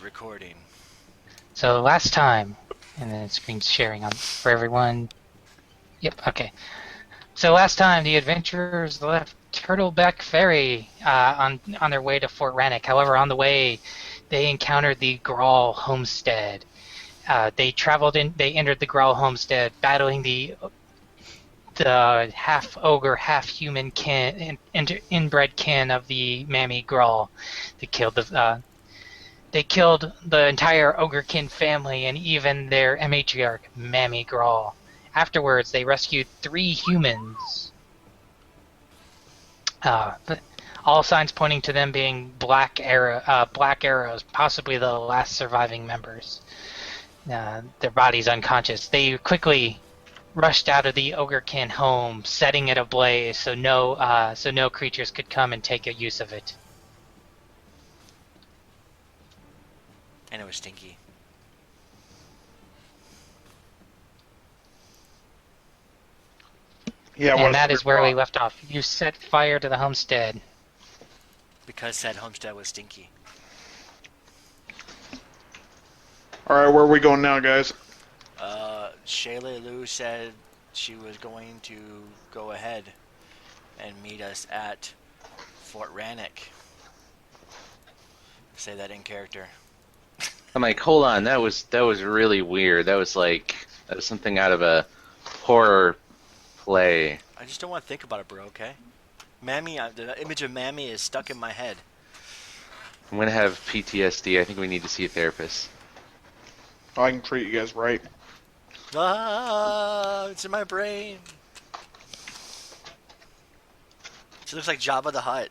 recording. So last time, and then screen sharing on for everyone. Yep, okay. So last time, the adventurers left Turtleback Ferry on their way to Fort Rannoch. However, on the way, they encountered the Grawl homestead. They entered the Grawl homestead, battling the half ogre, half human inbred kin of the Mammy Grawl. They killed the entire Ogrekin family and even their matriarch, Mammy Grawl. Afterwards, they rescued 3 humans. All signs pointing to them being Black Arrows, possibly the last surviving members. Their bodies unconscious. They quickly rushed out of the Ogrekin home, setting it ablaze so no creatures could come and take use of it. And it was stinky. Yeah, and that is where we left off. You set fire to the homestead. Because said homestead was stinky. Alright, where are we going now, guys? Shayla Lou said she was going to go ahead and meet us at Fort Rannoch. Say that in character. I'm like, hold on, that was really weird. That was something out of a horror play. I just don't want to think about it, bro, okay? Mammy, the image of Mammy is stuck in my head. I'm gonna have PTSD. I think we need to see a therapist. Oh, I can treat you guys right. Ah, it's in my brain. She looks like Jabba the Hutt.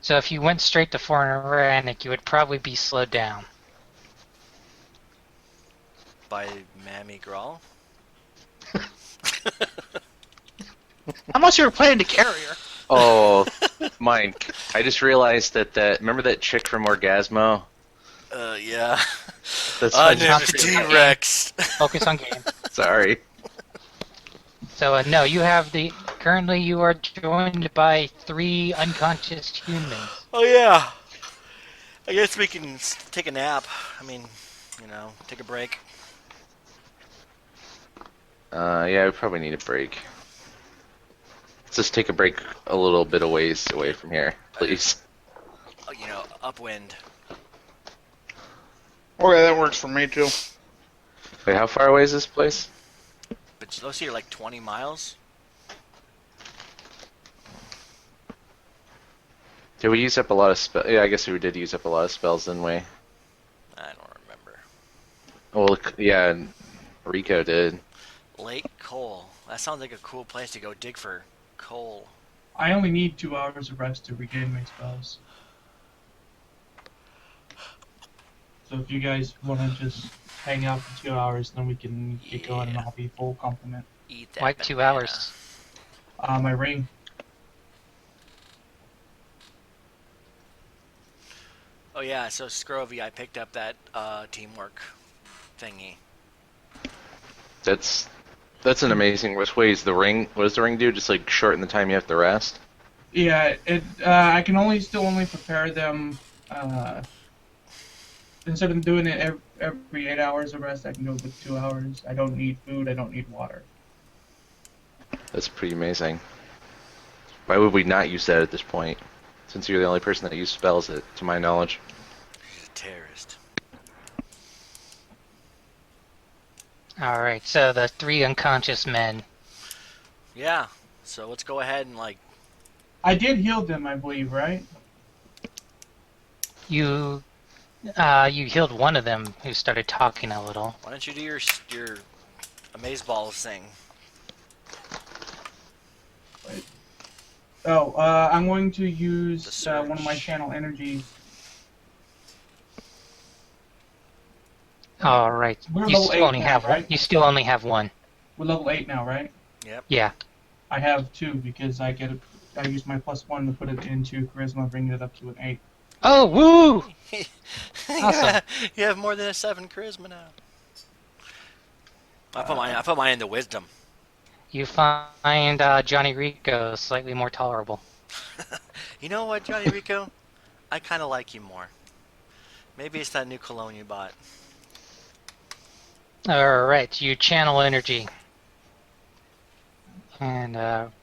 So if you went straight to Fort Rannoch, you would probably be slowed down. By Mammy Grawl? Unless you were planning to carry her. Oh, Mike, I just realized remember that chick from Orgasmo? Yeah. That's name's T-Rex. Focus on game. Sorry. So no, currently you are joined by 3 unconscious humans. Oh yeah. I guess we can take a nap. I mean, take a break. Yeah, we probably need a break. Let's just take a break a little bit away from here, please. Upwind. Okay, that works for me, too. Wait, how far away is this place? But those here are like 20 miles. Did we use up a lot of spells? Yeah, I guess we did use up a lot of spells, didn't we? I don't remember. Well, yeah, Rico did. Lake Coal. That sounds like a cool place to go dig for coal. I only need 2 hours of rest to regain my spells. So if you guys want to just hang out for 2 hours, then we can get going and I'll be full complement. Eat that. Why 2 hours? My ring. Oh yeah, so Scrovy, I picked up that teamwork thingy. That's an amazing. What does the ring do? Just like shorten the time you have to rest? Yeah, I can still only prepare them. Instead of doing it every 8 hours of rest, I can do it with 2 hours. I don't need food. I don't need water. That's pretty amazing. Why would we not use that at this point? Since you're the only person that used spells, to my knowledge. He's a terrorist. Alright, so the 3 unconscious men. Yeah, so let's go ahead and I did heal them, I believe, right? You healed one of them who started talking a little. Why don't you do your amazeballs thing? Wait. Oh, I'm going to use one of my search. channel energies. Alright, We're you level still 8 only now, have right? You still only have 1. We're level 8 now, right? Yep. Yeah. I have 2 because I use my +1 to put it into charisma, bringing it up to an 8. Oh, woo! Awesome. Yeah, you have more than a 7 charisma now. I put mine into wisdom. You find Johnny Rico slightly more tolerable. You know what, Johnny Rico? I kind of like you more. Maybe it's that new cologne you bought. Alright, you channel energy. And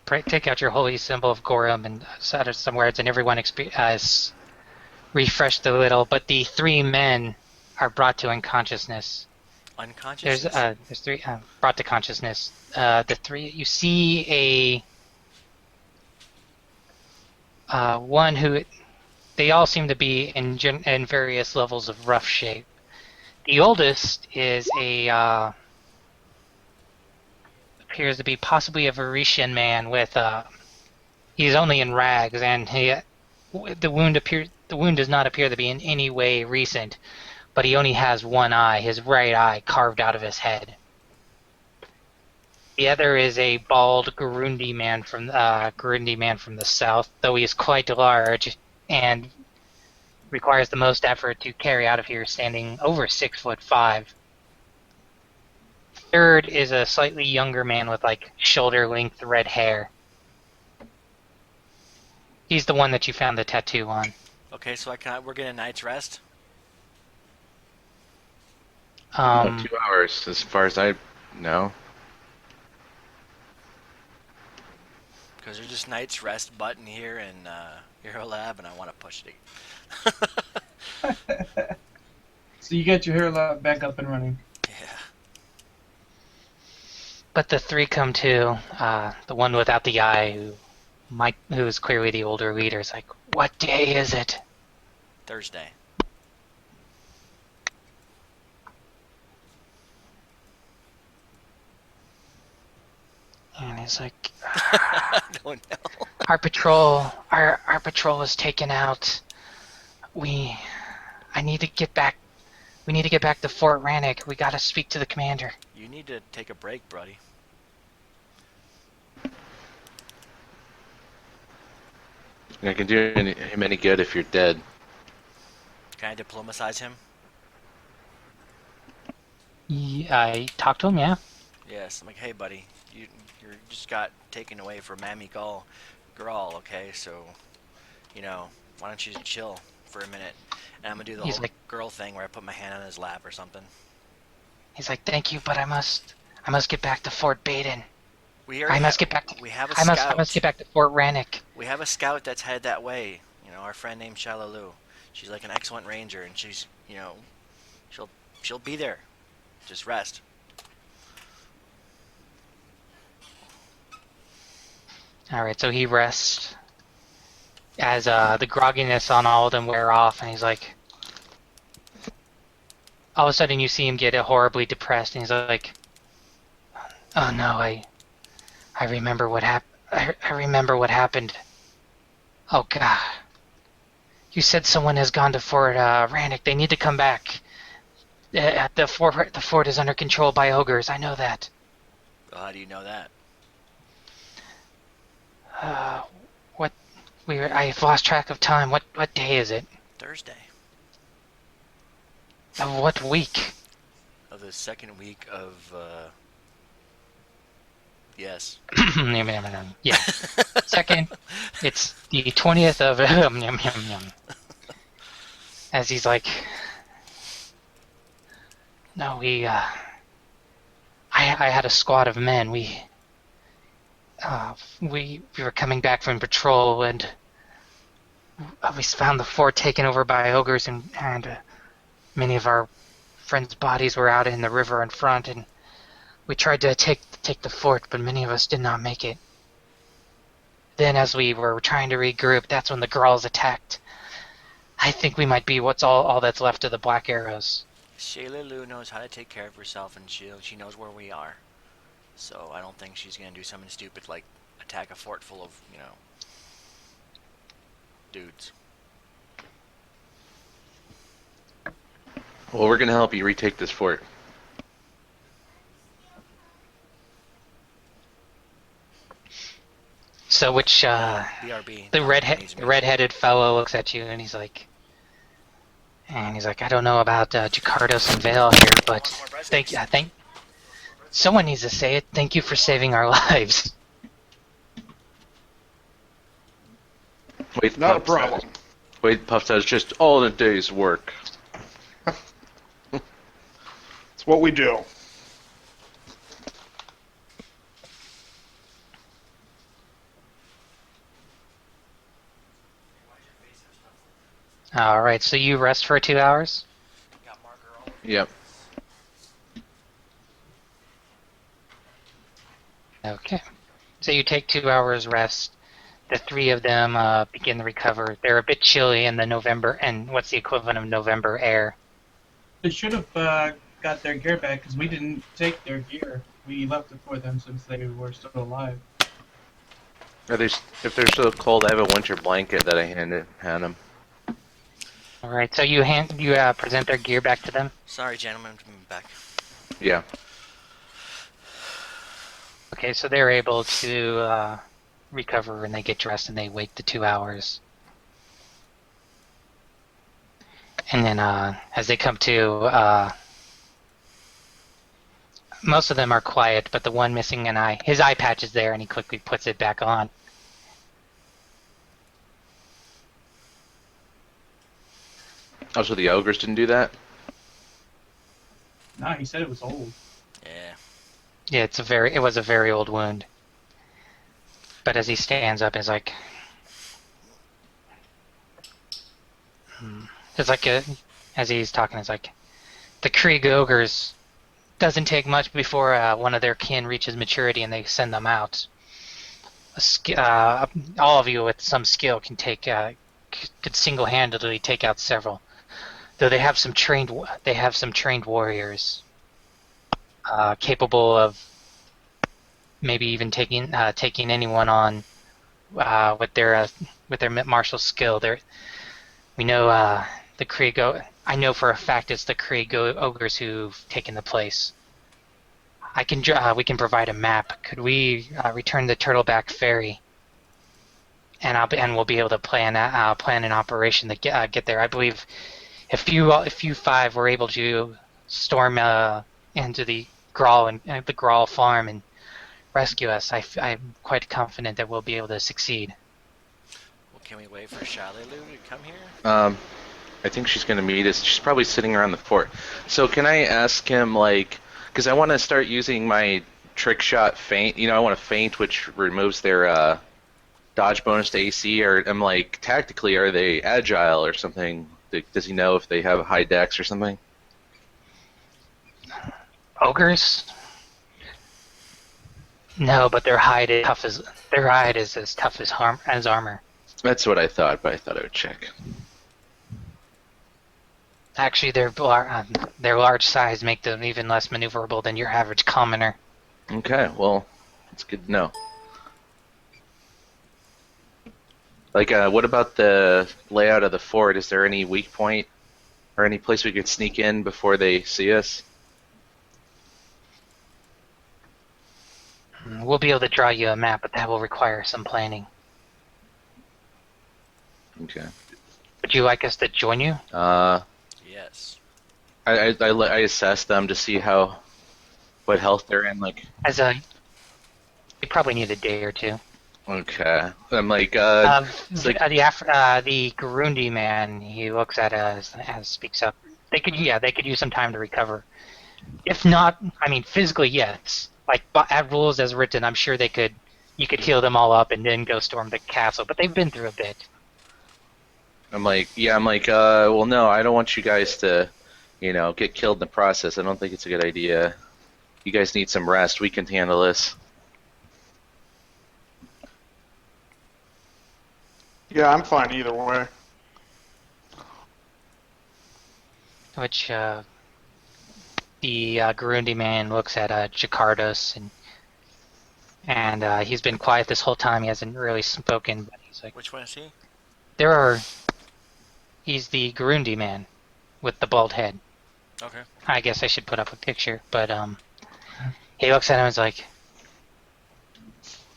take out your holy symbol of Gorum and utter some words, and everyone is refreshed a little. But the three men are brought to unconsciousness. Unconsciousness? There's three brought to consciousness. The three you see one who they all seem to be in various levels of rough shape. The oldest is appears to be possibly a Varetian man with he's only in rags, and the wound does not appear to be in any way recent, but he only has one eye, his right eye, carved out of his head. The other is a bald Gurundi man from the south, though he is quite large and requires the most effort to carry out of here, standing over 6'5". Third is a slightly younger man with like shoulder-length red hair. He's the one that you found the tattoo on. Okay, so we're getting a night's rest? 2 hours, as far as I know. Because there's just night's rest button here in Hero Lab, and I want to push it. So you got your hair lab back up and running. Yeah. But the three come to. The one without the eye, who is clearly the older leader, is like, "What day is it?" Thursday. And he's like, I don't know. our patrol was taken out. I need to get back. We need to get back to Fort Rannick. We gotta speak to the commander. You need to take a break, buddy. I can do him any good if you're dead. Can I diplomatize him? I talked to him, yeah. Yes. I'm like, hey, buddy, you just got taken away for Mammy Grawl, okay? So, why don't you just chill for a minute? And I'm gonna do the whole girl thing where I put my hand on his lap or something. He's like, thank you, but I must get back to Fort Baden. We have a scout. I must get back to Fort Rannick. We have a scout that's headed that way. Our friend named Shalalu. She's like an excellent ranger, and she's, she'll be there. Just rest. All right, so he rests as the grogginess on all of them wear off, and he's like, all of a sudden you see him get horribly depressed, and he's like, "Oh no, I remember what happened. I remember what happened. Oh God, you said someone has gone to Fort Rannick. They need to come back. The fort is under control by ogres. I know that." Well, how do you know that? What? I've lost track of time. What day is it? Thursday. Of what week? Of the second week of, yes. Yeah. Second, it's the 20th of as he's like, no, I had a squad of men. We were coming back from patrol, and we found the fort taken over by ogres, and many of our friends' bodies were out in the river in front, and we tried to take the fort, but many of us did not make it. Then, as we were trying to regroup, that's when the Grauls attacked. I think we might be what's all that's left of the Black Arrows. Shayla Lou knows how to take care of herself, and she knows where we are. So I don't think she's gonna do something stupid like attack a fort full of, dudes. Well, we're gonna help you retake this fort. So which BRB. the red-headed fellow looks at you, and he's like, I don't know about Jakardos and Vale here, but Someone needs to say it. Thank you for saving our lives. Wait, Not a Puff problem. says. Wait, Puff says just all the day's work. It's what we do. Alright, so you rest for 2 hours? Got more girl. Yep. Okay. So you take 2 hours rest. The three of them begin to recover. They're a bit chilly in the November, and what's the equivalent of November air? They should have got their gear back because we didn't take their gear. We left it for them since they were still alive. Are they? If they're so cold, I have a winter blanket that I hand them. Alright, so you present their gear back to them? Sorry, gentlemen, I'm back. Yeah. Okay, so they're able to recover and they get dressed and they wait the 2 hours. And then as they come to, most of them are quiet, but the one missing an eye, his eye patch is there and he quickly puts it back on. Also, the ogres didn't do that? Nah, he said it was old. Yeah. Yeah, it was a very old wound. But as he stands up, it's like, as he's talking, it's like, the Krieg ogres doesn't take much before one of their kin reaches maturity and they send them out. All of you with some skill can could single-handedly take out several. Though they have some trained warriors capable of maybe even taking anyone on with their martial skill. We know the Krieg. I know for a fact it's the Krieg ogres who've taken the place. We can provide a map. Could we return the Turtleback Ferry? And we'll be able to plan an operation to get there. I believe if you five were able to storm into the Grawl farm and rescue us, I'm quite confident that we'll be able to succeed. Well, can we wait for Shalilu to come here? I think she's going to meet us. She's probably sitting around the fort. So can I ask him, like, because I want to start using my trick shot feint. I want to feint, which removes their dodge bonus to AC. Or I'm like, tactically, are they agile or something? Does he know if they have high dex or something? Ogres? No, but their hide is as tough as armor. That's what I thought, but I thought I would check. Actually, their large size make them even less maneuverable than your average commoner. Okay, well, that's good to know. Like, what about the layout of the fort? Is there any weak point or any place we could sneak in before they see us? We'll be able to draw you a map, but that will require some planning. Okay. Would you like us to join you? Yes. I assess them to see what health they're in. Like, you probably need a day or two. okay, I'm like, it's like the Gurundi man, he looks at us as speaks up. They could use some time to recover. If not, I mean, physically, yes. Like, at rules as written, I'm sure you could heal them all up and then go storm the castle. But they've been through a bit. I'm like, well, no, I don't want you guys to, get killed in the process. I don't think it's a good idea. You guys need some rest. We can handle this. Yeah, I'm fine either way. Which, the Gurundi man looks at Jakardos, and he's been quiet this whole time. He hasn't really spoken, but he's like, Which one is he? He's the Gurundi man with the bald head. Okay. I guess I should put up a picture, but he looks at him and is like,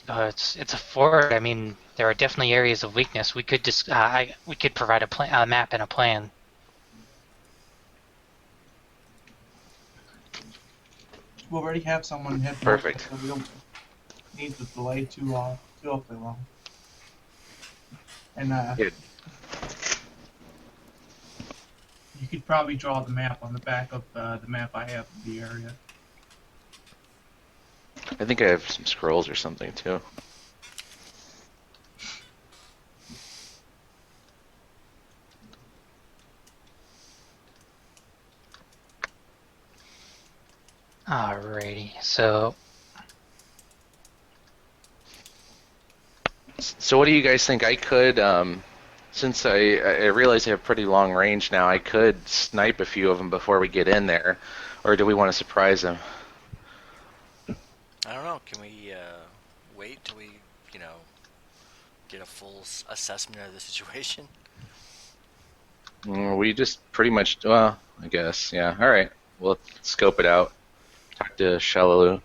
it's a fort. I mean, there are definitely areas of weakness. We could we could provide a map and a plan. we already have someone head north, Perfect. so we don't need to delay too awfully long. And Good. you could probably draw the map on the back of the map I have of the area. I think I have some scrolls or something too. Alrighty, so So what do you guys think? I could, since I realize I have pretty long range now, I could snipe a few of them before we get in there, or do we want to surprise them? I don't know. Can we wait till we, you know, get a full assessment of the situation? We just pretty much, well, I guess, yeah. All right, we'll scope it out. Talk to Shalalu.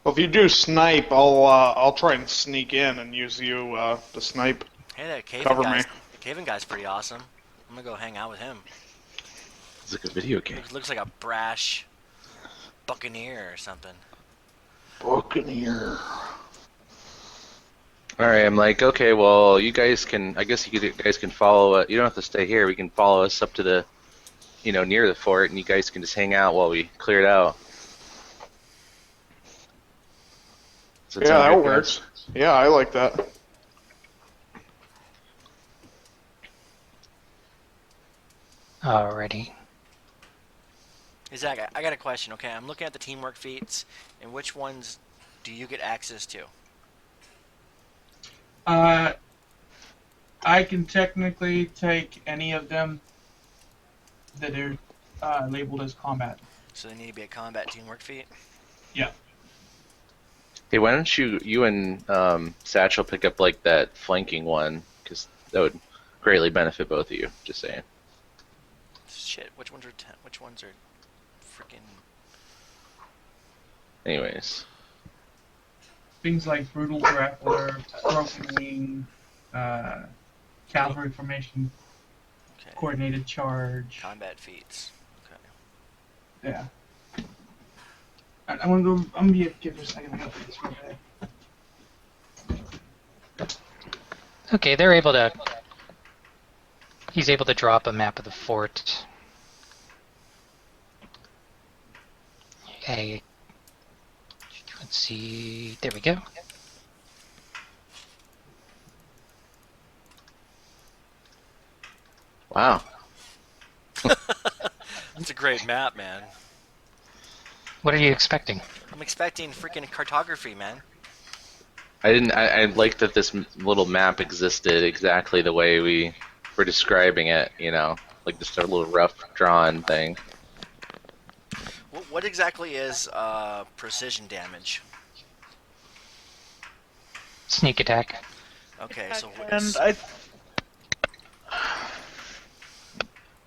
Well, if you do snipe, I'll try and sneak in and use you to snipe. Hey, that Cover me. Caven guy's pretty awesome. I'm gonna go hang out with him. It's like a video game. Looks like a brash buccaneer or something. Buccaneer. All right, I'm like, okay, well, you guys can, I guess you guys can follow, you don't have to stay here. We can follow us up to the, near the fort, and you guys can just hang out while we clear it out. Does Yeah, sound that good, guys? works. Yeah, I like that. alrighty. Hey, Zach, I got a question. Okay, I'm looking at the teamwork feats, and which ones do you get access to? I can technically take any of them that are labeled as combat. So they need to be a combat teamwork feat. Yeah. Hey, why don't you and Satchel pick up like that flanking one, because that would greatly benefit both of you. Just saying. Shit, which ones are freaking? Anyways, Things like brutal grappler, broken wing, cavalry formation, Okay. coordinated charge. Combat feats. Okay. Yeah. I'm gonna go. I'm gonna give it a second. I gotta put this real bad. Okay, they're able to. He's able to drop a map of the fort. Okay. Let's see. There we go. wow. That's a great map, man. What are you expecting? I'm expecting freaking cartography, man. I like that this little map existed exactly the way we were describing it. Like just a little rough drawn thing. What exactly is precision damage? Sneak attack. Okay, so And I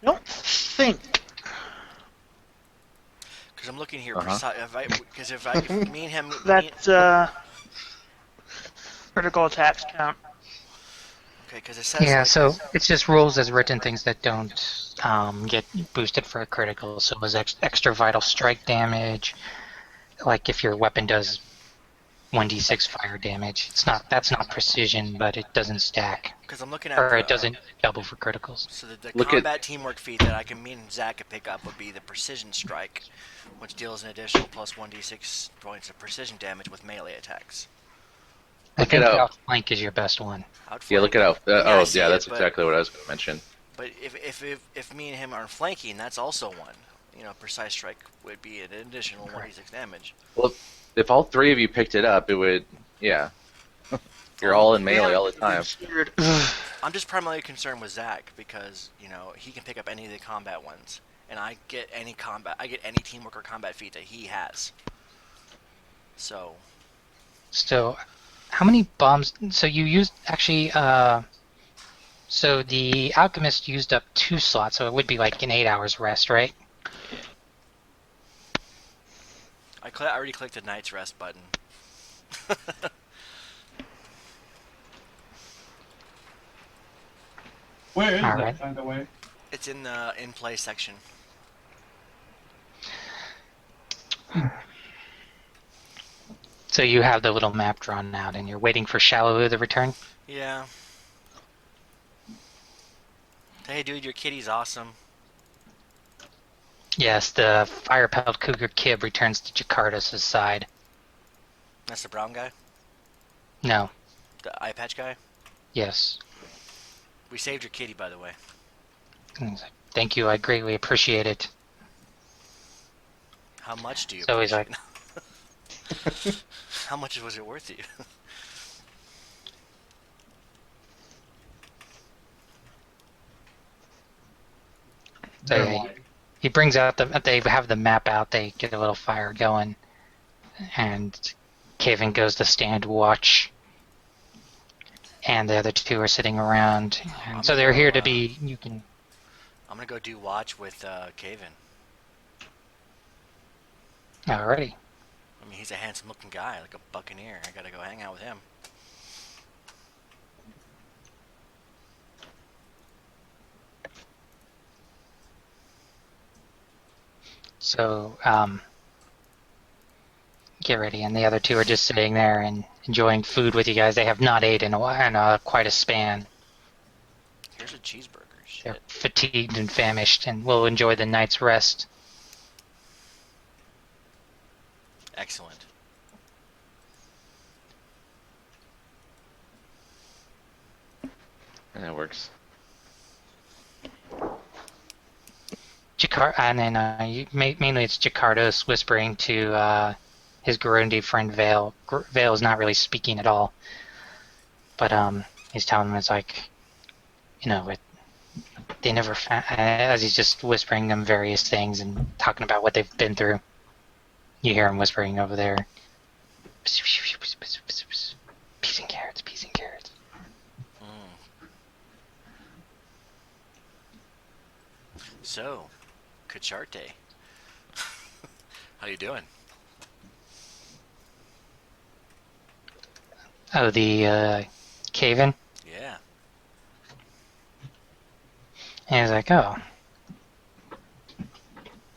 don't think because I'm looking here, Uh-huh. if me and him, that critical attacks count. okay, because it says Yeah, like, so it's just rules as written, things that don't get boosted for a critical. So it was extra vital strike damage, like if your weapon does 1d6 fire damage. That's not precision, but it doesn't stack, because I'm looking at or it doesn't double for criticals. So the Look at- combat teamwork feat that me and Zach could pick up would be the precision strike, which deals an additional plus 1d6 points of precision damage with melee attacks. I Look think it up. outflank is your best one. Yeah, look it out. I Oh, see yeah, it, that's but- exactly what I was going to mention. But if me and him are flanking, that's also one. Precise strike would be an additional 1d6 damage. Well, if all three of you picked it up, it would, yeah. You're all in melee all the time. Weird. I'm just primarily concerned with Zach because he can pick up any of the combat ones, and I get any teamwork or combat feat that he has. So So, how many bombs? So you used actually. So the alchemist used up 2 slots, so it would be like an 8 hours rest, right? I already clicked the Knight's Rest button. Where is that, Alright. by the way? It's in the in play section. So you have the little map drawn out, and you're waiting for Shallow to return? Yeah. Hey, dude, your kitty's awesome. Yes, the fire-pelt cougar Kib returns to Jakarta's side. That's the brown guy? No. The eye patch guy? Yes. We saved your kitty, by the way. Thank you, I greatly appreciate it. How much do you So he's like, How much was it worth to you? so yeah, he brings out they have the map out, they get a little fire going, and Kevin goes to stand watch, and the other two are sitting around, and so they're here to be, you can... I'm gonna go do watch with Kaven. Alrighty. I mean, he's a handsome looking guy, like a buccaneer. I gotta go hang out with him. So, get ready, and the other two are just sitting there and enjoying food with you guys. They have not ate in a while, in quite a span. Here's a cheeseburger. Shit. They're fatigued and famished, and will enjoy the night's rest. Excellent. And that works. And then mainly it's Jakarta's whispering to his Gurundi friend Vale. Vale is not really speaking at all, but he's telling him it's like, you know, they never as he's just whispering them various things and talking about what they've been through. You hear him whispering over there. Peas and carrots, peas and carrots. So, Kacharte. How you doing? Oh, the Kaven? Yeah. And he's like, oh.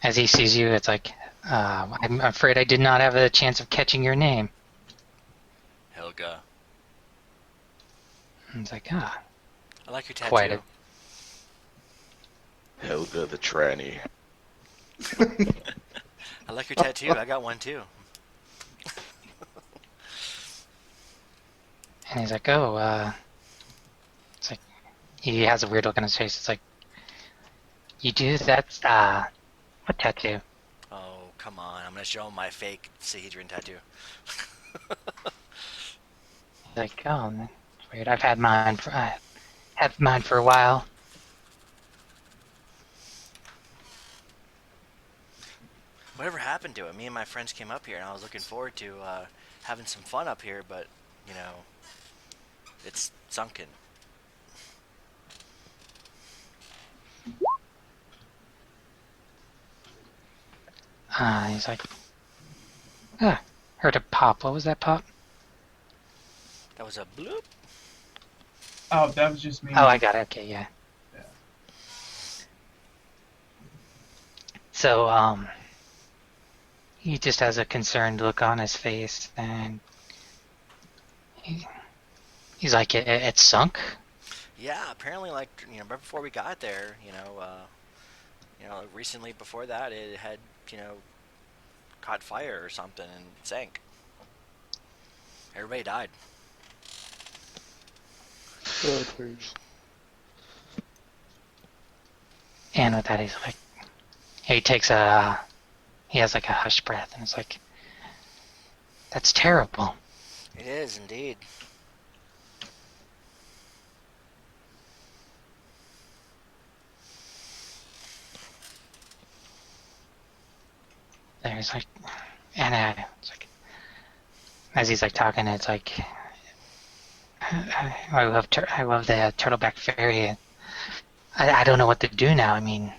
As he sees you, it's like, I'm afraid I did not have a chance of catching your name. Helga. And it's like, ah. I like your tattoo. Quite Helga the tranny. I like your tattoo. I got one too. And he's like, oh, it's like, he has a weird look on his face. It's like, you do that, what tattoo? Oh, come on. I'm going to show him my fake Sahedron tattoo. He's like, oh, man, it's weird. I've had mine for a while. Whatever happened to it? Me and my friends came up here, and I was looking forward to having some fun up here, but, you know, it's sunken. He's like, heard a pop. What was that pop? That was a bloop. Oh, that was just me. Oh, I got it. Okay, yeah. So, he just has a concerned look on his face, and he's like, it sunk? Yeah, apparently, like, you know, right before we got there, you know, recently before that, it had, you know, caught fire or something and sank. Everybody died. And with that, he's like, he has like a hushed breath, and it's like, that's terrible. It is indeed. There's like, and it's like, as he's like talking, it's like, I love the Turtleback Ferry. I don't know what to do now. I mean,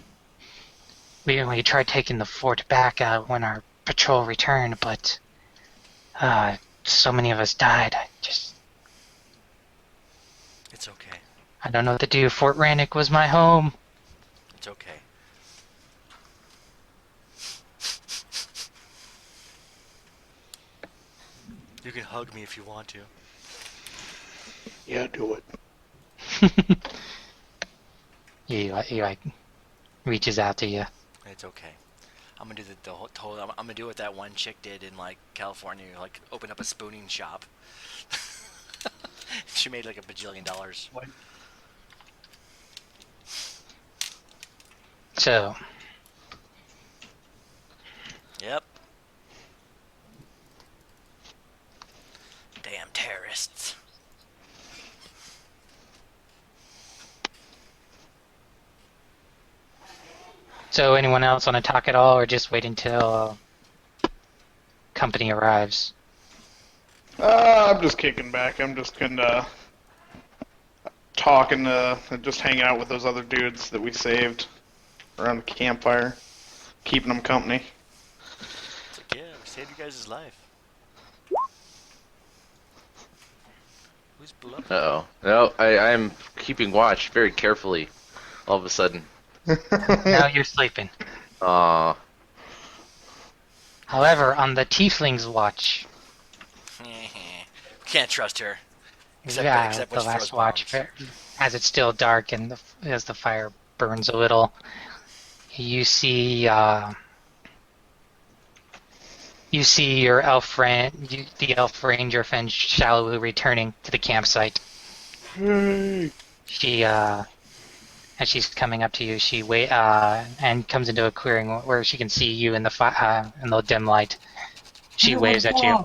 we tried taking the fort back when our patrol returned, but so many of us died. It's okay. I don't know what to do. Fort Rannick was my home. It's okay. You can hug me if you want to. Yeah, do it. he like reaches out to you. It's okay. I'm gonna do the whole. I'm gonna do what that one chick did in like California, like open up a spooning shop. She made like $1 bajillion. What? So, Yep. Damn terrorists. so anyone else want to talk at all, or just wait until company arrives? I'm just kicking back. I'm just kinda talking and just hanging out with those other dudes that we saved around the campfire, keeping them company. It's like, yeah, we saved you guys' life. Who's below? Uh-oh. No, I'm keeping watch very carefully. All of a sudden. Now you're sleeping. Aw. However, on the Tiefling's watch, Can't trust her. Except the when she last throws watch, bombs. as it's still dark and as the fire burns a little, you see your elf friend, the elf ranger friend Shallow returning to the campsite. Hey. She as she's coming up to you, she and comes into a clearing where she can see you in the dim light. She waves at you.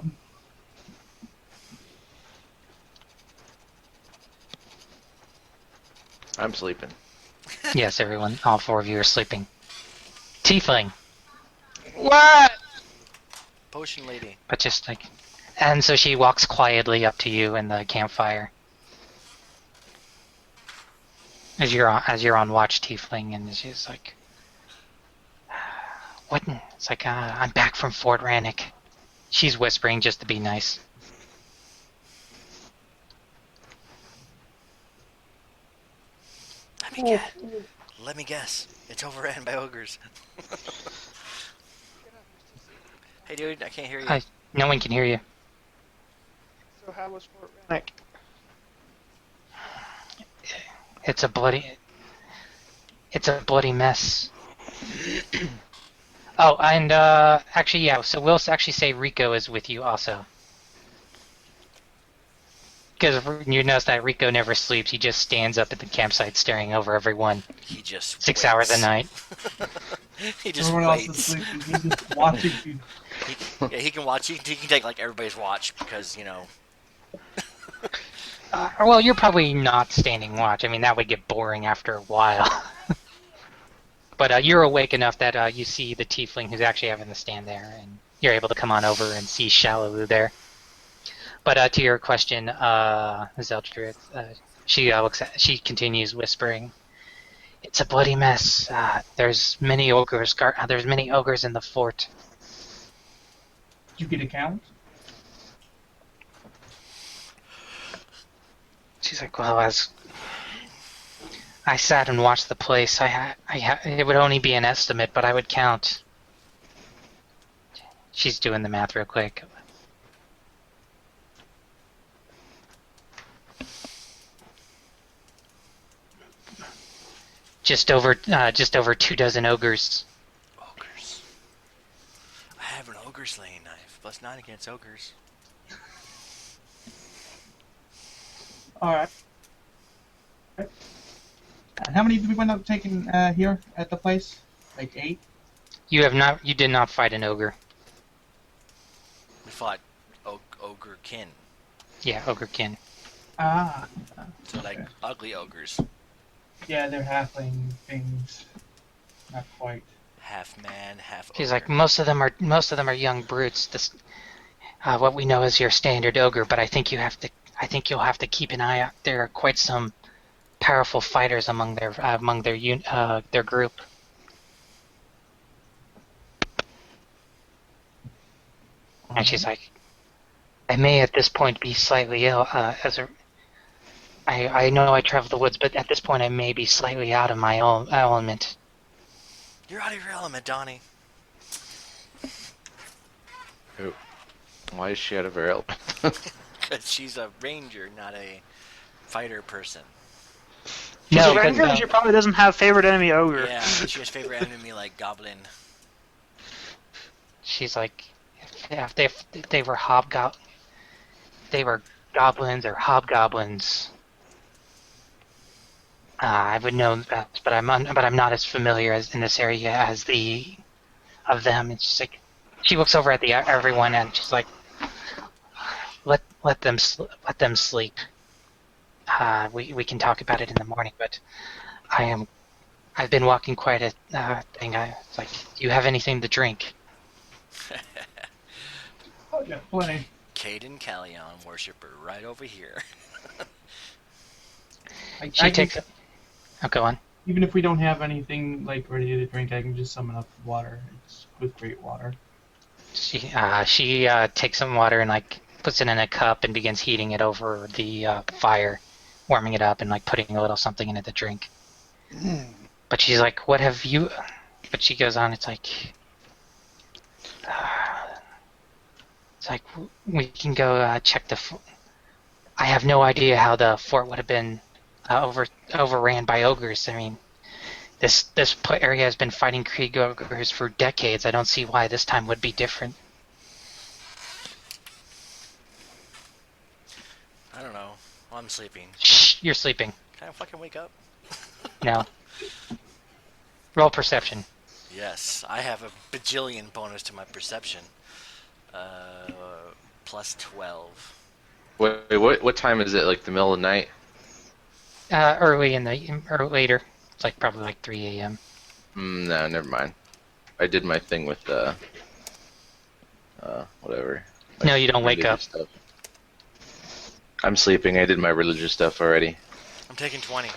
I'm sleeping. Yes, everyone, all four of you are sleeping. Tiefling, What? Potion lady. but just like, and so she walks quietly up to you in the campfire. As you're on watch, Tiefling, and she's like, "What?" It's like, "I'm back from Fort Rannick." She's whispering just to be nice. Let me guess. It's overran by ogres. Hey, dude, I can't hear you. No one can hear you. So how was Fort Rannick? It's a bloody mess. Oh, and actually, yeah. So we'll actually say Rico is with you also, because you notice that Rico never sleeps. He just stands up at the campsite, staring over everyone. He just 6 waits. hours a night. He just Everyone else is waits. sleeping. He's just watching you. He can watch. He can take like everybody's watch because Well, you're probably not standing watch. I mean, that would get boring after a while. But you're awake enough that you see the tiefling who's actually having the stand there, and you're able to come on over and see Shallow there. But to your question, Zeldrith, she continues whispering, "It's a bloody mess. There's many ogres. There's many ogres in the fort." Did you get a count? She's like, "Well, as I sat and watched the place, it would only be an estimate, but I would count." She's doing the math real quick. Just over 2 dozen ogres. ogres. I have an ogre slaying knife. +9 against ogres. Alright. How many did we end up taking here at the place? Like 8? You did not fight an ogre. We fought ogre kin. Yeah, ogrekin. Ah. So like Okay. ugly ogres. Yeah, they're halfling things. Not quite. Half man, half ogre. She's like, most of them are young brutes. What we know is your standard ogre, but I think you'll have to keep an eye out. There are quite some powerful fighters among their group. And she's like, I may at this point be slightly ill. I know I travel the woods, but at this point I may be slightly out of my own element. You're out of your element, Donnie. Why is she out of her element? Because she's a ranger, not a fighter person. She's No, a because ranger, and she probably doesn't have favorite enemy ogre. Yeah, and she has favorite enemy like goblin. she's like, if they were they were goblins or hobgoblins. I would know that, but I'm not as familiar as in this area as the of them. It's just like she looks over at the everyone and she's like, let them sleep. We can talk about it in the morning, but I've been walking quite a thing. It's like, do you have anything to drink? Oh yeah, plenty. Caden Callion, worshiper, right over here. She takes it. Oh, go on. Even if we don't have anything like ready to drink, I can just summon up water. It's with great water. She takes some water and like puts it in a cup and begins heating it over the fire, warming it up and like putting a little something in it to drink. But she's like, "What have you?" But she goes on. It's like we can go check the. I have no idea how the fort would have been overran by ogres. I mean, this area has been fighting Krieg ogres for decades. I don't see why this time would be different. I don't know. I'm sleeping. Shh, you're sleeping. Can I fucking wake up? No. Roll perception. Yes, I have a bajillion bonus to my perception. Plus 12. What time is it? Like the middle of the night? Early in the or later. It's like probably like 3 a.m. No, never mind. I did my thing with whatever. No, you don't wake up. Stuff. I'm sleeping. I did my religious stuff already. I'm taking 20.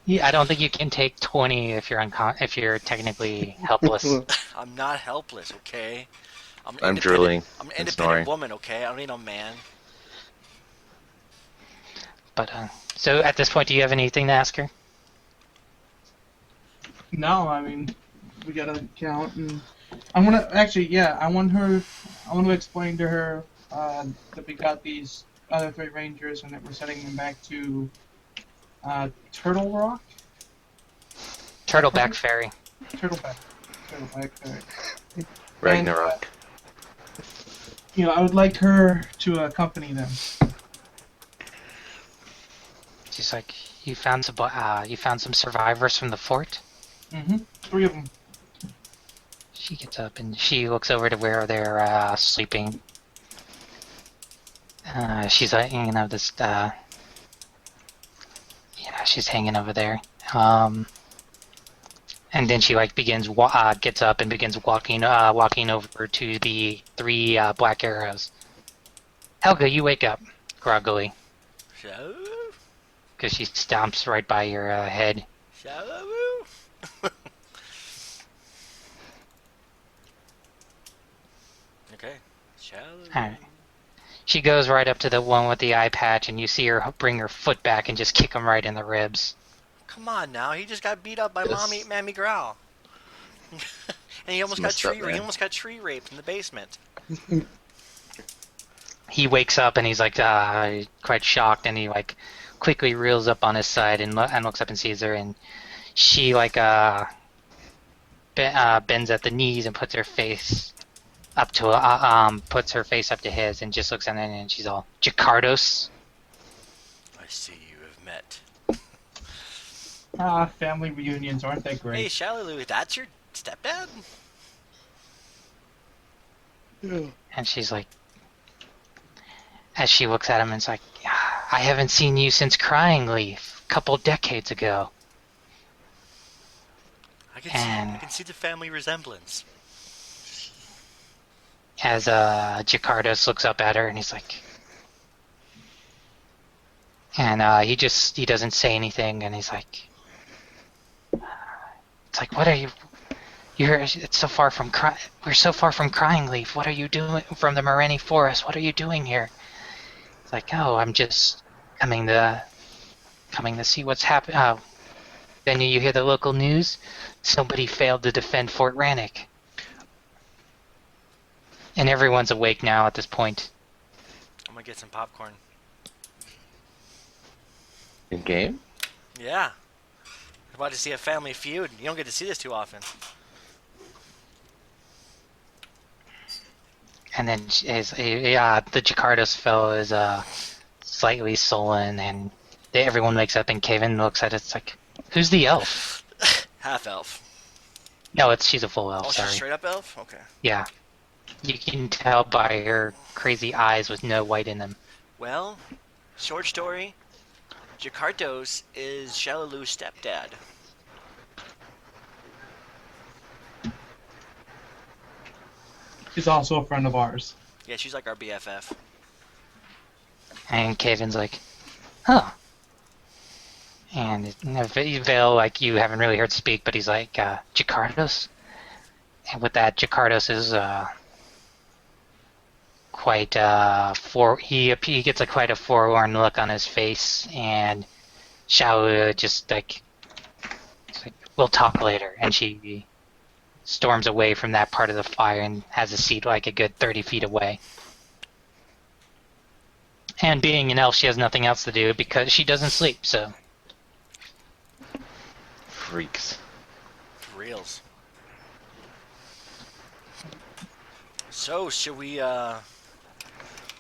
Yeah, I don't think you can take 20 if if you're technically helpless. I'm not helpless, okay? I'm drooling. I'm an and independent snoring. woman, okay? I don't need no man. But so at this point, do you have anything to ask her? No, I mean, we gotta count, and I want to actually, yeah, I want to explain to her that we got these other 3 rangers and that we're sending them back to Turtle Rock. Turtleback Ferry. Turtleback Ferry. Ragnarok. You know, I would like her to accompany them. She's like, you found some survivors from the fort. 3 of them. She gets up and she looks over to where they're sleeping. She's hanging over this. Yeah, she's hanging over there. And then she like gets up and begins walking over to the 3 black arrows. Helga, you wake up groggily So? because she stomps right by your head. Shallow. Okay. Shallow. All right. She goes right up to the one with the eye patch, and you see her bring her foot back and just kick him right in the ribs. Come on now, he just got beat up by Yes. Mammy Growl. And he almost got messed up, he man. almost got tree raped in the basement. He wakes up and he's like quite shocked, and he like quickly reels up on his side and looks up and sees her, and she like bends at the knees and puts her face up to his and just looks at him, and she's all, Jakardos. I see you have met. Family reunions, aren't they Hey, great? Shallow, that's your stepdad? And she's like, as she looks at him, and it's like, I haven't seen you since Crying Leaf, a couple decades ago. I And- can see the family resemblance. As Jakardos looks up at her, and he's like, and he doesn't say anything, and he's like, it's like, what are you? It's so far from we're so far from Crying Leaf. What are you doing from the Moreni Forest? What are you doing here? It's like, oh, I'm just coming to see what's happening. Then you hear the local news. Somebody failed to defend Fort Rannick. And everyone's awake now at this point. I'm gonna get some popcorn. In game? Yeah. I'm about to see a family feud. You don't get to see this too often. And then the Jakarta's fellow is slightly sullen, and everyone wakes up, and Kevin looks at it. It's like, who's the elf? Half elf. No, she's a full elf. Oh, Sorry. she's straight up elf? Okay. Yeah, you can tell by her crazy eyes with no white in them. Well, short story. Jakartos is Shalalu's stepdad. She's also a friend of ours. Yeah, she's like our BFF. And Kevin's like, huh. And Vale, like, you haven't really heard speak, but he's like, Jakartos? And with that, Jakartos is quite he gets quite a forlorn look on his face, and Xiao just like, we'll talk later, and she storms away from that part of the fire and has a seat like a good 30 feet away. And being an elf, she has nothing else to do because she doesn't sleep, so. Freaks. Reals. So, should we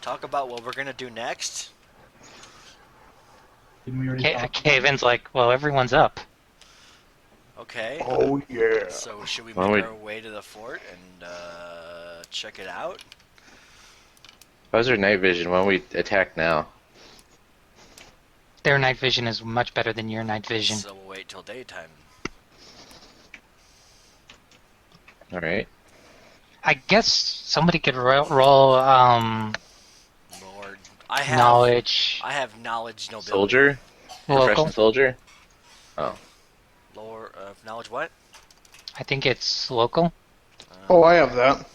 talk about what we're gonna do next? Didn't we already talk? Kevin's like, well, everyone's up. Okay. Oh yeah. So, should we Why make don't our way to the fort and check it out? How's our night vision? Why don't we attack now? Their night vision is much better than your night vision. So we'll wait till daytime. Alright. I guess somebody could roll Lord, I have knowledge. I have knowledge nobility. Soldier? Local. Profession soldier? Oh. Lore knowledge what? I think it's local. Oh, I have that.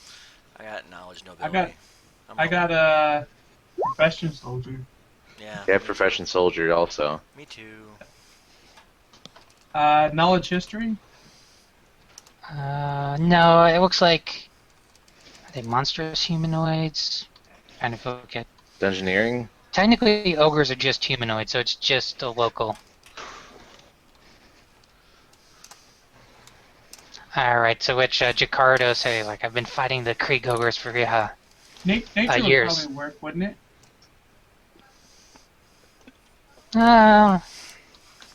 I got knowledge nobility. I got a profession soldier. Yeah. Yeah, profession soldier also. Me too. Knowledge history. No, it looks like, are they monstrous humanoids? Trying to forget. Dungeoneering? Technically, ogres are just humanoids, so it's just a local. Alright, so which Jakardo say, like, I've been fighting the Krieg ogres for Nature would years. probably work, wouldn't it? I'll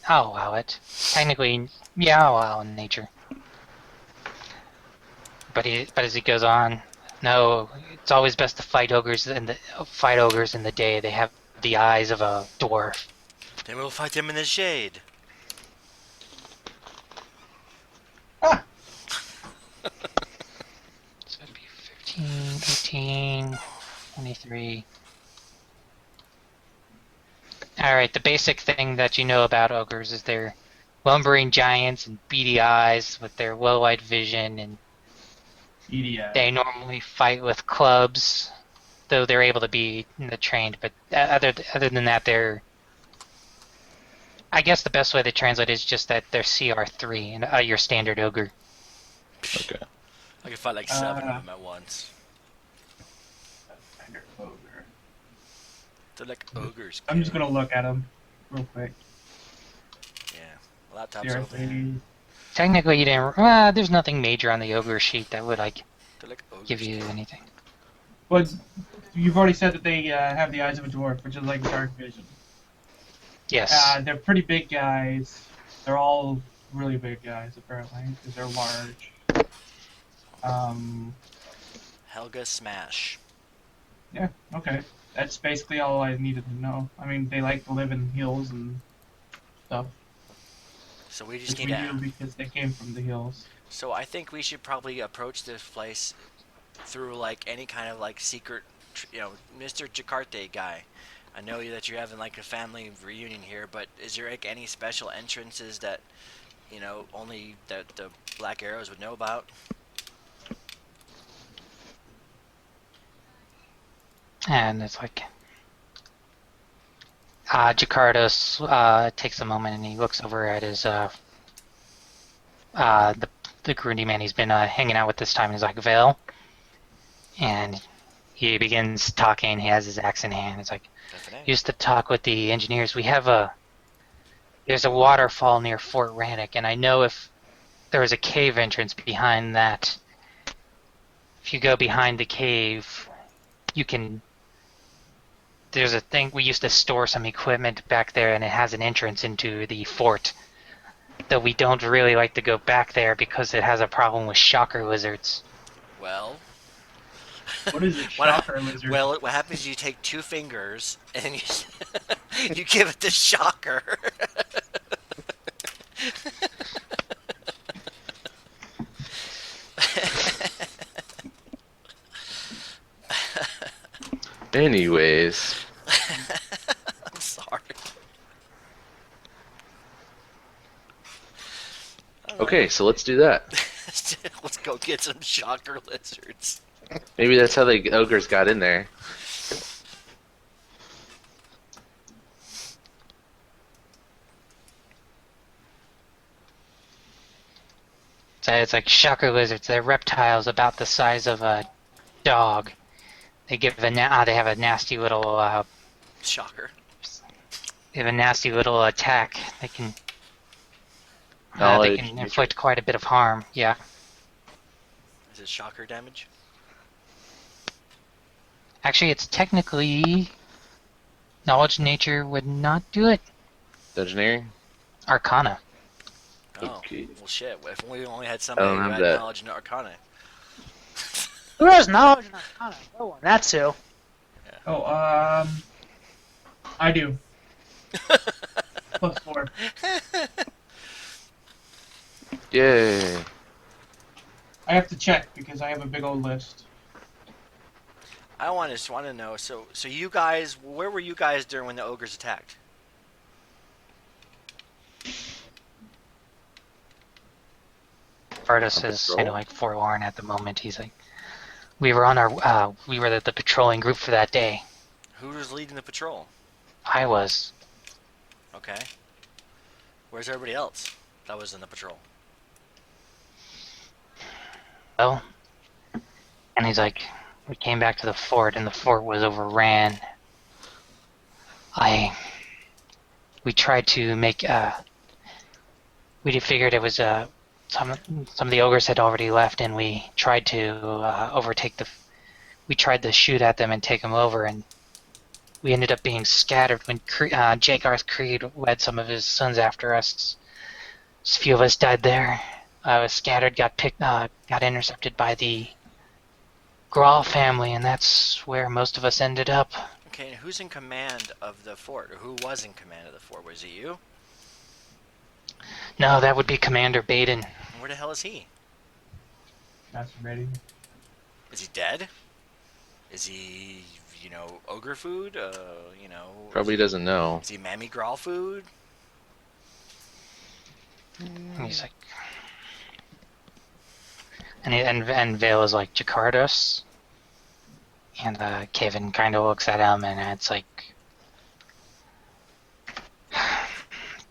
allow it. Technically, yeah, I'll allow nature. But as he goes on, no, it's always best to fight ogres in the day. They have the eyes of a dwarf. Then we'll fight them in the shade. Ah! So it'd be 15, 18, 23. Alright, the basic thing that you know about ogres is they're lumbering giants and beady eyes with their low light vision, and EDI. they normally fight with clubs, though they're able to be trained, but other than that, they're... I guess the best way to translate is just that they're CR3, and your standard ogre. Okay. I can fight like 7 of them at once. Ogre. They're like ogres. I'm just kid. gonna look at them real quick. Yeah. Laptop's open. Seriously. Technically, you didn't... there's nothing major on the ogre sheet that would, like, They're like ogres. give you anything. But you've already said that they have the eyes of a dwarf, which is like dark vision. Yes. They're pretty big guys. They're all really big guys, apparently, because they're large. Helga Smash. Yeah, okay. That's basically all I needed to know. I mean, they like to live in hills and stuff. So we just Which need we to. do because they came from the hills. So I think we should probably approach this place through like any kind of like secret, Mr. Jakarta guy. I know that you're having like a family reunion here, but is there like any special entrances that, only that the Black Arrows would know about? And it's like... Jakarta takes a moment and he looks over at his... the Grundy man he's been hanging out with this time, and he's like, Vale, and he begins talking. He has his axe in hand. It's like, Definitely. used to talk with the engineers. There's a waterfall near Fort Rannoch, and I know if there was a cave entrance behind that. If you go behind the cave, you can. There's a thing we used to store some equipment back there, and it has an entrance into the fort. Though we don't really like to go back there because it has a problem with shocker lizards. Well. What is a shocker lizard? Well, what happens is you take 2 fingers and you give it the shocker. Anyways. I'm sorry. Okay, so let's do that. Let's go get some shocker lizards. Maybe that's how the ogres got in there. So it's like shocker lizards. They're reptiles about the size of a dog. They have a nasty little Shocker. they have a nasty little attack. They can Knowledge, inflict quite a bit of harm. Yeah. Is it shocker damage? Actually, it's technically knowledge nature would not do it. Dungeoneering? Arcana. Oh, Okay. well shit. If we only had somebody I don't who have had that. knowledge in Arcana. Who has knowledge in Arcana? No one. That's who. Oh, I do. +4. Yay. I have to check because I have a big old list. I just want to know. So you guys, where were you guys during when the ogres attacked? Vardos is kind of like forlorn at the moment. He's like, we were the patrolling group for that day. Who was leading the patrol? I was. Okay. Where's everybody else that was in the patrol? Well, and he's like, we came back to the fort, and the fort was overran. We tried to make, we figured it was, some of the ogres had already left, and we tried to we tried to shoot at them and take them over, and we ended up being scattered when Jagarth Creed led some of his sons after us. A few of us died there. I was scattered, got intercepted by the Grawl family, and that's where most of us ended up. Okay, and who's in command of the fort? Or who was in command of the fort? Was it you? No, that would be Commander Baden. Where the hell is he? That's ready. Is he dead? Is he, ogre food? Probably doesn't know. Is he Mammy Grawl food? And he's like, and Vale is like Jakardos, and Kevin kind of looks at him, and it's like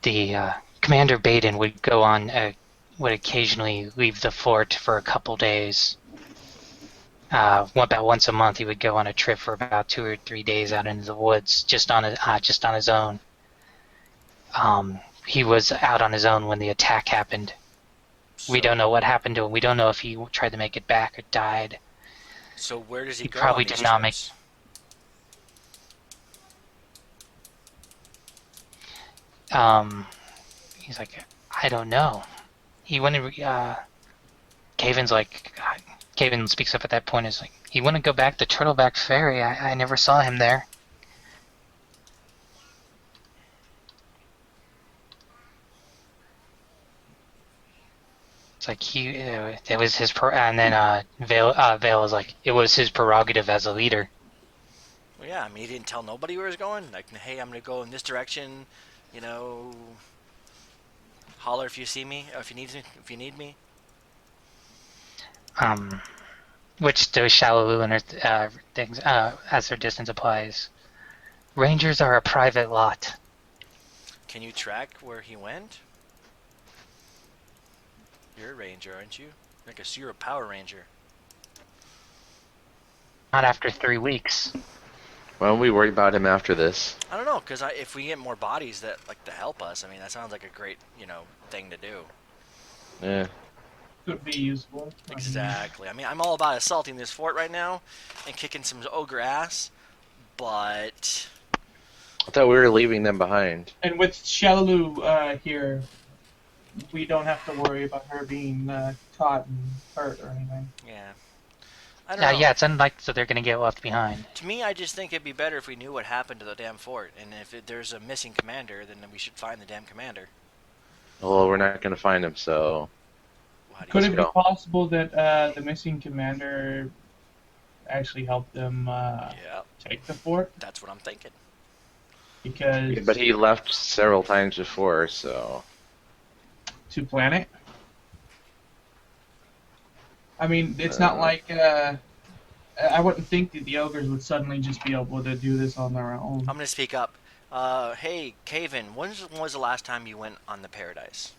the Commander Baden would would occasionally leave the fort for a couple days. About once a month, he would go on a trip for about 2 or 3 days out into the woods, just on his own. He was out on his own when the attack happened. We don't know what happened to him. We don't know if he tried to make it back or died. So where does he go? Probably on these did not trips? He's like, I don't know. He wouldn't. Caven speaks up at that point. Is like, he wouldn't go back to Turtleback Ferry. I never saw him there. It's like it was his and then Vale was like, it was his prerogative as a leader. Well, yeah, I mean, he didn't tell nobody where he was going. Like, hey, I'm gonna go in this direction. Holler if you see me, or if you need me. Which those shallow lunar things, as their distance applies. Rangers are a private lot. Can you track where he went? You're a ranger, aren't you? You're a Power Ranger. Not after 3 weeks. Why don't we worry about him after this? I don't know, because if we get more bodies that like to help us, I mean, that sounds like a great, thing to do. Yeah. Could be useful. Exactly. I mean, I'm all about assaulting this fort right now and kicking some ogre ass, but I thought we were leaving them behind. And with Shalalu here, we don't have to worry about her being caught and hurt or anything. yeah, I don't know. Yeah, it's unlikely that they're going to get left behind. To me, I just think it'd be better if we knew what happened to the damn fort, and if there's a missing commander, then we should find the damn commander. Well, we're not going to find him, so... Could it be go. possible that the missing commander actually helped them Yeah, take the fort? that's what I'm thinking. Because But he left several times before, so... to plan it. I mean, it's not like I wouldn't think that the ogres would suddenly just be able to do this on their own. I'm gonna speak up. Hey, Caven, when was the last time you went on the Paradise?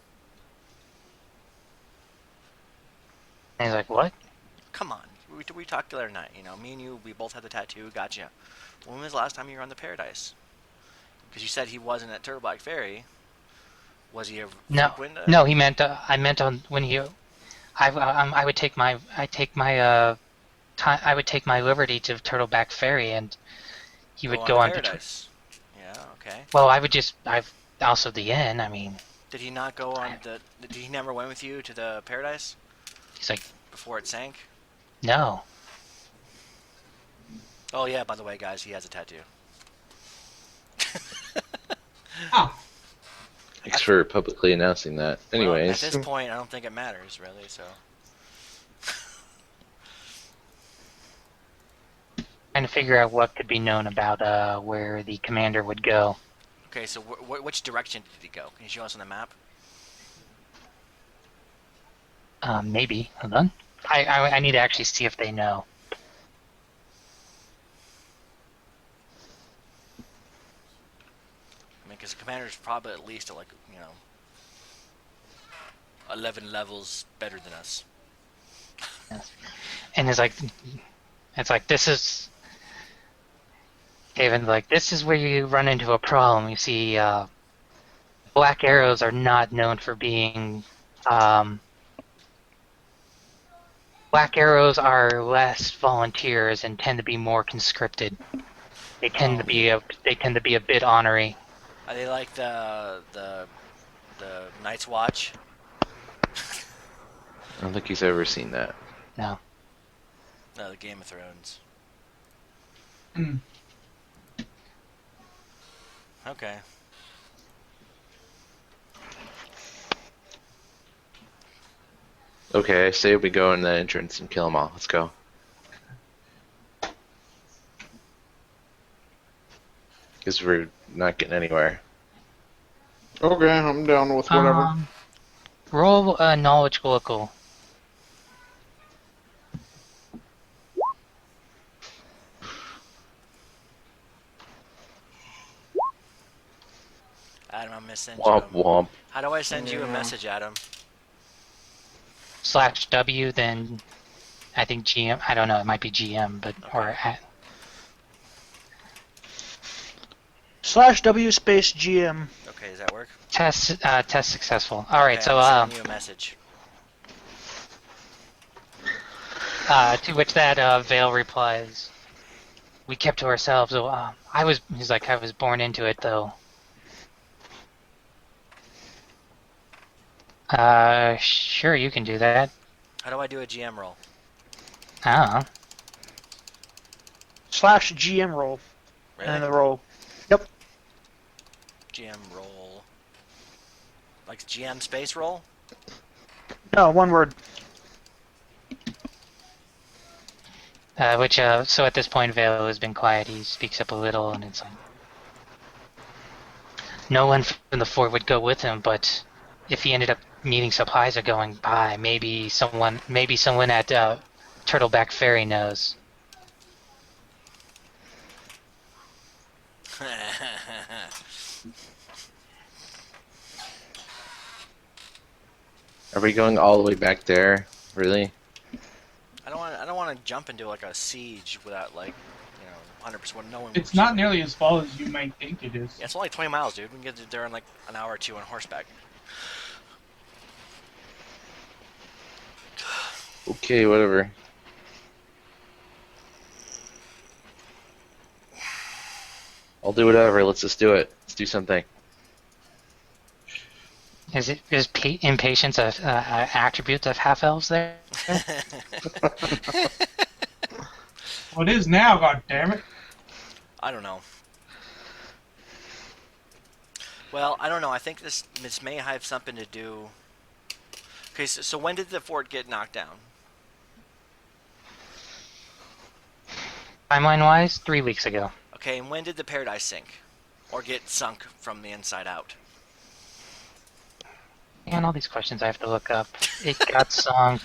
And he's like, what? Come on, we talked the other night. Me and you, we both had the tattoo. Gotcha. When was the last time you were on the Paradise? Because you said he wasn't at Turtleback Ferry. Was he a frequent? No, he meant I meant on when he. I would take my I would take my liberty to Turtleback Ferry, and he would go on Paradise. Yeah. Okay. Well, I've also the inn. I mean. Did he not go on the? Did he never went with you to the Paradise? He's like, before it sank. No. Oh yeah. By the way, guys, he has a tattoo. Ah. Thanks for publicly announcing that. Anyways. Well, at this point, I don't think it matters, really, so... Trying to figure out what could be known about where the commander would go. Okay, so which direction did he go? Can you show us on the map? Maybe. Hold on. I need to actually see if they know. Because the commander's probably at least, 11 levels better than us. Yes. And it's like, this is... Haven's like, this is where you run into a problem. You see, black arrows are not known for being... Black arrows are less volunteers and tend to be more conscripted. They tend to be a bit ornery. Are they like the Night's Watch? I don't think he's ever seen that. No. No, the Game of Thrones. Okay. Okay, I say we go in the entrance and kill them all. Let's go. Because we're not getting anywhere. Okay, I'm down with whatever. Roll knowledge local. Adam, I'm gonna send Womp you. womp. How do I send you a message, Adam? /W, then I think GM. I don't know. It might be GM, but Okay. or at. /W space GM. Okay, does that work? Test successful. All right, Okay, so I'm sending you a message. to which that Vale replies, "We kept to ourselves. He's like, I was born into it, though." Sure, you can do that. How do I do a GM roll? I /GM roll. Really? And the roll. Yep. GM roll. Like GM space roll? No, one word. So at this point, Vale has been quiet. He speaks up a little, and it's like, no one from the fort would go with him, but if he ended up needing supplies or going by, maybe someone at Turtleback Ferry knows. Are we going all the way back there? Really? I don't want gonna jump into like a siege without like, 100% knowing. It's not nearly as far as you might think it is. Yeah, it's only 20 miles, dude. We can get there in like an hour or two on horseback. Okay, whatever. I'll do whatever. Let's just do it. Let's do something. Is impatience a attribute of half elves there? Well, it is now. God damn it! I don't know. Well, I don't know. I think this may have something to do. Okay, so when did the fort get knocked down? Timeline-wise, 3 weeks ago. Okay, and when did the Paradise sink? Or get sunk from the inside out? And all these questions I have to look up. It got sunk.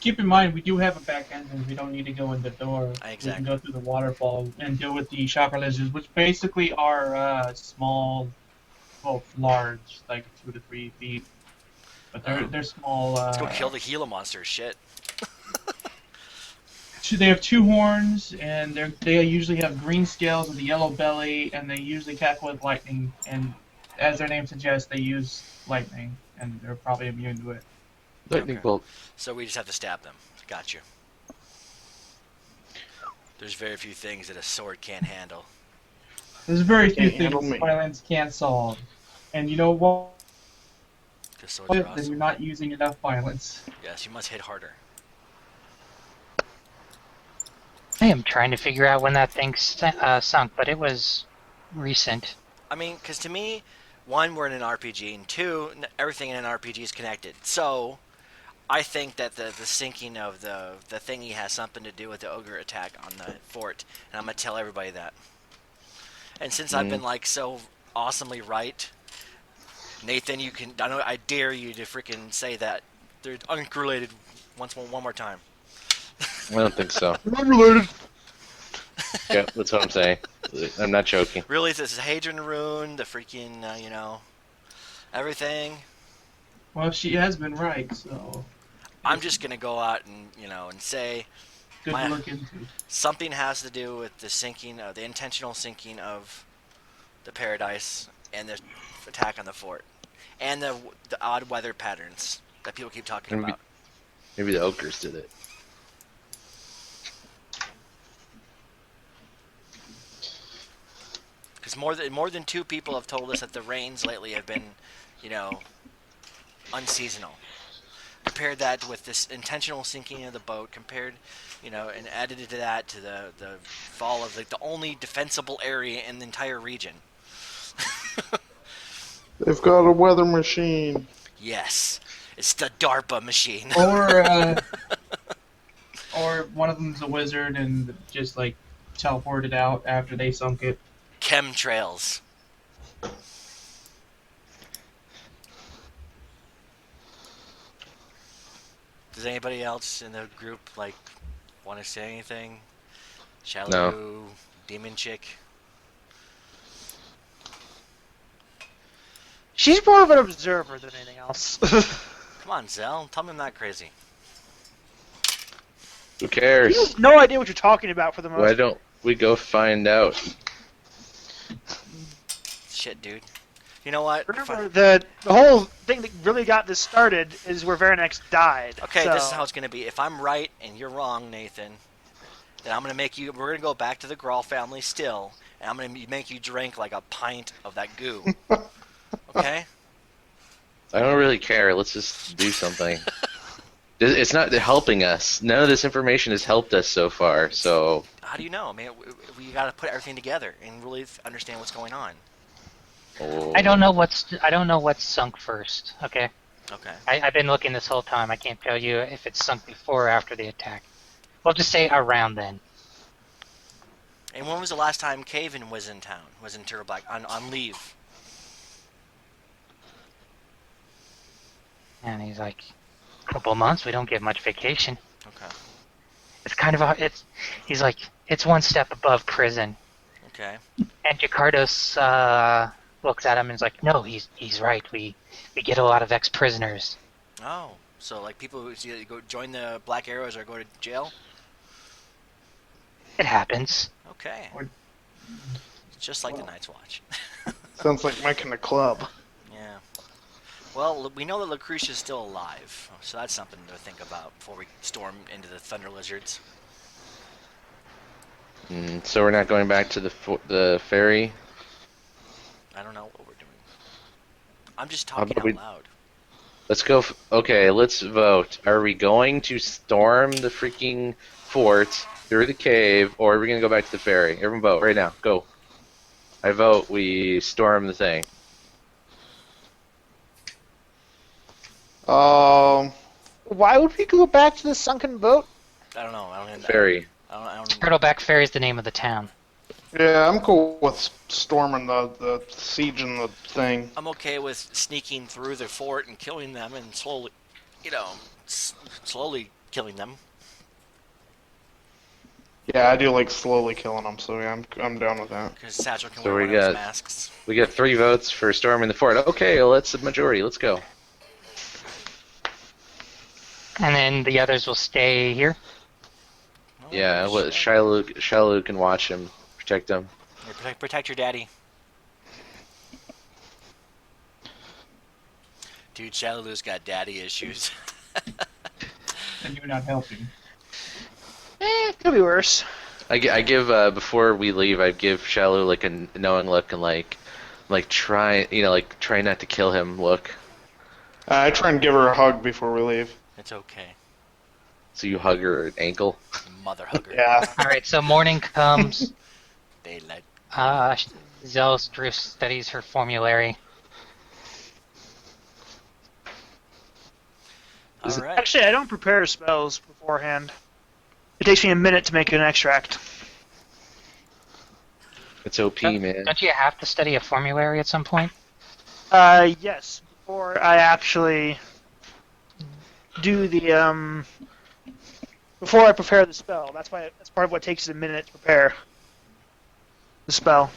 Keep in mind, we do have a back entrance. We don't need to go in the door. Exactly. We can go through the waterfall and deal with the chakra lizards, which basically are small, well, large, like 2 to 3 feet. But they're small. Let's go kill the Gila monsters. Shit. They have 2 horns, and they usually have green scales with a yellow belly, and they usually attack with lightning. And as their name suggests, they use lightning, and they're probably immune to it. Lightning Okay. bolt. So we just have to stab them. Got you. There's very few things that a sword can't handle. There's very few Can't handle things me. violence can't solve. And you know what? Because swords are Then awesome. you're not using enough violence. Yes, you must hit harder. I am trying to figure out when that thing sunk, but it was recent. I mean, because to me, 1, we're in an RPG, and 2, everything in an RPG is connected. So, I think that the sinking of the thingy has something to do with the ogre attack on the fort, and I'm going to tell everybody that. And since I've been, like, so awesomely right, Nathan, I dare you to freaking say that. They're unrelated one more time. I don't think so. Unrelated. Yeah, that's what I'm saying. I'm not joking. Really, this is Hadron Rune, the freaking, everything. Well, she has been right, so I'm just going to go out and say good My- to look into. something has to do with the sinking, the intentional sinking of the Paradise and the attack on the fort. And the odd weather patterns that people keep talking Maybe- about. Maybe the ogres did it. Because more than 2 people have told us that the rains lately have been, unseasonal. Compared that with this intentional sinking of the boat, and added to that to the fall of like the only defensible area in the entire region. They've got a weather machine. Yes, it's the DARPA machine. Or one of them's a wizard and just like teleported out after they sunk it. Chemtrails. Does anybody else in the group want to say anything? Shallow, No. Demon Chick. She's more of an observer than anything else. Come on, Zell. Tell me I'm not crazy. Who cares? You have no idea what you're talking about for the most Why don't we go find out? Shit, dude. You know what? Remember, the whole thing that really got this started is where Veranex died. Okay, so... this is how it's gonna be. If I'm right and you're wrong, Nathan, then I'm gonna make you. We're gonna go back to the Grawl family still, and I'm gonna make you drink like a pint of that goo. Okay? I don't really care. Let's just do something. It's not helping us. None of this information has helped us so far. So How do you know? I mean, we gotta put everything together and really understand what's going on. I don't know what's sunk first. Okay, Okay. I've been looking this whole time. I can't tell you if it's sunk before or after the attack. We'll just say around then. And when was the last time Caven was in town? Was in Turtle Black on leave? And he's like, a couple of months. We don't get much vacation. Okay. It's kind of he's like, it's one step above prison. Okay. And Jakardos looks at him and is like, no, he's right. We get a lot of ex-prisoners. Oh. So like people who see go join the Black Arrows or go to jail. It happens. Okay. Or- It's just like the Night's Watch. Sounds like my kind of club. Yeah. Well, we know that Lucretia's still alive, so that's something to think about before we storm into the Thunder Lizards. So we're not going back to the ferry. I don't know what we're doing. I'm just How talking about out we- loud. Let's go. Okay, let's vote. Are we going to storm the freaking fort through the cave, or are we going to go back to the ferry? Everyone vote right now. Go. I vote we storm the thing. Why would we go back to the sunken boat? I don't know. I don't. Ferry. I don't. Turtleback Ferry is the name of the town. Yeah, I'm cool with storming the siege and the thing. I'm okay with sneaking through the fort and killing them and slowly, slowly killing them. Yeah, I do like slowly killing them, so yeah, I'm down with that. Because Satchel can So wear we one of his got- masks. We got 3 votes for storming the fort. Okay, well, that's the majority. Let's go. And then the others will stay here. Oh, Yeah, what shit. Shiloh can watch him, protect him. Yeah, protect your daddy. Dude, Shadowloo's got daddy issues. And you're not helping. Could be worse. I give before we leave, I give Shiloh like a knowing look and like try try not to kill him look. I try and give her a hug before we leave. It's okay. So you hug her ankle. Mother hugger. Yeah. Alright, so morning comes. Daylight. Zelstrus studies her formulary. Is it- Alright. Actually, I don't prepare spells beforehand. It takes me a minute to make an extract. It's OP, man. Don't you have to study a formulary at some point? Yes. Before I actually do the before I prepare the spell. That's part of what takes a minute to prepare the spell.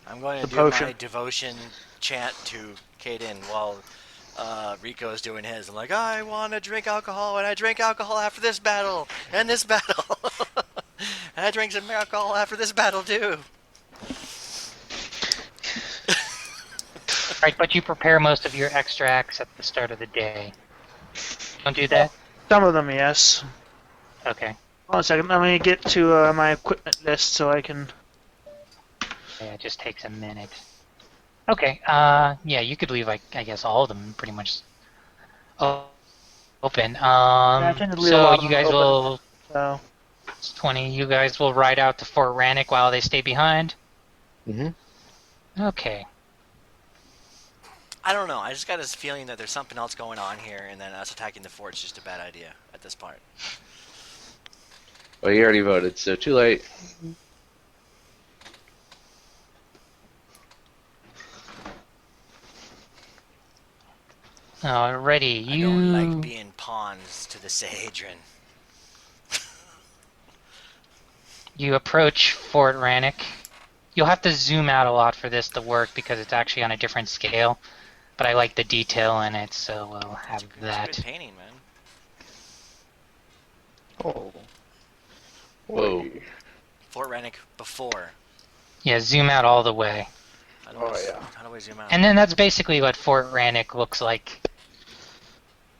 I'm going to The do potion. my devotion chant to Kaden while Rico's doing his. I'm like, I want to drink alcohol, and I drank alcohol after this battle, and this battle. And I drank some alcohol after this battle, too. Right, but you prepare most of your extracts at the start of the day. Don't do that? Some of them, yes. Okay. Hold on a second. Let me get to my equipment list so I can. Yeah, it just takes a minute. Okay, yeah, you could leave, I guess, all of them pretty much open. I tend to leave a So lot of you them guys open. will, So it's 20, you guys will ride out to Fort Rannick while they stay behind? hmm Okay. I don't know. I just got this feeling that there's something else going on here, and then us attacking the fort's just a bad idea at this part. Well, you already voted, so too late. Alrighty, I you... don't like being pawns to the Sahedron. You approach Fort Rannick. You'll have to zoom out a lot for this to work because it's actually on a different scale. But I like the detail in it, so we'll have It's a that. good painting, man. Oh. Whoa. Fort Rannick before. Yeah, zoom out all the way. Oh, yeah. How do I zoom out? And then that's basically what Fort Rannick looks like.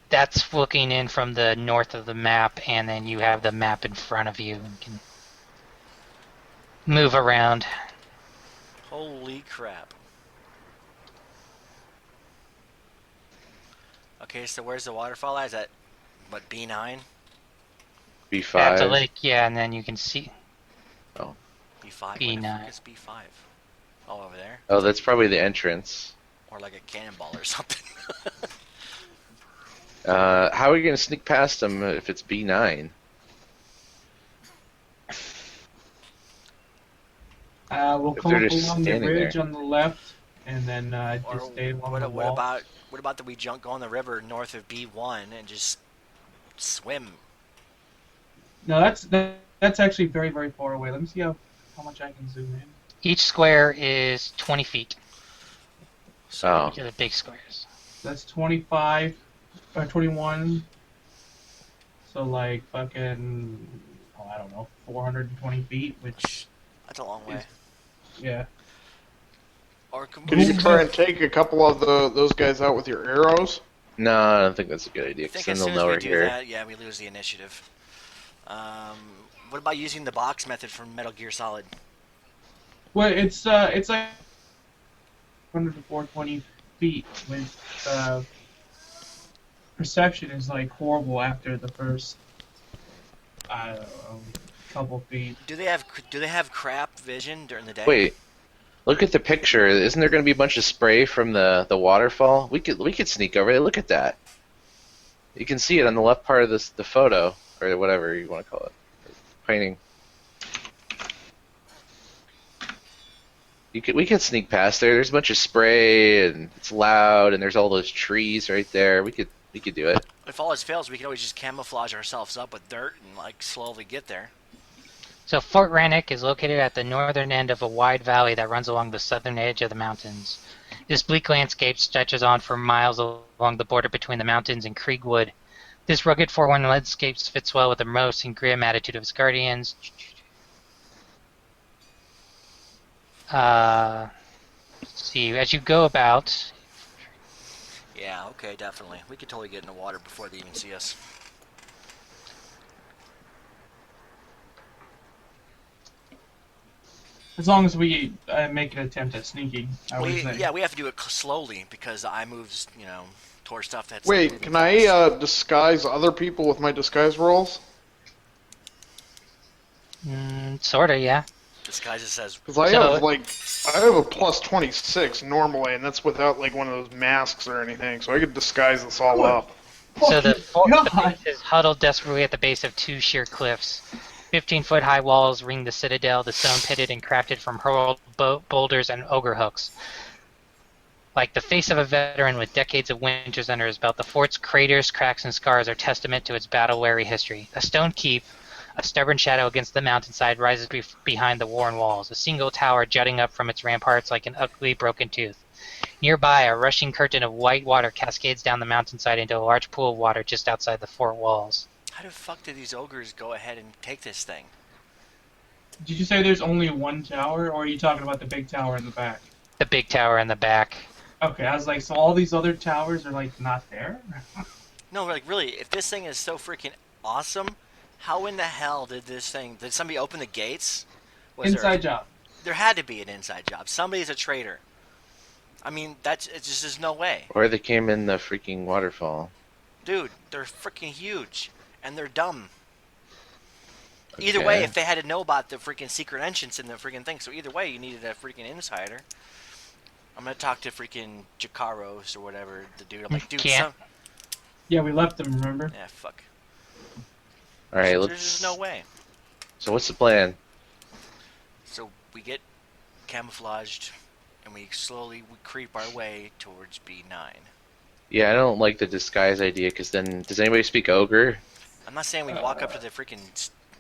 That's looking in from the north of the map, and then you have the map in front of you and can move around. Holy crap. Okay, so where's the waterfall at? Is that, what, B9? B5. That's a lake, yeah, and then you can see. B5? What the B9. fuck is B5? Oh, over there? Oh, that's probably the entrance. Or like a cannonball or something. How are you going to sneak past them if it's B9? We'll If come they're up just along the standing ridge there. on the left, and then Or just stay along what, the what wall. about that we go on the river north of B1 and just swim? No, that's actually very, very far away. Let me see how much I can zoom in. Each square is 20 feet. Oh. Each of the big squares. That's 25, or 21, So like fucking, oh, I don't know, 420 feet, which That's a long way. is yeah. Or Could we you should try just, and take a couple of those guys out with your arrows? No, I don't think that's a good idea, I because think then as they'll soon as know we we're do here. that, yeah, we lose the initiative. What about using the box method from Metal Gear Solid? Well, it's like 100 to 420 feet with perception is like horrible after the first I don't know couple feet. Do they have crap vision during the day? Wait, look at the picture. Isn't there going to be a bunch of spray from the waterfall? We could sneak over there. Look at that. You can see it on the left part of the photo, or whatever you want to call it, painting. We could sneak past there. There's a bunch of spray, and it's loud, and there's all those trees right there. We could do it. If all else fails, we can always just camouflage ourselves up with dirt and like slowly get there. So Fort Rannoch is located at the northern end of a wide valley that runs along the southern edge of the mountains. This bleak landscape stretches on for miles along the border between the mountains and Kriegwood. This rugged forlorn landscape fits well with the morose and grim attitude of its guardians. Let's see, as you go about, Yeah, okay, definitely. We could totally get in the water before they even see us. As long as we make an attempt at sneaking, I would say. Yeah, we have to do it slowly because I moves, towards stuff that's like, Wait, moving can fast. I disguise other people with my disguise rolls? sorta, yeah. Disguise it says Because I So- have a plus 26 normally, and that's without like one of those masks or anything, so I could disguise this all up. So the Fucking fort God. is huddled desperately at the base of two sheer cliffs. 15-foot high walls ring the citadel, the stone pitted and crafted from hurled boulders and ogre hooks. Like the face of a veteran with decades of winters under his belt, the fort's craters, cracks, and scars are testament to its battle-weary history. A stone keep, a stubborn shadow against the mountainside, rises behind the worn walls, a single tower jutting up from its ramparts like an ugly broken tooth. Nearby, a rushing curtain of white water cascades down the mountainside into a large pool of water just outside the fort walls. how the fuck did these ogres go ahead and take this thing? Did you say there's only one tower, or are you talking about the big tower in the back? The big tower in the back. Okay, I was like, so all these other towers are like not there? No, like really, if this thing is so freaking awesome, how in the hell did somebody open the gates? Inside job. There had to be an inside job. Somebody's a traitor. I mean, it's just there's no way. Or they came in the freaking waterfall. Dude, they're freaking huge. And they're dumb. Either way, Okay. if they had to know about the freaking secret entrance in the freaking thing, so either way, you needed a freaking insider. I'm gonna talk to freaking Jakaros or whatever, the dude. I'm like, dude, Can't. Yeah, we left them, remember? yeah, fuck. All right, There's let's. just no way. So what's the plan? So we get camouflaged, and we creep our way towards B9. Yeah, I don't like the disguise idea, because then does anybody speak ogre? I'm not saying we walk up to the freaking.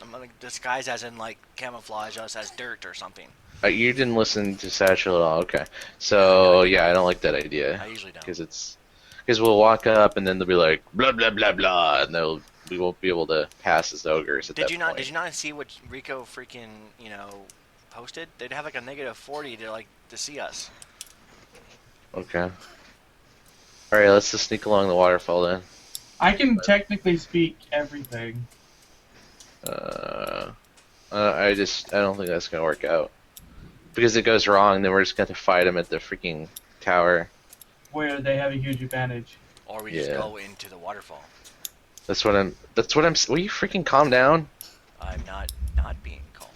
I'm gonna disguise as in like camouflage us as dirt or something. You didn't listen to Satchel at all. Okay, so yeah, I don't like that I idea usually don't. because we'll walk up and then they'll be like blah blah blah blah, and we won't be able to pass as ogres at that point. Did you not see what Rico freaking posted? They'd have like a -40 to see us. Okay. All right, let's just sneak along the waterfall then. I can technically speak everything. I don't think that's gonna work out because it goes wrong. Then we're just gonna have to fight them at the freaking tower. Where they have a huge advantage. Or we just Yeah. go into the waterfall. That's what I'm. Will you freaking calm down? I'm not being calm.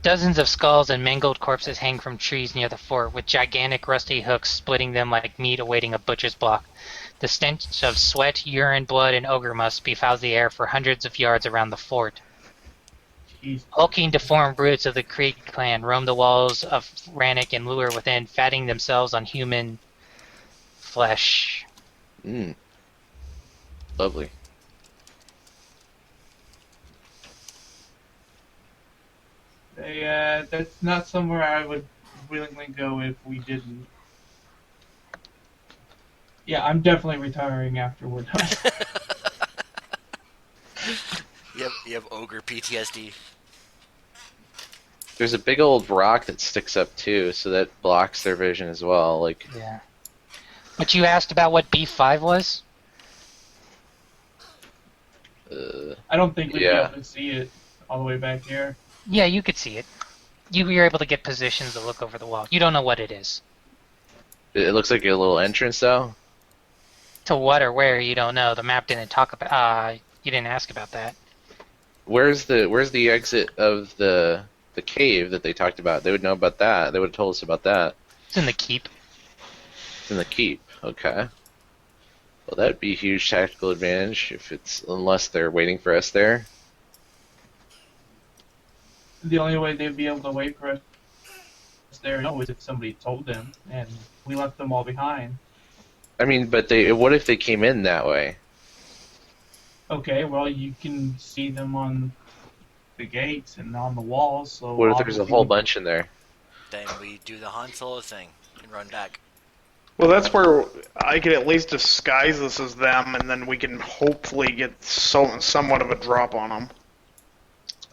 Dozens of skulls and mangled corpses hang from trees near the fort, with gigantic rusty hooks splitting them like meat awaiting a butcher's block. The stench of sweat, urine, blood, and ogre must befouls the air for hundreds of yards around the fort. Jeez. Hulking, deformed brutes of the Krieg clan roam the walls of Rannoch and lure within, fatting themselves on human flesh. Mmm. Lovely. That's not somewhere I would willingly go if we didn't. Yeah, I'm definitely retiring after we're done. You have ogre PTSD. There's a big old rock that sticks up too, so that blocks their vision as well. Like, Yeah. But you asked about what B5 was? I don't think we'd be yeah. able to see it all the way back here. Yeah, you could see it. You're able to get positions to look over the wall. You don't know what it is. It looks like a little entrance though. To what or where, you don't know. The map didn't talk about. You didn't ask about that. Where's the exit of the cave that they talked about? They would know about that. They would have told us about that. It's in the keep. It's in the keep. Okay. Well, that'd be a huge tactical advantage unless they're waiting for us there. The only way they'd be able to wait for us there is if somebody told them, and we left them all behind. I mean, but what if they came in that way? Okay, well, you can see them on the gates and on the walls. So What if there's a whole bunch in there? Then we do the Han Solo thing and run back. Well, that's where I could at least disguise this as them, and then we can hopefully get somewhat of a drop on them.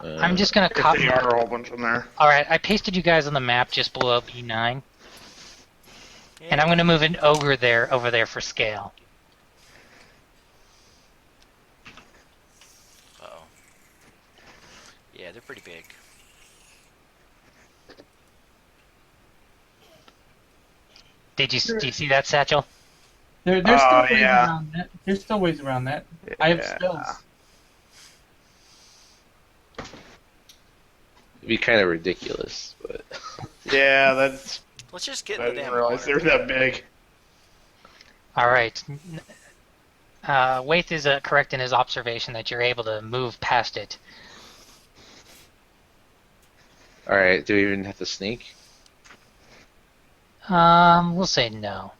I'm just gonna If copy. they are a whole bunch in there. All right, I pasted you guys on the map just below B9, Yeah. and I'm gonna move an ogre over there for scale. Uh-oh. Yeah, they're pretty big. Do you see that, Satchel? There's still ways yeah. around that. There's still ways around that. I have spells. It'd be kind of ridiculous, but Yeah, that's. Let's just get I in the didn't damn realize they water. were that big. All right. Waith is correct in his observation that you're able to move past it. all right. Do we even have to sneak? We'll say no.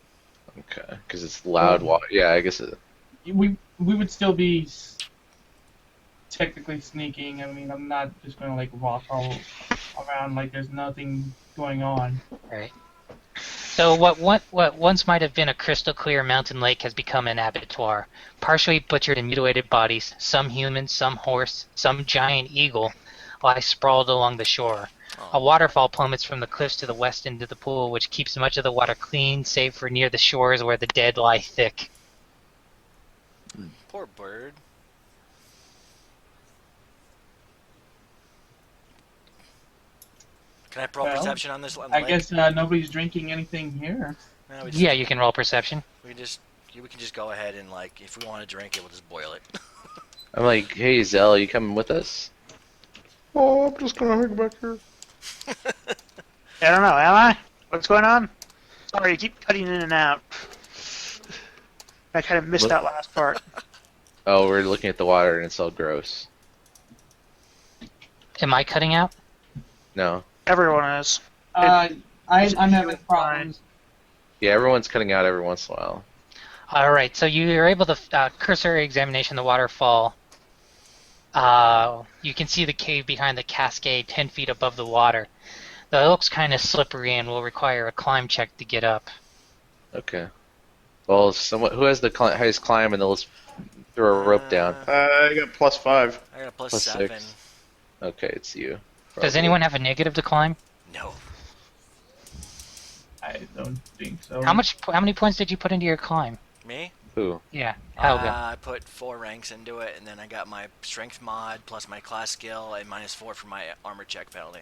Okay, because it's loud. Yeah, I guess. We would still be technically sneaking. I mean, I'm not just gonna like walk all around like there's nothing going on. Right. So what once might have been a crystal clear mountain lake has become an abattoir. Partially butchered and mutilated bodies, some human, some horse, some giant eagle, lie sprawled along the shore. A waterfall plummets from the cliffs to the west into the pool, which keeps much of the water clean, save for near the shores where the dead lie thick. Poor bird. Can I roll Well, perception on this lake? I guess nobody's drinking anything here. No, Yeah, you can roll perception. we can just go ahead and, like, if we want to drink it, we'll just boil it. I'm like, hey Zell, you coming with us? Oh, I'm just gonna hang back here. I don't know, am I? What's going on? Sorry, you keep cutting in and out. I kind of missed What? that last part. Oh, we're looking at the water and it's all gross. Am I cutting out? No. Everyone is. I'm having problems. Yeah, everyone's cutting out every once in a while. All right, so you're able to cursory examination the waterfall. You can see the cave behind the cascade 10 feet above the water. Though it looks kind of slippery and will require a climb check to get up. Okay. Well, who has the highest climb, and let's throw a rope down. I got +5. I got a plus Plus 7. 6. Okay, it's you. Does Probably. anyone have a negative to climb? No. I don't think so. How many points did you put into your climb? Me? Who? Yeah, Helga. I put 4 ranks into it, and then I got my strength mod plus my class skill and -4 for my armor check penalty.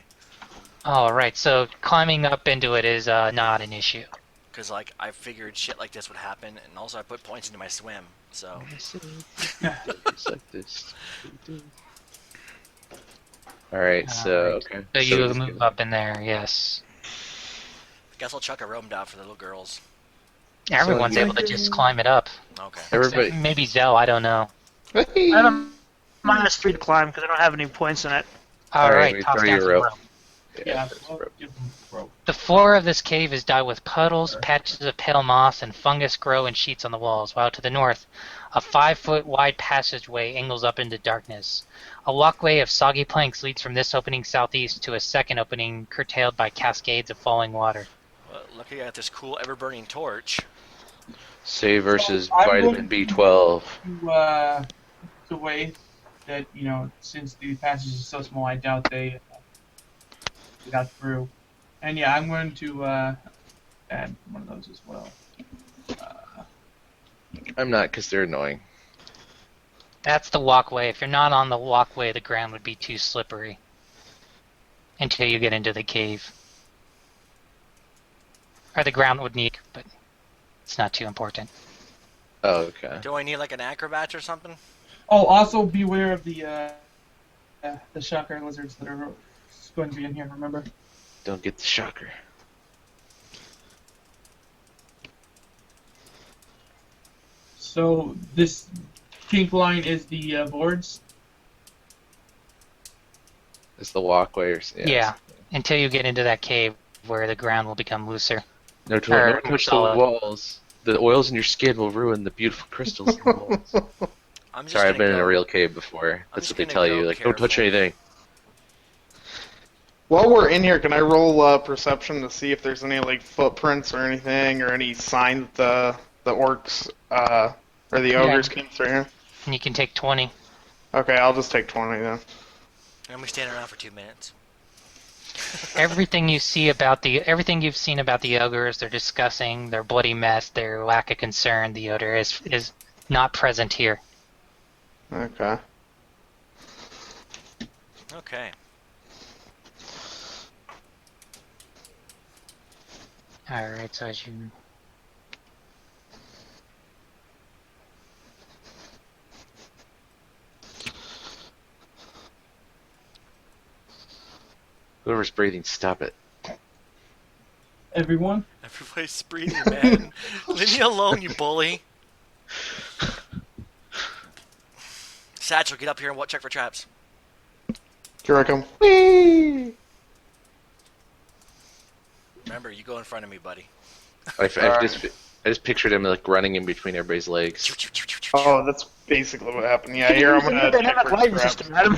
All right, so climbing up into it is not an issue. Because, like, I figured shit like this would happen, and also I put points into my swim, so... Alright, so, okay. So you just move gonna- up in there, yes. Guess I'll chuck a rope down for the little girls. Everyone's you- able to just climb it up. Okay. Everybody. Maybe Zell, I don't know. I have a -3 to climb because I don't have any points in it. All Alright, right, we toss throw down you a some rope. rope. Yeah, that's well, rope. give them rope. The floor of this cave is dyed with puddles, patches of pale moss, and fungus grow in sheets on the walls, while to the north, a 5-foot wide passageway angles up into darkness. A walkway of soggy planks leads from this opening southeast to a second opening curtailed by cascades of falling water. Well, lucky I got this cool ever-burning torch. Say versus I'm vitamin going B12. to wait that, since the passage is so small, I doubt they got through. And yeah, I'm going to add one of those as well. I'm not, because they're annoying. That's the walkway. If you're not on the walkway, the ground would be too slippery until you get into the cave. Or the ground would need, but it's not too important. Oh, okay. Do I need like an acrobat or something? Oh, also beware of the shocker lizards that are going to be in here. Remember? Don't get the shocker. So this pink line is the boards. It's the walkway. Yeah, until you get into that cave where the ground will become looser. No, don't touch the walls. The oils in your skin will ruin the beautiful crystals in the walls. Sorry, I've been in a real cave before. That's what they tell you. Like, don't touch anything. While we're in here, can I roll perception to see if there's any like footprints or anything, or any sign that the orcs or the ogres came through here? And you can take 20. Okay, I'll just take 20 then. And we stand around for 2 minutes. Everything you've seen about the ogres, their discussing, their bloody mess, their lack of concern, the odor is not present here. Okay. Okay. Alright, so as you... Whoever's breathing, stop it. Everyone? Everybody's breathing, man. Leave me alone, you bully. Satchel, get up here and check for traps. Here I come. Whee! Remember, you go in front of me, buddy. I just pictured him like running in between everybody's legs. Oh, that's basically what happened. Yeah, here I'm gonna check for lighting traps. system, Adam.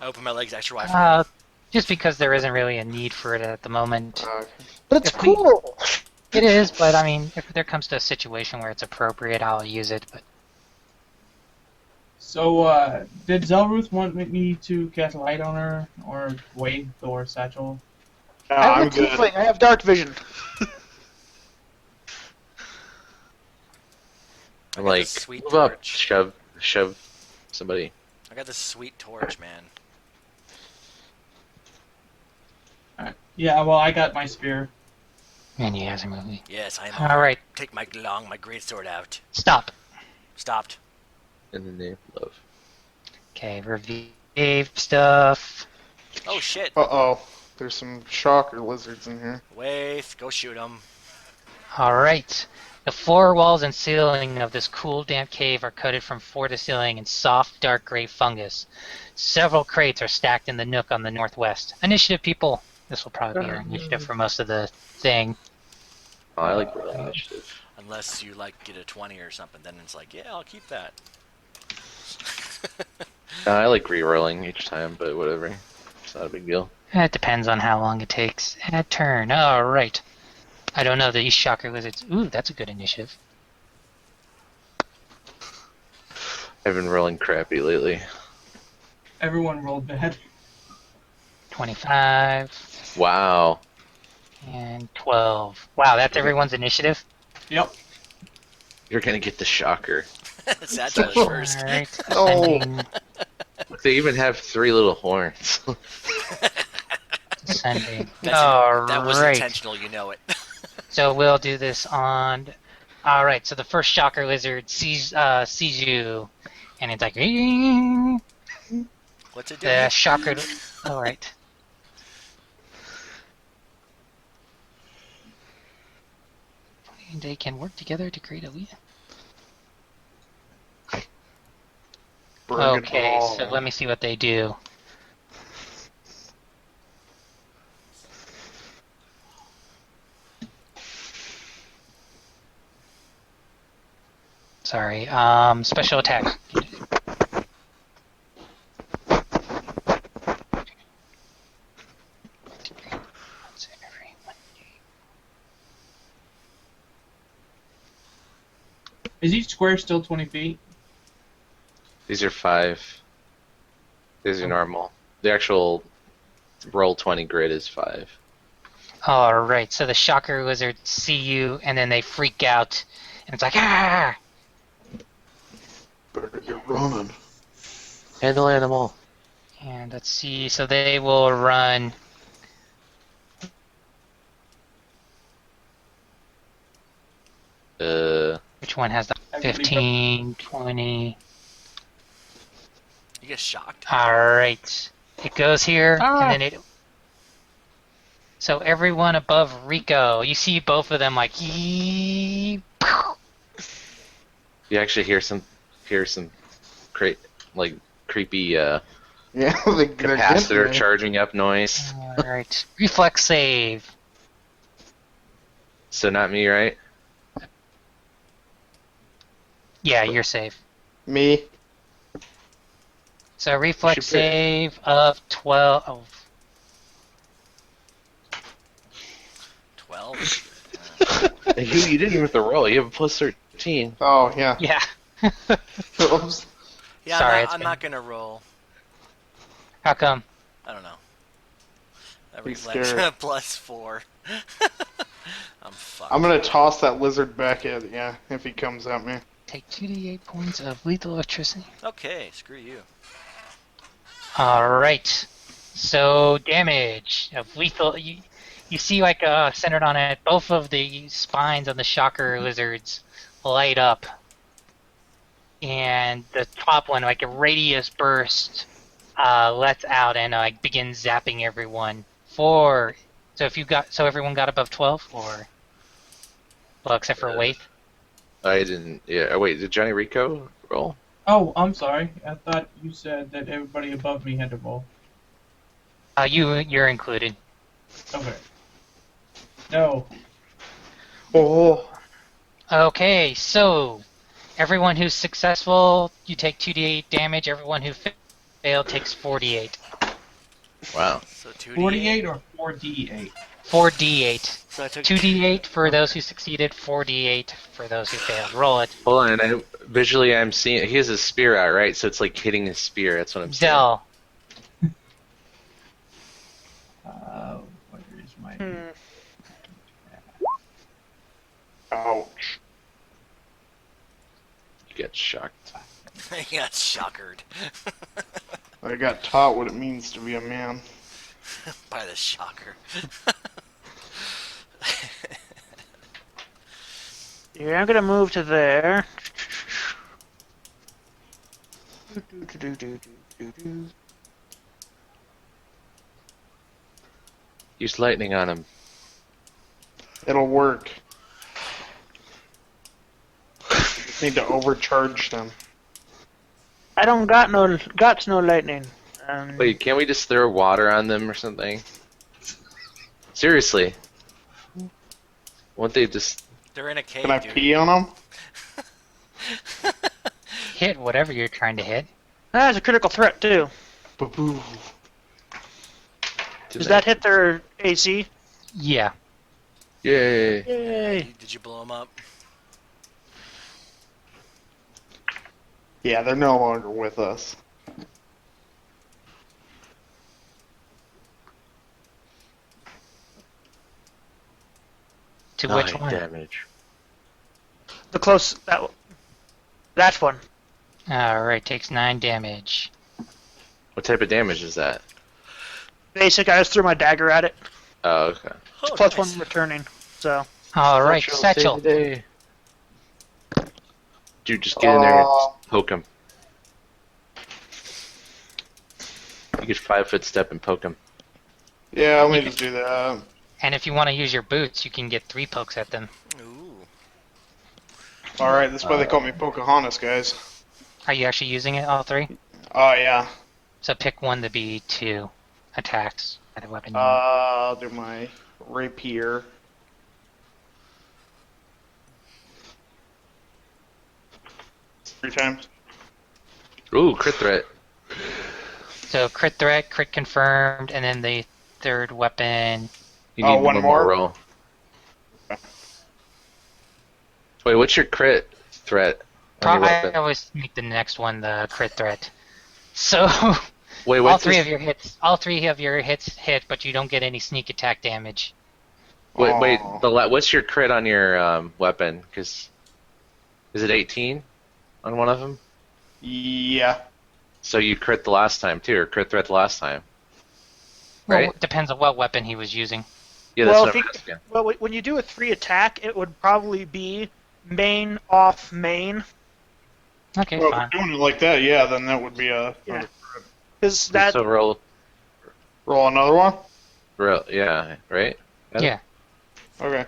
I open my legs extra wide for you. Just because there isn't really a need for it at the moment. Okay. But it's cool. It is, but I mean, if there comes to a situation where it's appropriate, I'll use it. But So, did Zelruth want me to cast light on her, or Wade, or Satchel? I'm good. I have dark vision. I'm like, sweet move up, torch. shove somebody. I got this sweet torch, man. Alright. Yeah, well, I got my spear. and he has a movie. Yes, I am. All right, Take my greatsword out. stop. Stopped. In the name of love. Okay, revive stuff. Oh shit. Uh-oh. There's some shocker lizards in here. Wait, go shoot them. All right. The floor, walls, and ceiling of this cool, damp cave are coated from floor to ceiling in soft, dark gray fungus. Several crates are stacked in the nook on the northwest. Initiative, people. This will probably be our initiative for most of the thing. Oh, I like rolling initiative. Unless you like get a 20 or something, then it's like, yeah, I'll keep that. I like re-rolling each time, but whatever. It's not a big deal. It depends on how long it takes. Add turn. All right. I don't know these shocker lizards. Ooh, that's a good initiative. I've been rolling crappy lately. Everyone rolled bad. 25 Wow. and 12. Wow, that's everyone's initiative? Yep. You're gonna get the shocker. Satchel is first. All right. Oh. Look, they even have 3 little horns. Sending. That was Alright. intentional, you know it. So we'll do this on... Alright, so the first shocker lizard sees you, and it's like... What's it doing? The shocker... Alright. They can work together to create a lead. Bring it Okay, on. so let me see what they do. Sorry, special attack. Is each square still 20 feet? These are 5. These are Okay. normal. The actual roll 20 grid is 5. Alright, so the shocker lizards see you, and then they freak out, and it's like, ah! Better get running. Handle animal. And let's see, so they will run. Which one has the Everybody 15, 20? You get shocked. Alright. It goes here, Ah! and then it. So everyone above Rico, you see both of them like, yee. You actually hear some creepy Yeah, they're capacitor getting me. charging up noise. Alright. Reflex save. So not me, right? Yeah, you're safe. Me. So reflex should pick- save of 12. Oh, 12. You didn't even have to roll. You have a plus 13. Oh yeah. yeah. Oops. Yeah, Sorry, I'm it's not, I'm been- not gonna roll. How come? I don't know. That He's reflects scared. +4. I'm fucked. I'm gonna toss that lizard back at yeah if he comes at me. Take 2d8 points of lethal electricity. Okay, screw you. Alright. So damage of lethal. You see, like, centered on it, both of the spines of the shocker lizards light up. And the top one, like a radius burst, lets out and begins zapping everyone. So everyone got above 12, or well, except for Waith. I didn't. Yeah. Oh, wait, did Johnny Rico roll? Oh, I'm sorry. I thought you said that everybody above me had to roll. You're included. Okay. No. Oh. Okay, so everyone who's successful, you take 2d8 damage. Everyone who failed takes 48. Wow. So 2d8. 48 or 4d8? 4d8. So I took 2d8 for those who succeeded, 4d8 for those who failed. Roll it. Hold on. Visually, I'm seeing he has a spear out, right? So it's like hitting his spear. That's what I'm saying. Dell. Where is my... Ouch. You get shocked. He got shockered I got taught what it means to be a man. by the shocker. Yeah, I'm gonna move to there. Use lightning on him. It'll work. Just need to overcharge them. I don't got no lightning. Wait, can't we just throw water on them or something? Seriously. Won't they just... They're in a cave, Can I dude. pee on them? Hit whatever you're trying to hit. That's a critical threat too. Ba-boo. Does that hit their AC? Yeah. Yay. Yay! Did you blow them up? Yeah, they're no longer with us. To which 9 one? damage. The close that one. Alright, takes 9 damage. What type of damage is that? Basic. I just threw my dagger at it. Oh, okay. Oh, Plus nice. one returning. So Alright, Save Satchel. the day. Dude, just get in there and poke him. You get 5-foot step and poke him. Yeah, let me just do that. And if you want to use your boots, you can get 3 pokes at them. Ooh. Alright, that's why they call me Pocahontas, guys. Are you actually using it, all 3? Oh, yeah. So pick one to be 2 attacks at a weapon. I'll do my rapier. Three times. Ooh, crit threat. So crit threat, crit confirmed, and then the third weapon. You Oh, need one one more more? roll. Wait, what's your crit? threat on your I weapon. always make the next one the crit threat. So Wait, all what's three this? of your hits hit, but you don't get any sneak attack damage. Wait. Oh. What's your crit on your weapon? Because is it 18 on one of them? Yeah. So you crit the last time too, or crit threat the last time, Well, right? it depends on what weapon he was using. Yeah, that's Well, what I'm asking. when you do a 3 attack, it would probably be main off main. Okay, Well, if fine. we're doing it like that, yeah, then that would be a Yeah. Because So roll, roll another one. yeah, right? Yeah. Okay.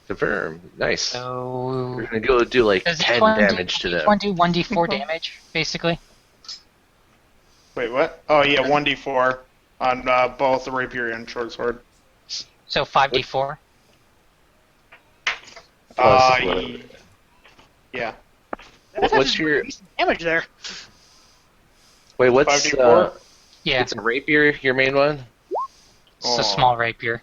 Confirm. Nice. So We're gonna go do like does each 10 one damage to each them. one do 1d4 damage, basically? Wait, what? Oh yeah, 1d4 on both the rapier and short sword. So 5d4? Plus, Yeah. that's what's actually your decent damage there. wait? What's 5d4? Yeah, It's a rapier, your main one. it's a small rapier.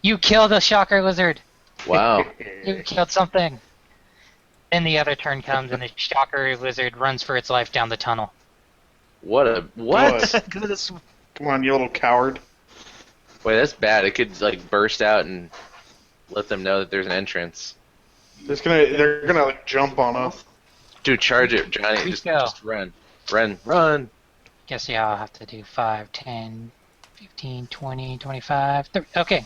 You killed a shocker lizard! Wow. You killed something! Then the other turn comes and the shocker lizard runs for its life down the tunnel. What? Good. Because Come on, you little coward. Wait, that's bad. It could like burst out and let them know that there's an entrance. They're gonna like jump on us. Dude, charge it, Johnny. We Just go. run. Run. Guess yeah, I'll have to do 5, 10, 15, 20, 25, 30. Okay.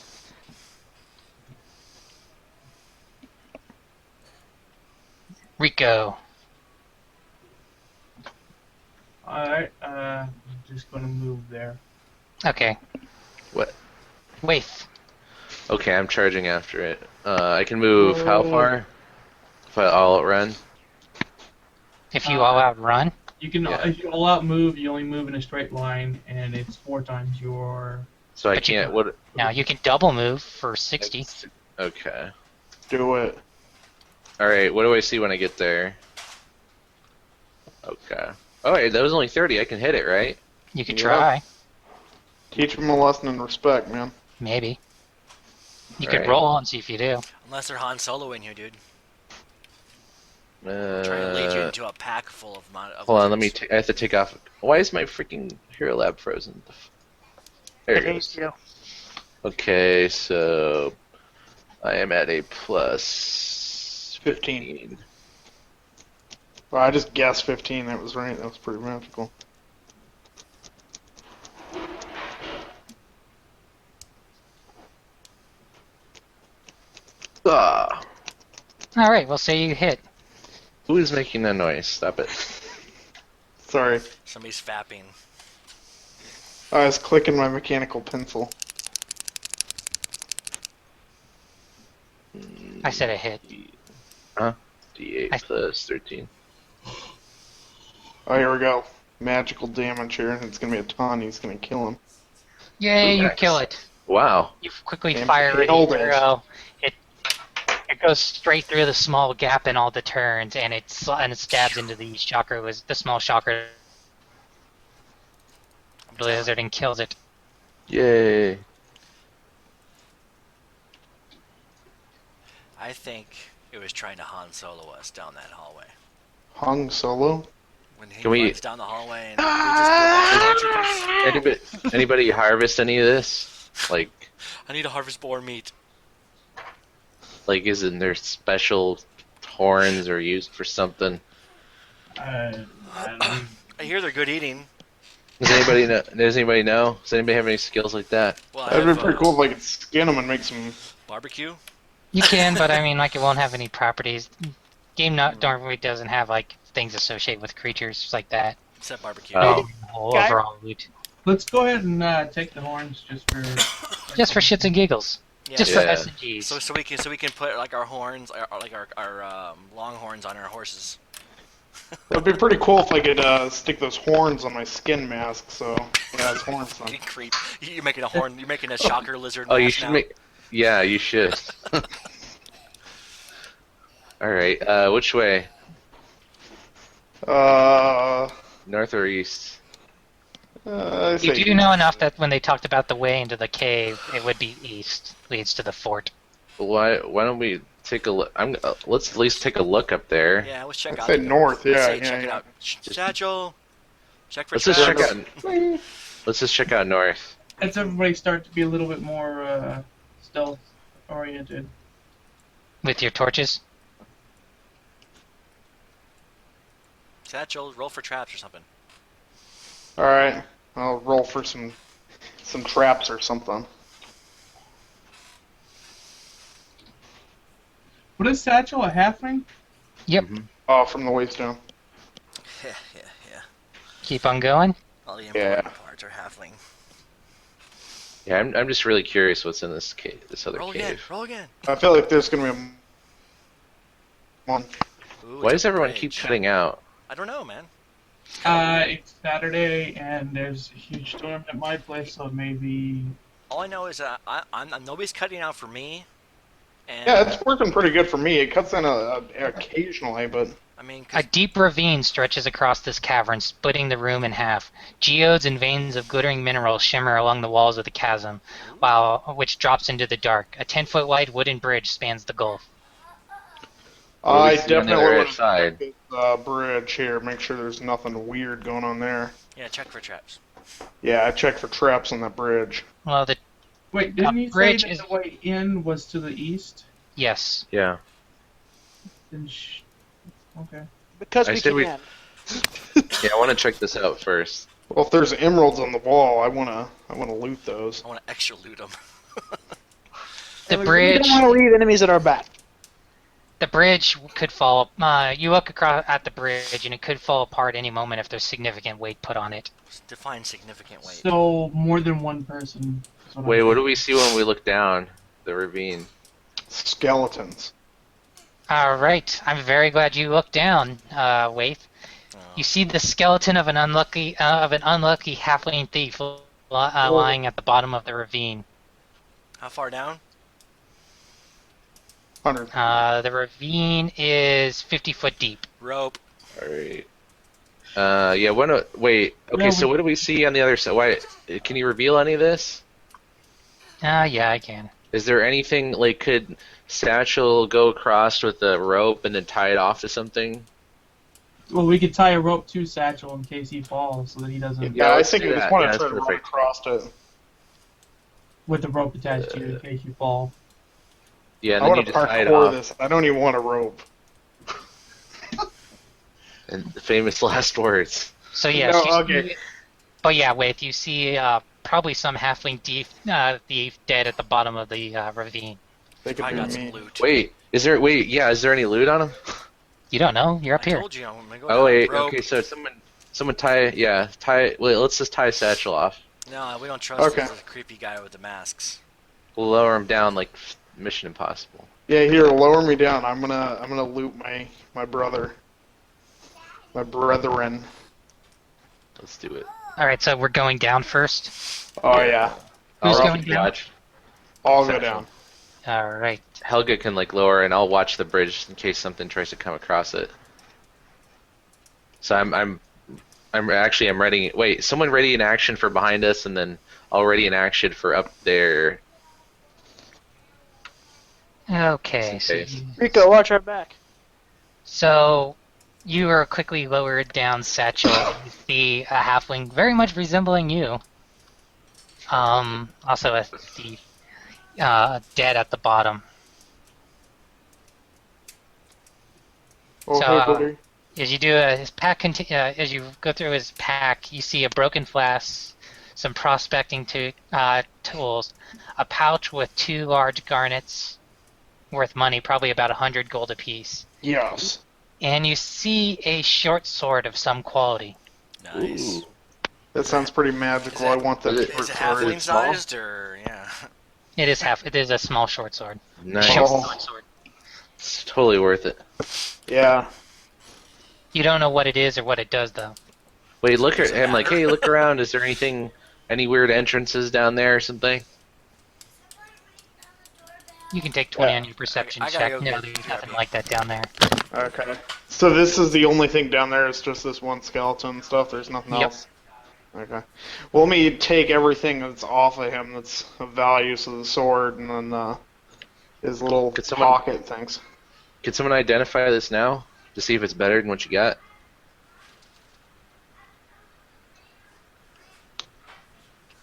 Rico. Alright, I'm just gonna move there. Okay. What? Wait. Okay, I'm charging after it. I can move how far? If I all outrun? If you all outrun, You can, Yeah. if you all out move, you only move in a straight line, and it's 4 times your. So I But you can't. can- What? now you can double move for 60. Okay. Do it. All right. What do I see when I get there? Okay. All right. That was only 30. I can hit it, right? You could Yeah. try, Teach them a lesson in respect, man. maybe. You could Alright. roll and see if you do. Unless they're Han Solo in here, dude. Trying to lead you into a pack full of Hold on. Let me. lizards. I have to take off. Why is my freaking Hero Lab frozen? There it goes. Okay, so I am at a plus 15. Well, I just guessed 15. That was right. That was pretty magical. Ah, All right, we'll say you hit. who is making that noise? Stop it. Sorry. Somebody's fapping. I was clicking my mechanical pencil. I said a hit. Huh? D8 I- plus 13. Oh, here we go. Magical damage here. It's gonna be a ton. He's gonna kill him. Yay, you Nice. kill it. Wow. You quickly And fire the killed it. arrow. It goes straight through the small gap in all the turns, and it stabs into the the small shocker lizard and kills it. Yay. I think it was trying to Han Solo us down that hallway. Hung Solo? When he Can we- runs down the hallway and we just Anybody harvest any of this? Like, I need to harvest boar meat. isn't there special horns or used for something? I I hear they're good eating. Does anybody know? Does anybody know? Does anybody have any skills like that? Well, I That'd have, be pretty cool if I could skin them and make some. Barbecue? You can, but I mean, like, it won't have any properties. Game normally doesn't have like things associated with creatures like that. Except barbecue. Oh. Whole Guy- overall loot, Let's go ahead and take the horns just for. just for shits and giggles, Yeah. just for Yeah. S&Gs. So we can put like our horns, our long horns on our horses. It'd be pretty cool if I could stick those horns on my skin mask. So yeah, it's horns. You creep. You're making a horn. You're making a shocker lizard. Oh, you mask should now. make. Yeah, you should. All right. Which way? Uh, North or east? I You say do know enough that when they talked about the way into the cave, it would be east, leads to the fort. Why don't we take a look. Let's at least take a look up there. Yeah, let's check I out said the north, Let's yeah, say yeah, check it yeah. out. Satchel. Check for Let's just check traps. out. Let's just check out north. As everybody start to be a little bit more stealth oriented. With your torches? Satchel, roll for traps or something. Alright, I'll roll for some traps or something. What is Satchel, a halfling? Yep. Mhm. Oh, from the waist down. Yeah. Keep on going. All the Yeah. important parts are halfling. Yeah, I'm just really curious what's in this cave, this other Roll cave. again. Roll again. I feel like there's gonna be a one. Ooh, Why it's does a everyone bridge. keep cutting out? I don't know, man. It's Saturday and there's a huge storm at my place, so maybe. All I know is that I'm nobody's cutting out for me. And Yeah, it's working pretty good for me. It cuts in occasionally, but I mean, A deep ravine stretches across this cavern, splitting the room in half. Geodes and veins of glittering minerals shimmer along the walls of the chasm, which drops into the dark. A 10-foot wide wooden bridge spans the gulf. What do we I see on the definitely other want to side? check this bridge here. Make sure there's nothing weird going on there. yeah, check for traps. Yeah, I checked for traps on that bridge. Well, the Wait, didn't you say bridge that is- the way in was to the east? yes. Yeah. Then okay. Because I we said we- can. Yeah, I want to check this out first. Well, if there's emeralds on the wall, I wanna loot those. I want to extra loot them. The We bridge. don't want to leave enemies at our back. The bridge could fall. You look across at the bridge, and it could fall apart any moment if there's significant weight put on it. Define significant weight. So more than one person. is what Wait, I'm what do we see when we look down the ravine? Skeletons. All right, I'm very glad you looked down, Waith. Oh. You see the skeleton of an unlucky halfling thief lying at the bottom of the ravine. How far down? 100. The ravine is 50 foot deep. Rope. All right. Yeah. Wait. Okay. Yeah, So what do we see on the other side? Why? Can you reveal any of this? Yeah, I can. Is there anything like could Satchel go across with a rope and then tie it off to something? Well, we could tie a rope to Satchel in case he falls, so that he doesn't. Yeah, I let's think do you just that. want Yeah, to try that's to run perfect. across it. With the rope attached to you in case you fall. Yeah, and I then you want to just tie it parkour off. this. I don't even want a rope. And the famous last words. So yes, No, you okay. see, but yeah, Waith, you see probably some halfling thief dead at the bottom of the ravine. They could I be got some me. loot. Wait, is there any loot on him? You don't know. You're up I here. told you I'm gonna go Oh down. wait, Rope. okay, so someone tie. Wait, let's just tie Satchel off. No, we don't trust Okay. this creepy guy with the masks. We'll lower him down like Mission Impossible. Yeah, here, lower me down. I'm gonna loot my brother. My brethren. Let's do it. All right, so we're going down first. Oh yeah, Who's I'll going keep down? watch. I'll go Satchel. down. All right. Helga can like lower, and I'll watch the bridge in case something tries to come across it. So I'm ready. Wait, someone ready in action for behind us, and then I'll ready in action for up there. Okay. Just in case. Rico, watch our back. So you are quickly lowered down, Satchel. And you see a halfling very much resembling you. Also a thief, dead at the bottom. Oh, So, hey, buddy. As you do his pack, as you go through his pack, you see a broken flask, some prospecting tools, a pouch with 2 large garnets worth money, probably about 100 gold apiece, Yes. and you see a short sword of some quality. Nice. Ooh. That sounds pretty magical. I want that. Is short Is it sword. halfling sized or yeah? It is a small short sword. Nice. Short Oh. sword. It's totally worth it. Yeah. You don't know what it is or what it does, though. Wait, look at. Doesn't I'm like, matter. hey, look around. Is there anything, any weird entrances down there or something? You can take 20 Yeah. on your perception I gotta check. go No, get there's the nothing therapy. like that down there. Okay. So this is the only thing down there. Is just this one skeleton stuff. There's nothing Yep. else. Okay. Well, let me take everything that's off of him that's of value, so the sword, and then his little Could someone- pocket things. Can someone identify this now to see if it's better than what you got?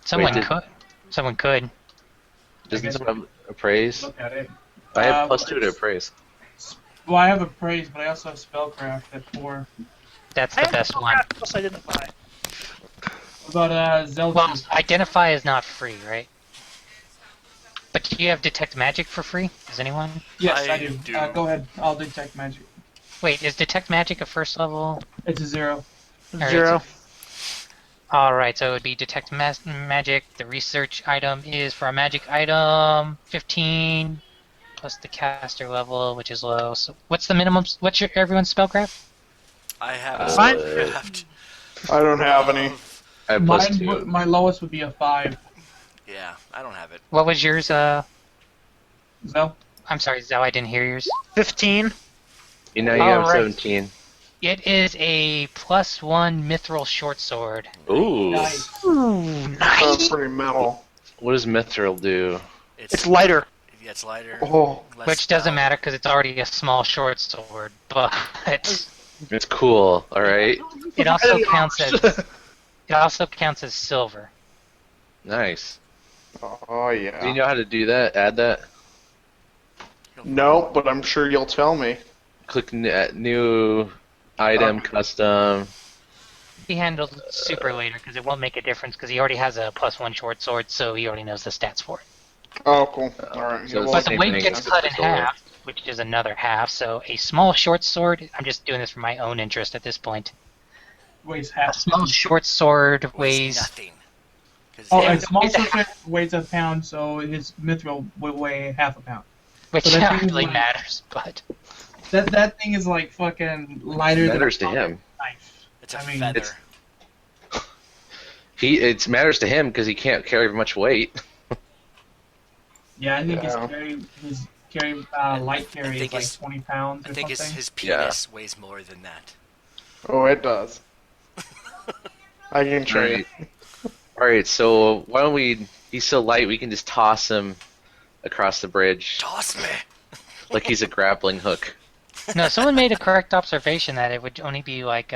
Someone did- could. Someone could. Doesn't guess someone appraise? Look at it. I have +2 to it's- appraise. Well, I have appraise, but I also have spellcraft at 4. That's I the have best one. spellcraft plus identify. What about Zelda? Well, identify is not free, right? But do you have detect magic for free? Does anyone? Yes, I I do. do. Go ahead. I'll detect magic. Wait, is detect magic a first level? It's a 0. Alright, 0. Alright, so it would be detect magic. The research item is for a magic item 15 plus the caster level, which is low. So what's the minimum? What's your everyone's spellcraft? I have Uh, a Mine- spellcraft. I don't have any. I have Mine, +2. my lowest would be a 5. Yeah, I don't have it. What was yours? Zel? I'm sorry, Zell, I didn't hear yours. 15. You know you have Alright. 17. It is a +1 mithril short sword. Ooh. Nice. Ooh, Sounds nice. pretty metal. What does Mithril do? It's lighter. Yeah, it's lighter. Oh, less Which doesn't stout. matter because it's already a small short sword, but It's cool, alright? it also counts as silver. Nice. oh yeah. Do you know how to do that? Add that? No, but I'm sure you'll tell me. Click new item, custom. He handled super later because it won't make a difference because he already has a +1 short sword, so he already knows the stats for it. Oh, cool. All right. So well, But the same weight thing gets as cut the in sword. half, which is another half. So a small short sword. I'm just doing this for my own interest at this point. Weighs A half. small short sword weighs. nothing. 'Cause Oh, yeah, a small It's a- sword weighs a pound, so his mithril will weigh half a pound. Which So that thing is hardly like- matters, but That thing is like fucking lighter Matters to than a him. knife. it's a I mean, feather. it's- It matters to him because he can't carry much weight. Yeah, I think Yeah. his light carry think is like his- 20 pounds I or think something. his Yeah. penis weighs more than that. oh, it does. I can show you. Alright, so why don't we... He's so light, we can just toss him across the bridge Toss me! like he's a grappling hook. no. Someone made a correct observation that it would only be like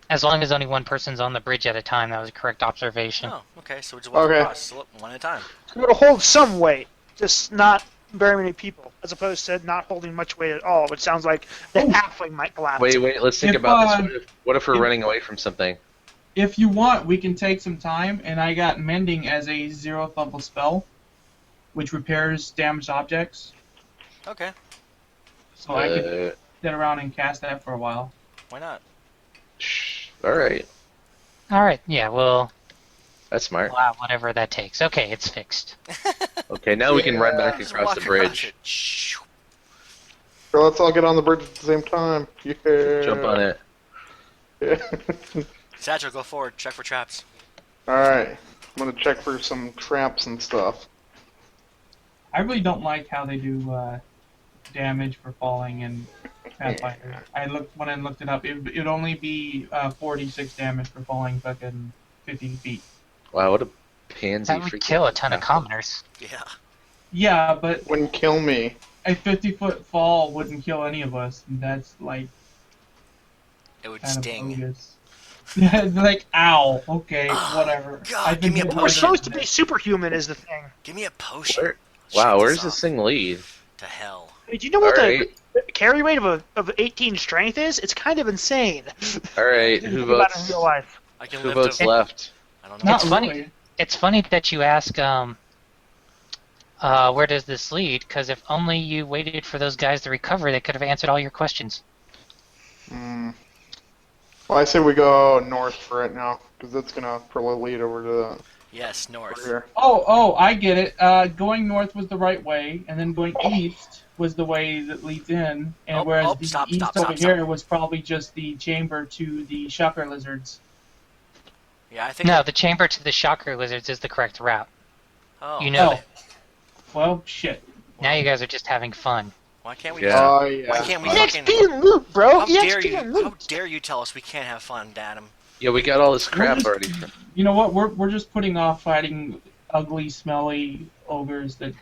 as long as only one person's on the bridge at a time. That was a correct observation. Oh, okay, so we just walk Okay. across one at a time. It's going to hold some weight, just not very many people, as opposed to not holding much weight at all, which sounds like the Oh. halfling might collapse. Wait, let's think If, about this. What if we're if- running away from something? If you want, we can take some time, and I got Mending as a 0th level spell, which repairs damaged objects. Okay, So I could sit around and cast that for a while. why not? Alright, All right. Yeah. Well, that's smart. wow. Whatever that takes. Okay, it's fixed. Okay, now we can run Yeah. back Just across walk the bridge. it. Shoo. So let's all get on the bridge at the same time. Yeah. Jump on it. it. Satchel, go forward. Check for traps. all right. I'm gonna check for some traps and stuff. I really don't like how they do damage for falling in Pathfinder. When I looked it up, it'd only be 46 damage for falling fucking 50 feet. Wow, what a pansy. That would freaking kill a ton of athlete. commoners. Yeah. Yeah, but Wouldn't kill me. a 50-foot fall wouldn't kill any of us. That's like It would kind sting. of bogus. Like, ow. Okay, Oh, whatever. God, I've been give me a hit We're potion. harder supposed to than be this. superhuman, is the thing. Give me a potion. Where, Shut wow, where's off. this thing lead? To hell. Hey, do you know what Alright, the carry rate of 18 strength is? It's kind of insane. alright, If who you think about it in votes? real life. I can Who lift votes a, left? I don't know. Not It's funny. really. It's funny that you ask. Where does this lead? Because if only you waited for those guys to recover, they could have answered all your questions. Hmm. Well, I say we go north for right now, because that's gonna probably lead over to Yes, over north. here. Oh, I get it. Going north was the right way, and then going east was the way that leads in. And Oh, whereas oh, the stop, east stop, over stop, here was probably just the chamber to the shocker lizards. Yeah, I think. No, the chamber to the shocker lizards is the correct route. Oh. You know Oh, that. well, shit. Now you guys are just having fun. Why can't we? Yeah. Oh yeah. Why can't we EXP fucking? and loot, bro. How dare EXP you? and How loot. dare you tell us we can't have fun, Datum? Yeah, we got all this crap just- already. You know what? We're just putting off fighting ugly, smelly ogres that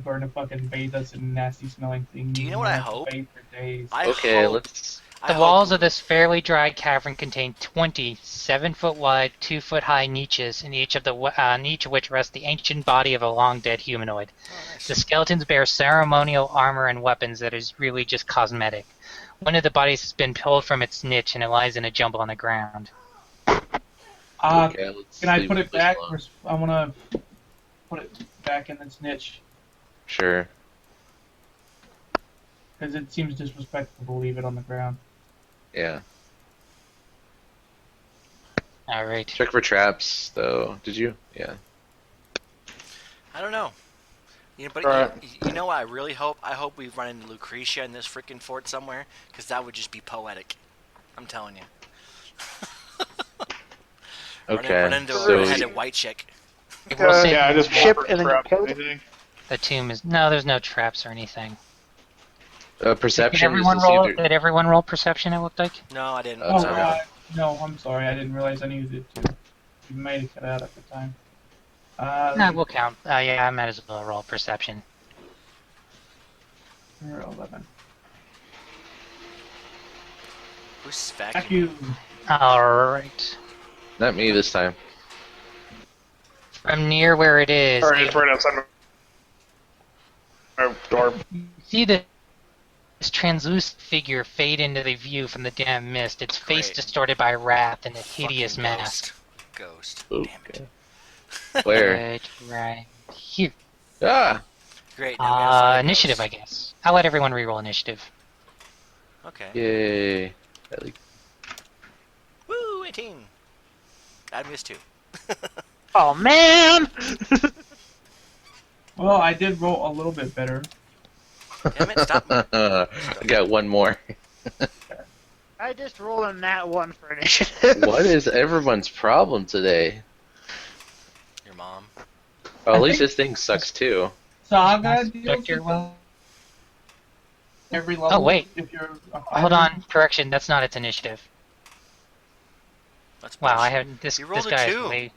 burn a fucking bathe us in nasty smelling thing. Do you know what don't I have to hope? bathe for days. Okay, hope. let's. I The hope walls of this fairly dry cavern contain 20 7-foot wide, 2-foot high niches, in each of which rests the ancient body of a long-dead humanoid. Oh, nice. The skeletons bear ceremonial armor and weapons that is really just cosmetic. One of the bodies has been pulled from its niche and it lies in a jumble on the ground. Okay, let's Can I leave put it this back? alone. I want to put it back in its niche Sure. because it seems disrespectful to leave it on the ground. Yeah. Alright. Check for traps, though. Did you? Yeah. I don't know. But Right. you know what I really hope? I hope we run into Lucretia in this freaking fort somewhere, because that would just be poetic. I'm telling you. Okay. Run into a So red-headed white chick. We'll say Yeah, I just Ship walk and then crap. kill it? Anything. the tomb is... No, there's no traps or anything. perception. Did everyone is this roll? either- Did everyone roll perception? It looked like. No, I didn't. Oh, Oh, sorry. no, I'm sorry. I didn't realize I needed it to. You might have cut out at the time. No, we'll count. Yeah, I might as well roll perception. 11. Who's Thank you. Alright. Not me this time. From near where it is, Alright, you it's right outside my door. see this translucent figure fade into the view from the damn mist, its face Great. distorted by wrath and a hideous Fucking mask. Ghost. Okay. Damn it. Where? Right here. Ah! Great. Now we gotta find the Initiative, ghost. I guess. I'll let everyone reroll initiative. Okay. Yay. At least- Woo! 18. I missed 2. Oh man! Well, I did roll a little bit better. Damn it! Stop. I got one more. I just rolled a nat 1 for initiative. What is everyone's problem today? Your mom. Oh, at I least think- this thing sucks too. Saga deals Spectre with every level. Oh, wait. If you're a Hold fighter. on, correction, that's not its initiative. That's Wow, I bullshit. haven't. This You rolled a guy is 2. way.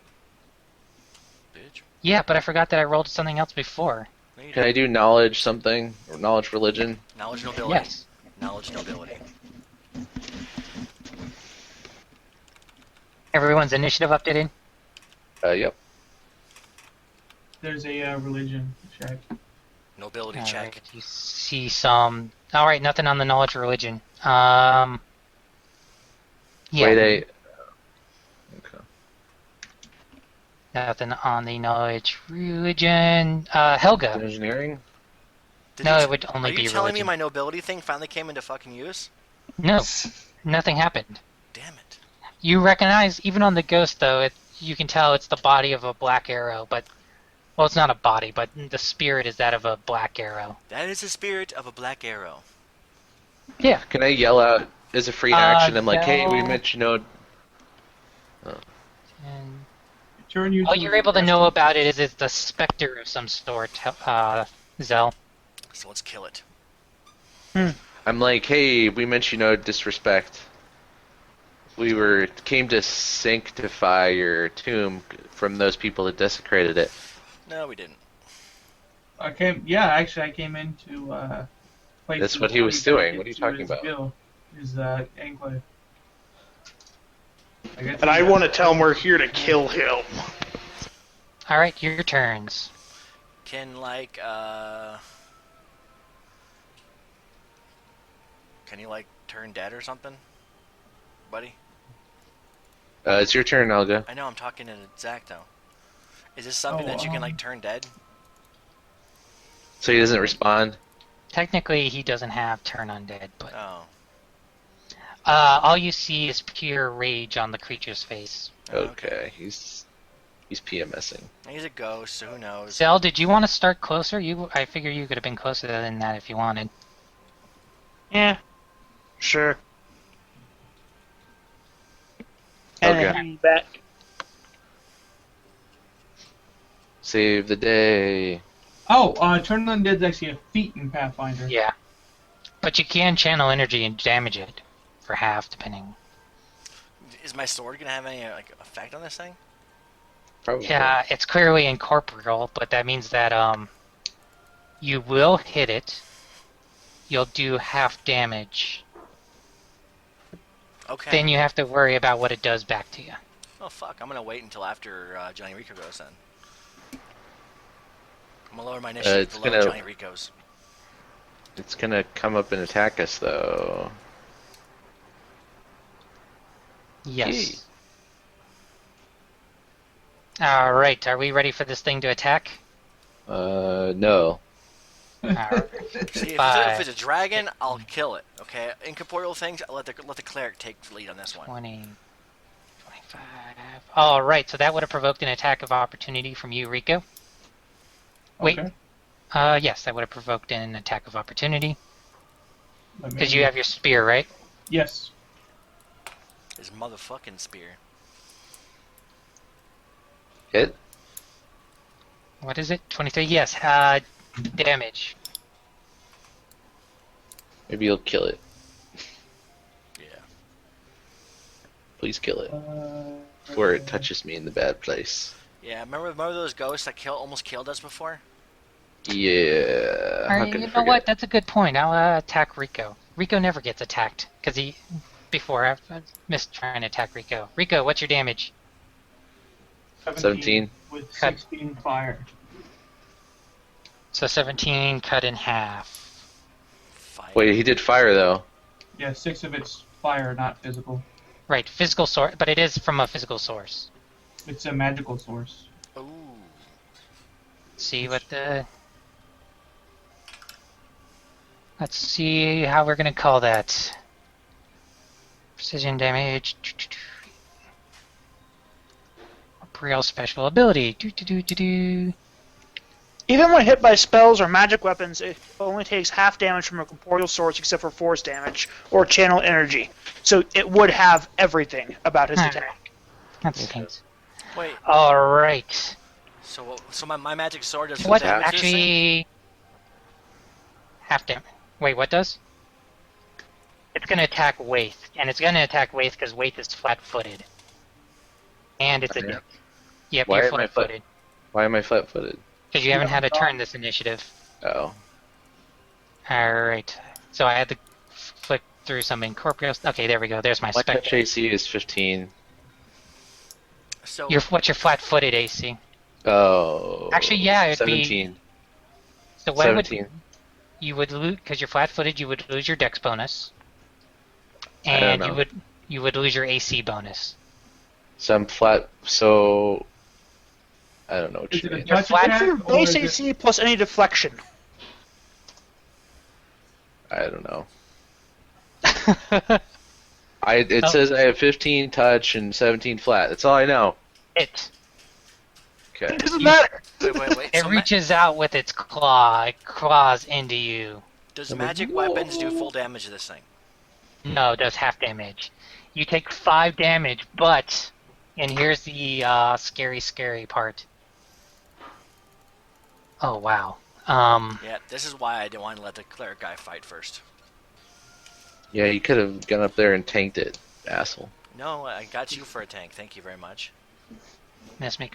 Bitch. Yeah, but I forgot that I rolled something else before. No, you Can I didn't. do knowledge something? Or knowledge religion? Knowledge nobility. Yes. Knowledge nobility. Everyone's initiative updated. Yep. There's a religion check. Nobility All check. right, you see some. All right, nothing on the knowledge of religion. Yeah, Wait, okay. nothing on the knowledge religion. Helga. Engineering? Did No, you it would only Are be you telling me religion. my nobility thing finally came into fucking use? No, nothing happened. Damn it. You recognize, even on the ghost though, you can tell it's the body of a black arrow, but well, it's not a body, but the spirit is that of a black arrow. That is the spirit of a black arrow. Yeah. Can I yell out as a free action? I'm like, hey, we yell- mentioned And Turn you all to you're able to know about it is it's the specter of some sort, Zell. So let's kill it. I'm like, hey, we meant disrespect. We came to sanctify your tomb from those people that desecrated it. No, we didn't. I came in to place That's his what he was body doing. back What are you into talking his about? gill, his enclave. And I want to tell him we're here to kill him. All right, your turns. Can can you turn dead or something, buddy? It's your turn, Elga. I know I'm talking to Zach though. Is this something that you can turn dead? So he doesn't respond? Technically, he doesn't have turn undead, but Oh. all you see is pure rage on the creature's face. Okay, he's PMSing. He's a ghost, so who knows? Zell, did you want to start closer? I figure you could have been closer than that if you wanted. Yeah. Sure. And Okay. then back. Save the day. Oh, turn undead's actually a feat in Pathfinder. Yeah. But you can channel energy and damage it for half, depending. Is my sword gonna have any effect on this thing? Probably. Yeah, it's clearly incorporeal, but that means that you will hit it. You'll do half damage. Okay. Then you have to worry about what it does back to you. Oh fuck! I'm gonna wait until after Johnny Rico goes then. I'm gonna lower my initiative it's below gonna- Johnny Rico's. It's gonna come up and attack us though. Yes. All right. Are we ready for this thing to attack? No. Alright. See, Five. if it's a dragon, I'll kill it. Okay, incorporeal things, I'll let the cleric take the lead on this one. 20, 25. All right. So that would have provoked an attack of opportunity from you, Rico. Wait. Okay. Yes, that would have provoked an attack of opportunity Let me- because you have your spear, right? Yes. His motherfucking spear. Hit? What is it? 23. Yes. Damage. Maybe you'll kill it. Yeah. Please kill it. Before it touches me in the bad place. Yeah. Remember those ghosts that almost killed us before? Yeah. All How right, could you I know forget? what? That's a good point. I'll attack Rico. Rico never gets attacked because before I've missed trying to attack Rico. Rico, what's your damage? 17. With Cut. 16 fire. So 17 cut in half. Fire. Wait, he did fire though. Yeah, 6 of it's fire, not physical. Right, physical source, but it is from a physical source. It's a magical source. Ooh. See what the... Let's see how we're gonna call that. Precision damage. Real special ability. Even when hit by spells or magic weapons, it only takes half damage from a corporeal source except for force damage or channel energy. So it would have everything about his attack. That stinks. Wait. Alright. So my magic sword does What damage to this thing? actually... Half damage. Wait, what does? It's gonna attack Waith, and it's gonna attack Waith because Waith is flat-footed. And it's a... Yeah. Yep, Why you're am I flat-footed. Why am I flat-footed? Because you haven't had a turn this initiative. Oh. Alright. So I had to flick through some incorporeal... Okay, there we go. There's my My spec. touch AC is 15. So What's your flat-footed AC? Oh. Actually, yeah, it'd 17. be... So what would 17. you would lose... Because you're flat-footed, you would lose your dex bonus. I don't And know. you would lose your AC bonus. So I'm flat. So I don't know what Is you it a mean. touch flat- attack? Your or base is it- AC plus any deflection. I don't know. It Oh. says I have 15 touch and 17 flat. That's all I know. It Okay. It doesn't matter. wait. It So reaches out with its claw. It claws into you. does magic weapons do full damage to this thing? No, it does half damage. You take 5 damage, but... And here's the scary part. Oh, wow. Yeah, this is why I didn't want to let the cleric guy fight first. Yeah, you could have gone up there and tanked it, asshole. No, I got you for a tank. Thank you very much. Let's make...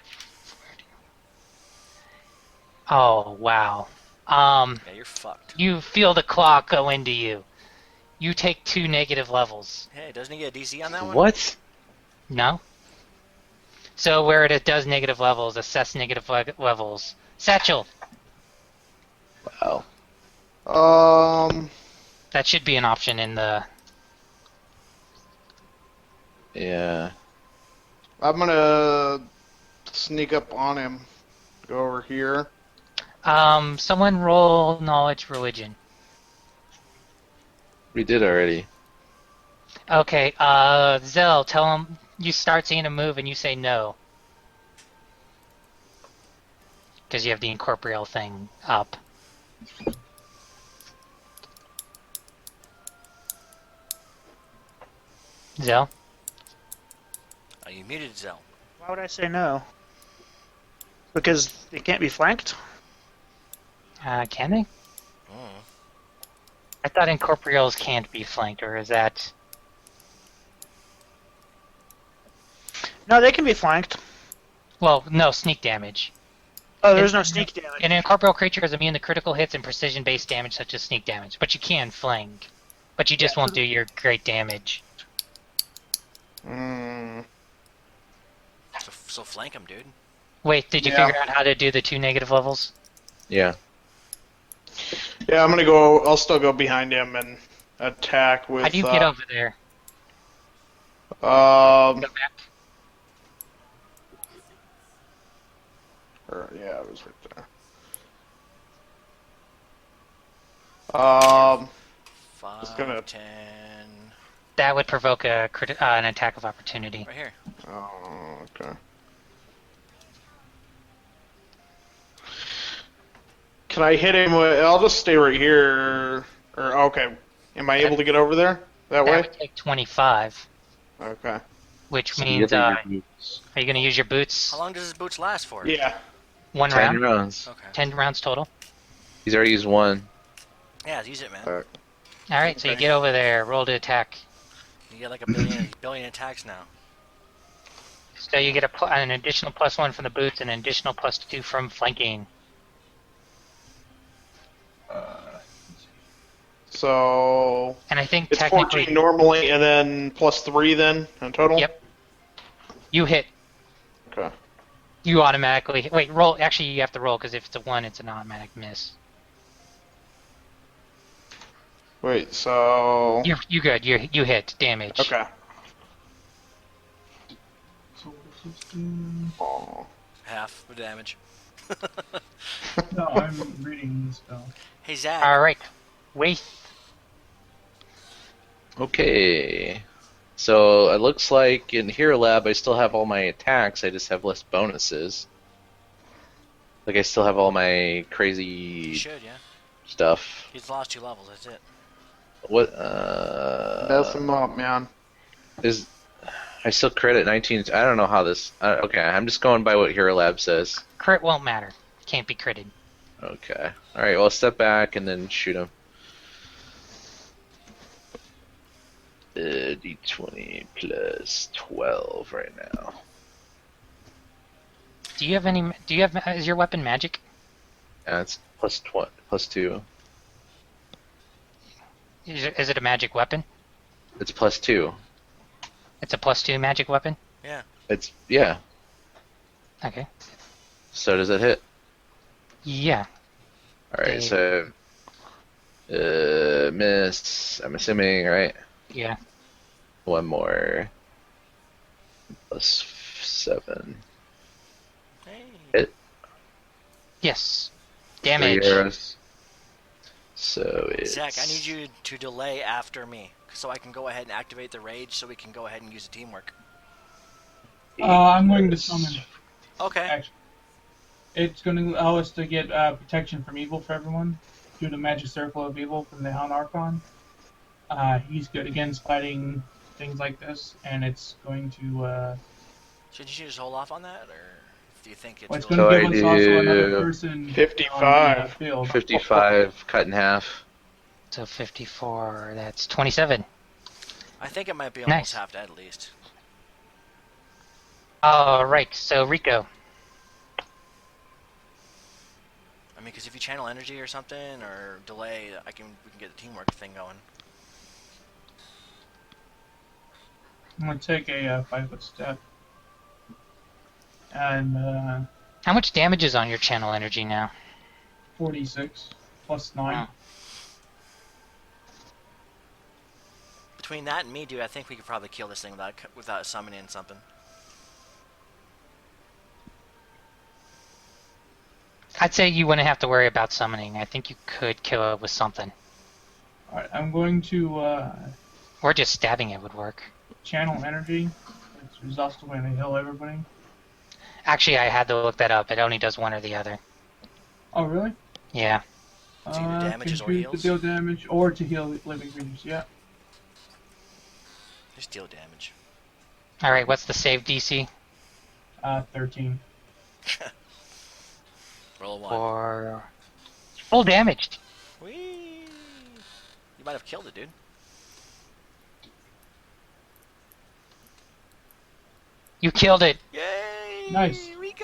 Oh, wow. Yeah, you're fucked. You feel the claw go into you. You take 2 negative levels. Hey, doesn't he get a DC on that one? What? No? So where it does negative levels, assess negative levels. Satchel! Wow. That should be an option in the... Yeah. I'm gonna sneak up on him. Go over here. Someone roll knowledge religion. We did already. Okay, Zell, tell him you start seeing a move and you say no. Because you have the incorporeal thing up. Zell? Oh, you muted Zell. Why would I say no? Because they can't be flanked? Can they? Mm. I thought incorporeals can't be flanked, or is that... No, they can be flanked. Well, no, sneak damage. Oh, there's no sneak damage. An incorporeal creature is immune to critical hits and precision-based damage such as sneak damage, but you can flank. But you just won't do your great damage. So flank him, dude. Wait, did you figure out how to do the 2 negative levels? Yeah. Yeah, I'm gonna go. I'll still go behind him and attack with. How do you get over there? Go back. Yeah, it was right there. 5, gonna... 10. That would provoke an attack of opportunity. Right here. Oh, okay. Can I hit him with... I'll just stay right here. Or, okay. Am I able to get over there? That way? That would take 25. Okay. Which means, are you going to use your boots? How long does his boots last for? Yeah. 1 10 round? rounds. Okay. 10 rounds total? He's already used 1. Yeah, use it, man. Alright, so you get over there, roll to attack. You get like a billion attacks now. So you get an additional +1 from the boots and an additional +2 from flanking. So... And I think it's technically... 14 normally, and then +3 then, in total? Yep. You hit. Okay. You automatically... Wait, roll. Actually, you have to roll, because if it's a 1, it's an automatic miss. Wait, so... You good. You hit. Damage. Okay. So 16. Oh. Half the damage. No, I'm reading the spell. Hey, Zach. Alright. Wait. Okay. So it looks like in Hero Lab I still have all my attacks, I just have less bonuses. Like I still have all my You crazy should, yeah. stuff. He's lost 2 levels, that's it. What Mess him up, man. is I still credit 19. I don't know how this okay, I'm just going by what Hero Lab says. Crit won't matter. Can't be critted. Okay. Alright, well step back and then shoot him. D20 plus 12 right now. Do you have any... Is your weapon magic? That's plus 2. Is it a magic weapon? It's plus 2. It's a +2 magic weapon? Yeah. It's yeah. Okay. So does it hit? Yeah. Alright, so miss, I'm assuming, right? Yeah. 1 more. Plus 7. Hey. Hit. Yes. 3 Damage. arrows. So it's... Zach, I need you to delay after me, so I can go ahead and activate the rage, so we can go ahead and use the teamwork. I'm going to summon. Okay. Actually, it's going to allow us to get protection from evil for everyone through the magic circle of evil from the Hound Archon. He's good against fighting things like this, and it's going to. Should you just hold off on that, or do you think it's? Well, it's really... going to give us also another person 55. on the field. 55 cut in half. So 54, that's 27. I think it might be Nice. almost half dead at least. Alright, so Rico. I mean, because if you channel energy or something, or delay, we can get the teamwork thing going. I'm going to take a 5-foot step. And How much damage is on your channel energy now? 46 plus 9. Wow. Between that and me, dude, I think we could probably kill this thing without summoning something. I'd say you wouldn't have to worry about summoning. I think you could kill it with something. Alright, I'm going to Or just stabbing it would work. channel energy. It's also going to heal everybody. Actually, I had to look that up. It only does one or the other. Oh, really? So Yeah. either damages or can choose heals? to deal damage or to heal living creatures, yeah. Just deal damage. Alright, what's the save DC? 13. Roll a 1. For full damage. Whee! You might have killed it, dude. You killed it. Yay! Nice. Rico!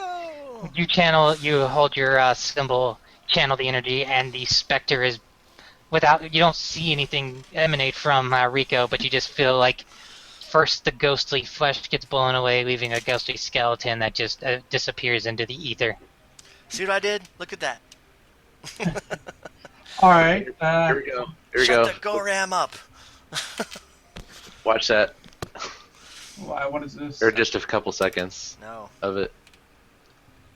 You hold your symbol, channel the energy, and the specter is without. You don't see anything emanate from Rico, but you just feel like first the ghostly flesh gets blown away, leaving a ghostly skeleton that just disappears into the ether. See what I did? Look at that. All right. Here we go. Here we Shut go. the go ram up. Watch that. What is this? Or just a couple seconds No, of it.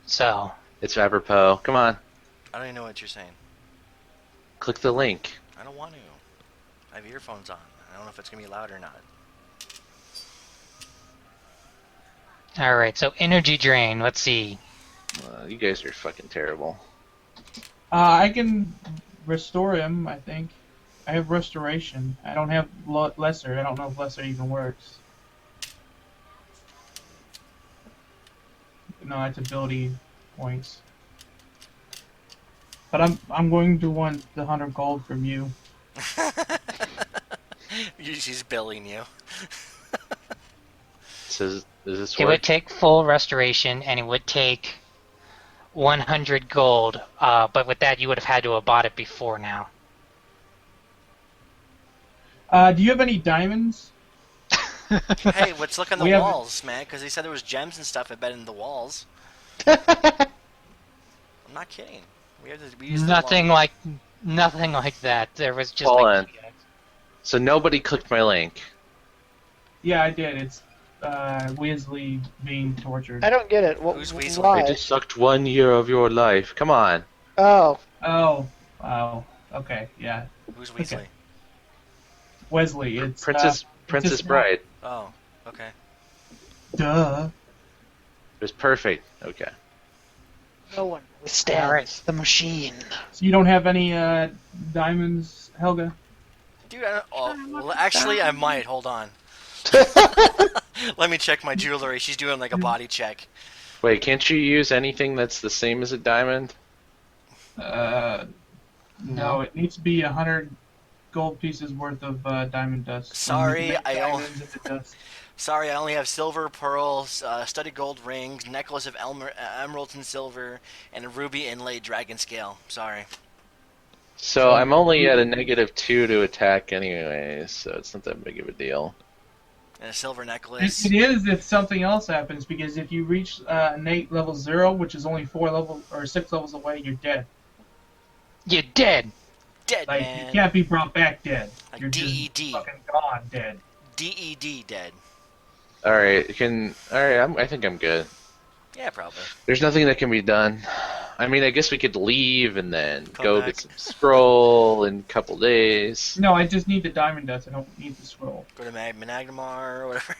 So, It's apropos. Come on. I don't even know what you're saying. Click the link. I don't want to. I have earphones on. I don't know if it's gonna be loud or not. alright, so energy drain, let's see. You guys are fucking terrible. I can restore him, I think. I have restoration. I don't have lesser. I don't know if lesser even works. No, that's ability points. But I'm going to want the 100 gold from you. She's billing you. Does this It would work? take full restoration, and it would take 100 gold, but with that you would have had to have bought it before now. Do you have any diamonds? Hey, let's look on the We have- walls, man, because they said there was gems and stuff embedded in the walls. I'm not kidding. We used Nothing like that. There was just Hold like on. So nobody clicked my link. Yeah, I did. It's Weasley being tortured. I don't get it. Who's Weasel? Why? I just sucked 1 year of your life. Come on. Oh, Oh, okay, yeah. Who's Weasley? Okay. Wesley, it's Princess Princess Bride. Oh, okay. Duh. It was perfect. Okay. no one withstands Alright. the machine. So you don't have any diamonds, Helga? Dude, I don't, well, actually, I might. Hold on. Let me check my jewelry. She's doing like a body check. Wait, can't you use anything that's the same as a diamond? No, it needs to be 100 gold pieces worth of diamond dust. Sorry, Make I don't- diamonds into dust. Sorry, I only have silver, pearls, studded gold rings, necklace of emeralds and silver, and a ruby inlaid dragon scale. Sorry. So I'm only at a -2 to attack anyways, so it's not that big of a deal. And a silver necklace. It is if something else happens, because if you reach Nate level 0, which is only 6 levels away, you're dead. you're dead. Dead, Like, man. you can't be brought back dead. Like You're just DED. fucking gone dead. DED dead. Alright, I think I'm good. Yeah, probably. There's nothing that can be done. I mean, I guess we could leave and then Come go back. get some scroll in a couple days. No, I just need the diamond dust. I don't need the scroll. Go to Managmar or whatever.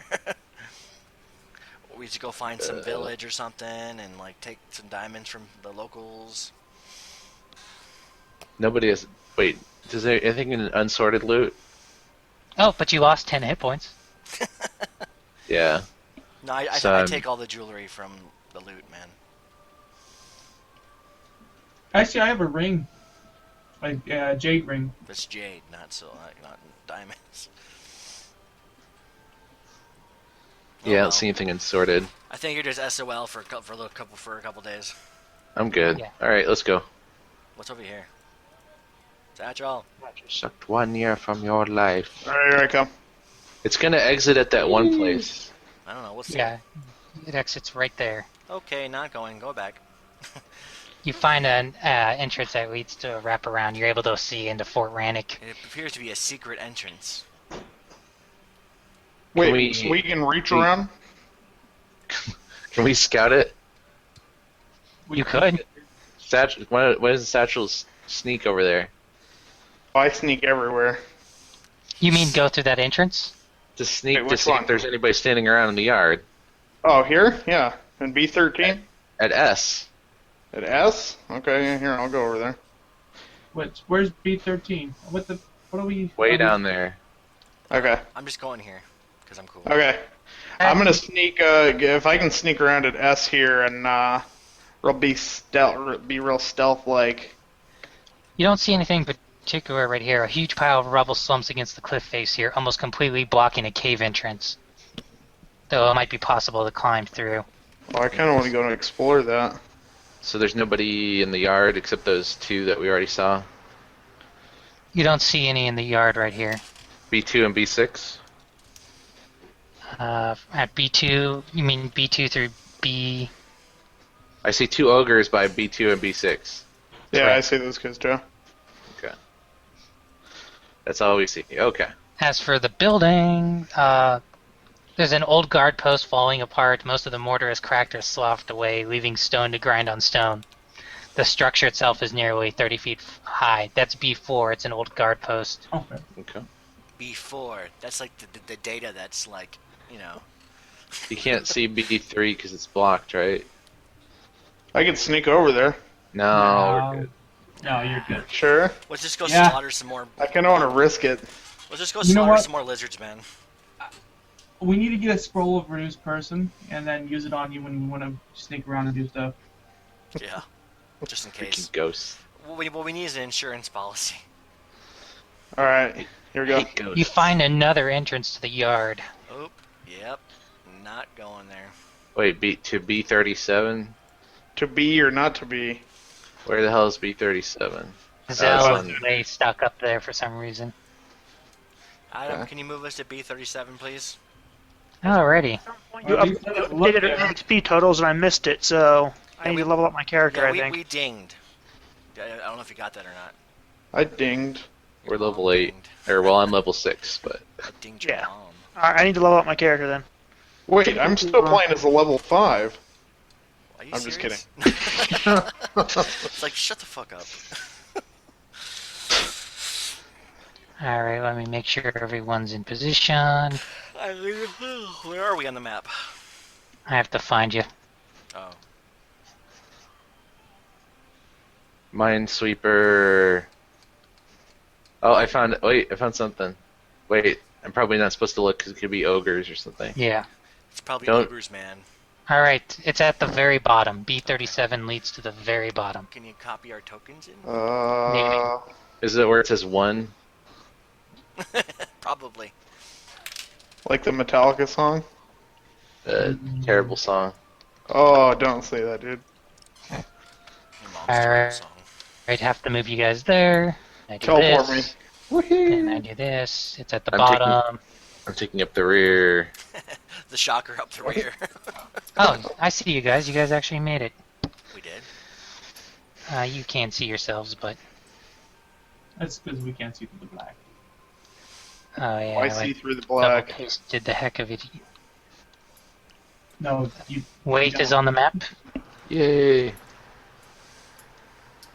We should go find some village or something and like take some diamonds from the locals. Nobody has. Wait, does there anything in unsorted loot? Oh, but you lost 10 hit points. Yeah. No, I So, take all the jewelry from the loot, man. Actually, I have a ring. Like, jade ring. That's jade, not diamonds. Oh, Yeah, I well. don't see anything unsorted. I think you're just SOL for a couple days. I'm good. Yeah. Alright, let's go. What's over here? Satchel. Sucked 1 year from your life. Alright, here I come. It's gonna exit at that one place. I don't know. We'll see. Yeah, it exits right there. Okay, not going. Go back. You find an entrance that leads to a wraparound. You're able to see into Fort Rannick. It appears to be a secret entrance. Wait, so we can reach around? Can we scout it? You could. Why does Satchel's sneak over there? Oh, I sneak everywhere. You mean go through that entrance? Just sneak Wait, to which see one? if there's anybody standing around in the yard. Oh, here? Yeah. And B13? At S. At S? Okay, yeah, here, I'll go over there. Where's B13? What are we... Way down there. Okay. I'm just going here because I'm cool. Okay. I'm gonna sneak, if I can sneak around at S here and, be real stealth-like. You don't see anything particular right here. A huge pile of rubble slumps against the cliff face here, almost completely blocking a cave entrance. Though it might be possible to climb through. Well, I kinda wanna go and explore that. So there's nobody in the yard except those two that we already saw. You don't see any in the yard right here. B2 and B6. At B2, you mean B2 through B? I see 2 ogres by B2 and B6. Yeah, Correct. I see those guys, Joe. Okay. That's all we see. Okay. As for the building, there's an old guard post falling apart. Most of the mortar is cracked or sloughed away, leaving stone to grind on stone. The structure itself is nearly 30 feet high. That's B4. It's an old guard post. Okay. Okay. B4. That's like the data that's like, you know. You can't see B3 because it's blocked, right? I can sneak over there. No, we're good. No, you're good. Sure. Let's just go Yeah. slaughter some more. I kind of want to risk it. Let's just go You know slaughter what? some more lizards, man. We need to get a scroll of reduced person and then use it on you when we want to sneak around and do stuff. Yeah. Just in Freaking case. ghosts. What we need is an insurance policy. All right, here we go. Hate ghosts. You find another entrance to the yard. Oh, yep. Not going there. Wait, to B37? To be or not to be. Where the hell is B37? Zell it's is on- way stuck up there for some reason. Adam, Okay. can you move us to B37, please? Alrighty. You Well, these look updated good. our XP totals and I missed it, so I Yeah, need we- to level up my character, Yeah, I think. we dinged. I don't know if you got that or not. I dinged. We're Your level mom 8. dinged. Or, well, I'm level 6, but... I dinged your Yeah. mom. Alright, I need to level up my character then. Wait, I'm still playing as a level 5. Are you I'm just serious? It's like, shut the fuck up. Alright, let me make sure everyone's in position. Where are we on the map? I have to find you. Oh. Minesweeper... Oh, I found something. Wait, I'm probably not supposed to look because it could be ogres or something. Yeah. It's probably Don't- ogres, man. Alright, it's at the very bottom. B37 leads to the very bottom. Can you copy our tokens in? Is it where it says 1? Probably. Like the Metallica song? Terrible song. Oh, don't say that, dude. Your mom's Alright. song. I'd have to move you guys there. I do Teleport this, me. and I Woohoo! do this. It's at the I'm taking- bottom. I'm taking up the rear. The shocker up the rear. Oh, I see you guys. You guys actually made it. We did. You can't see yourselves, but That's because we can't see through the black. oh yeah, I I see like through the double black. pasted the heck of it. No, you. Weight is on the map. Yay!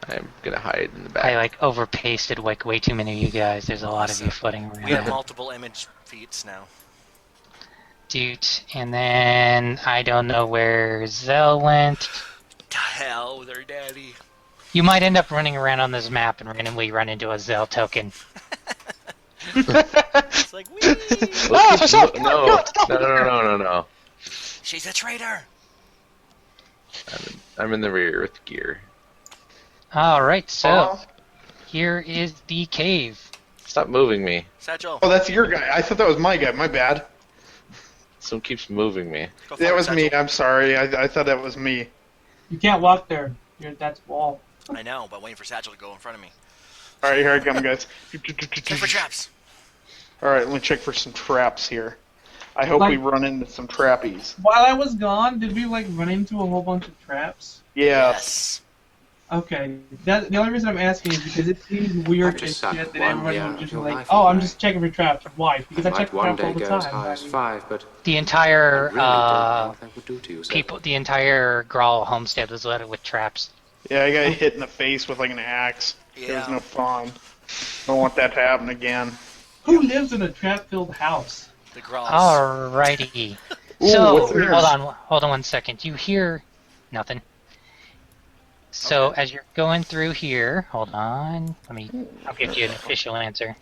I'm gonna hide in the back. I like over pasted like way too many of you guys. There's a lot of you floating around. We have multiple image feeds now. Dude, and then I don't know where Zell went. To hell with her daddy. You might end up running around on this map and randomly run into a Zell token. It's like, wee! No. She's a traitor! I'm in the rear with gear. Alright, so Oh, here is the cave. Stop moving me. Satchel, oh, that's your guy. I thought that was my guy. My bad. Someone keeps moving me. go That forward, was me. Satchel. I'm sorry. I thought that was me. You can't walk there. That's wall. I know, but waiting for Satchel to go in front of me. All right, here I come, guys. Check for traps. All right, let me check for some traps here. I hope we run into some trappies. While I was gone, did we like run into a whole bunch of traps? Yeah. Yes. Okay, the only reason I'm asking is because it seems weird I've and just sat shit that one everyone year would just be until like, I oh, I'm fly. just checking for traps. Why? Because I Might check for one traps all day the go as time. high as 5, but The I entire really don't know what that would do to you. people, the entire Grawl homestead was loaded with traps. Yeah, I got hit in the face with like an axe. It was Yeah. no fun. Don't want that to happen again. Who lives in a trap-filled house? The Gralls. Alrighty. Ooh, So what's in hold on 1 second. You hear nothing. So Okay. as you're going through here, hold on. I'll give you an official answer.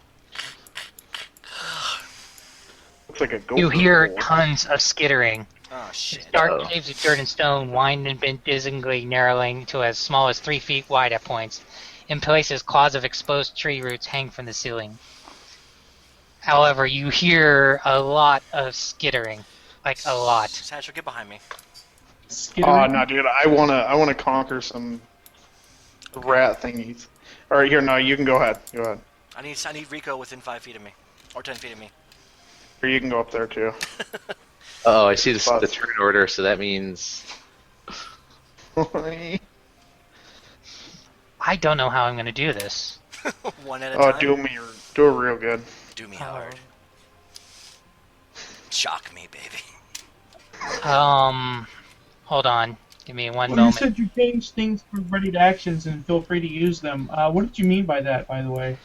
Looks like a gopher. You hear hole. tons of skittering. Oh, shit. Dark Uh-oh. caves of dirt and stone wind and bend dizzingly, narrowing to as small as 3 feet wide at points. In places, clods of exposed tree roots hang from the ceiling. However, you hear a lot of skittering. Like, a lot. Satchel, get behind me. Oh Skittering? no, dude! I wanna conquer some rat thingies. All right, here. No, you can go ahead. Go ahead. I need Rico within 5 feet of me, or 10 feet of me. Or you can go up there too. Oh, I see the But- turn order, so that means I don't know how I'm going to do this. One at a Oh, time. do it real good. Do me hard. Shock me, baby. Hold on. Give me one Well, you moment. said you changed things for ready to actions and feel free to use them. What did you mean by that, by the way?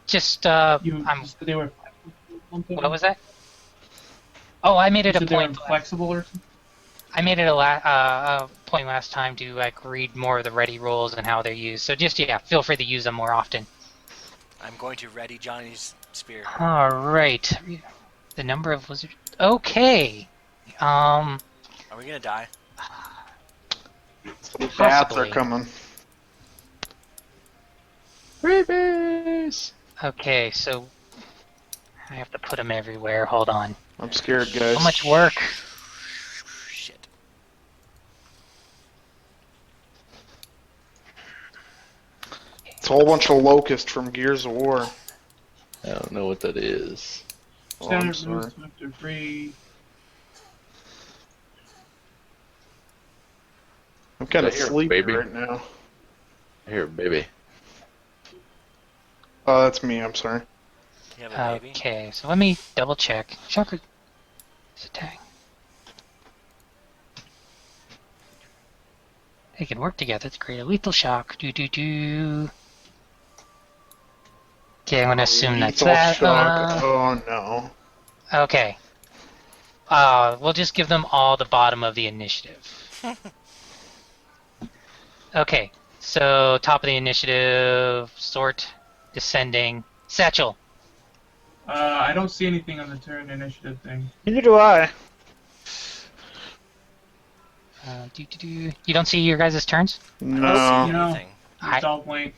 Just, You said they were flexible or something? what was that? Oh, I made You it a said they were point. flexible or something? I made it a point last time to like read more of the ready rolls and how they're used. So just feel free to use them more often. I'm going to ready Johnny's spear. All right. The number of lizards. Okay. Are we gonna die? Bats Possibly. are coming. Rabies. Okay, so I have to put them everywhere. Hold on. I'm scared, guys. So much work. Shit. It's a whole bunch of locusts from Gears of War. I don't know what that is. Oh, I'm Standard moves sorry. to free. I'm kind of Is that your sleepy baby? right now. Here, baby. Oh, that's me. I'm sorry. You have a baby? Okay, so let me double check. Shocker. Attack. They can work together to create a lethal shock. Do. Okay, I'm gonna assume that's Lethal that. shock. Oh no. Okay. We'll just give them all the bottom of the initiative. Okay, so top of the initiative, sort, descending, satchel. I don't see anything on the turn initiative thing. Neither do I. You don't see your guys' turns? I don't No. see No. anything. It's all blank.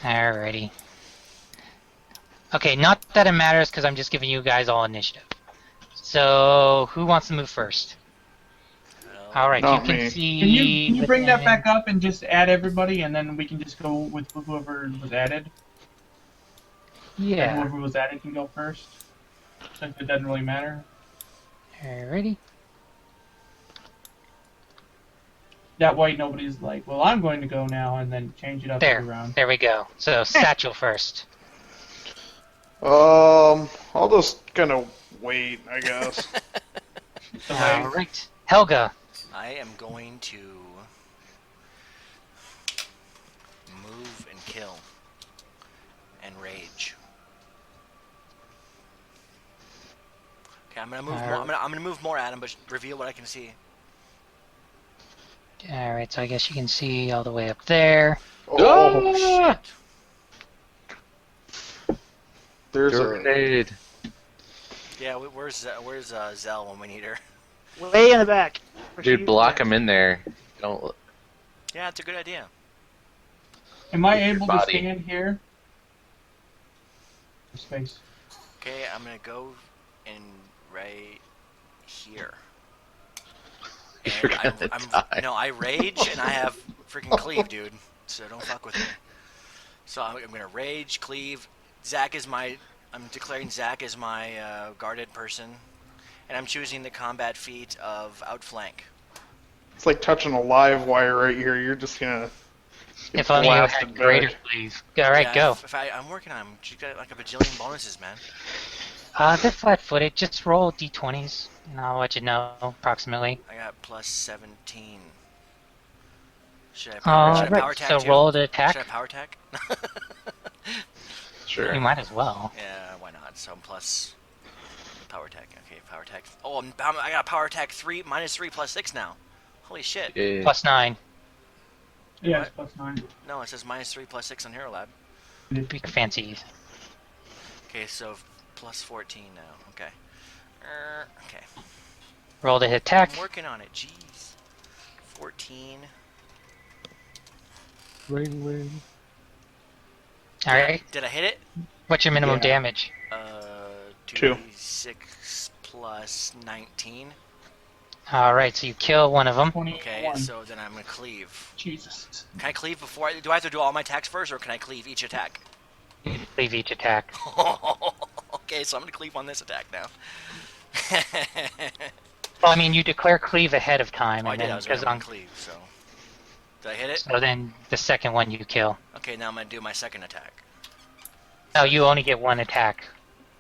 Alrighty. Okay, not that it matters because I'm just giving you guys all initiative. So, who wants to move first? Alright, you Not can me. see... Can you bring that within- back up and just add everybody, and then we can just go with whoever was added? And Yeah. whoever was added can go first, since it doesn't really matter. Alrighty. That way nobody's like, well, I'm going to go now, and then change it up every round. There we go. So, satchel first. I'll just kind of wait, I guess. Alright. Helga. I am going to move and kill and rage. Okay, I'm gonna move more. I'm gonna move more, Adam, but reveal what I can see. Alright, so I guess you can see all the way up there. Oh, Shit. there's a. Grenade. Yeah, where's Zell when we need her? Way in the back. Dude, block him in there. Don't. Yeah, it's a good idea. Am I With your able to body. stand here? Space. Okay, I'm gonna go in right here. You're And gonna I'm die. no, I rage and I have freaking cleave, dude. So don't fuck with me. So I'm gonna rage, cleave. I'm declaring Zach as my guarded person, and I'm choosing the combat feat of outflank. It's like touching a live wire right here. You're just gonna. get If only you blasted had greater back. please. Alright, Yeah, go. If I'm working on them, you got like a bajillion bonuses, man. They're flat-footed. Just roll d20s, and I'll let you know approximately. I got plus 17. Should I power Right. attack So too? roll the attack. Should I power attack? Sure. You might as well. Yeah, why not? So I'm plus power attack. Okay, power attack. Oh, I got power attack 3 minus 3 plus 6 now. Holy shit. Yeah. Plus 9. Yeah, What? it's plus 9. No, it says minus 3 plus 6 on Hero Lab. Big fancy. Okay, so plus 14 now. Okay. Okay. Roll the hit attack. I'm working on it. Jeez. 14. Alright. Did I hit it? What's your minimum Yeah. damage? 2. 2d6 plus 19. All right, so you kill one of them. 21. Okay, so then I'm gonna cleave. Jesus. Can I cleave before do I have to do all my attacks first, or can I cleave each attack? You leave each attack. Okay, so I'm gonna cleave on this attack now. Well, I mean, you declare cleave ahead of time, I and did. then I was because gonna on cleave. So did I hit it? so then the second one you kill. Okay, now I'm gonna do my second attack. No, you only get one attack.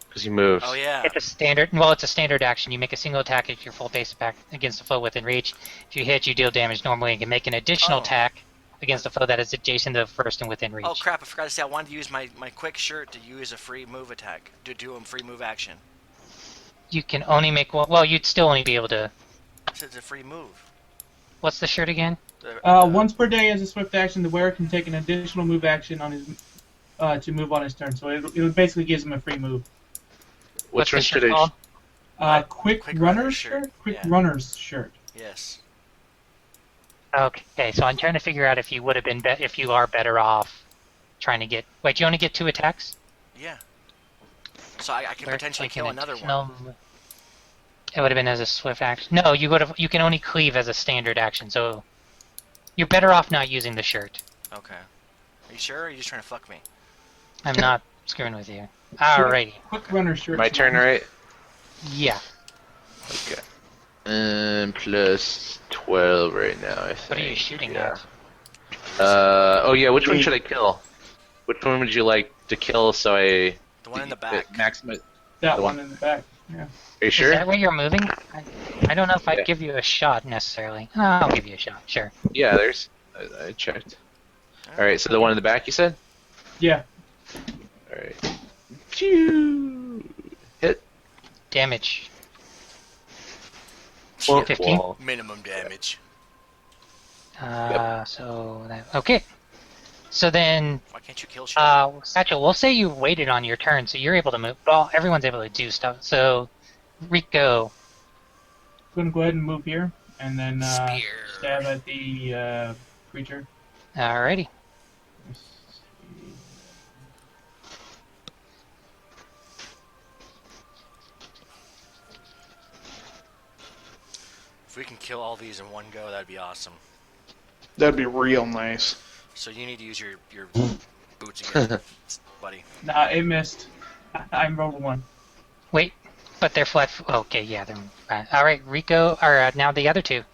Because he moves. Oh yeah. It's a standard. Well, it's a standard action. You make a single attack at your full base attack against a foe within reach. If you hit, you deal damage normally. You can make an additional Oh. attack against a foe that is adjacent to the first and within reach. Oh crap! I forgot to say I wanted to use my quick shirt to use a free move attack to do a free move action. You can only make one. Well, you'd still only be able to. This is a free move. What's the shirt again? Once per day as a swift action, the wearer can take an additional move action on his to move on his turn. So it basically gives him a free move. What's Which the one shirt should I? called? Quick Quick runner's runner's shirt. shirt, Quick yeah. runner's shirt. Yes. Okay, so I'm trying to figure out if you would have been if you are better off trying to get. Wait, you only get 2 attacks? Yeah. So I can potentially Like an kill another additional- one. It would have been as a swift action. No, you would have. You can only cleave as a standard action, so you're better off not using the shirt. Okay. Are you sure? Or are you just trying to fuck me? I'm not screwing with you. Alrighty. Quick runner's shirt. My turn, right? Yeah. Okay. Plus 12 right now, I think. What are you shooting yeah. at? Oh yeah, which one should I kill? Which one would you like to kill so I... The one in the back. Maximize... That the one one- in the back. Yeah. Are you sure? Is that where you're moving? I don't know if I'd Yeah. give you a shot necessarily. I'll give you a shot, sure. Yeah, there's... I checked. Alright, so the one in the back you said? Yeah. Alright. Phew! Hit. Damage. Wall. 15? Wall. Minimum damage. So that okay. So then, Why can't you kill shit? Satchel, we'll say you waited on your turn, so you're able to move. Well, everyone's able to do stuff. So, Rico, I'm gonna go ahead and move here, and then Spear. stab at the creature. alrighty. If we can kill all these in one go, that'd be awesome. That'd be real nice. So you need to use your boots again, buddy. Nah, it missed. I rolled 1. Wait, but they're flat. Okay, yeah, they're all right. Rico, or now the other two,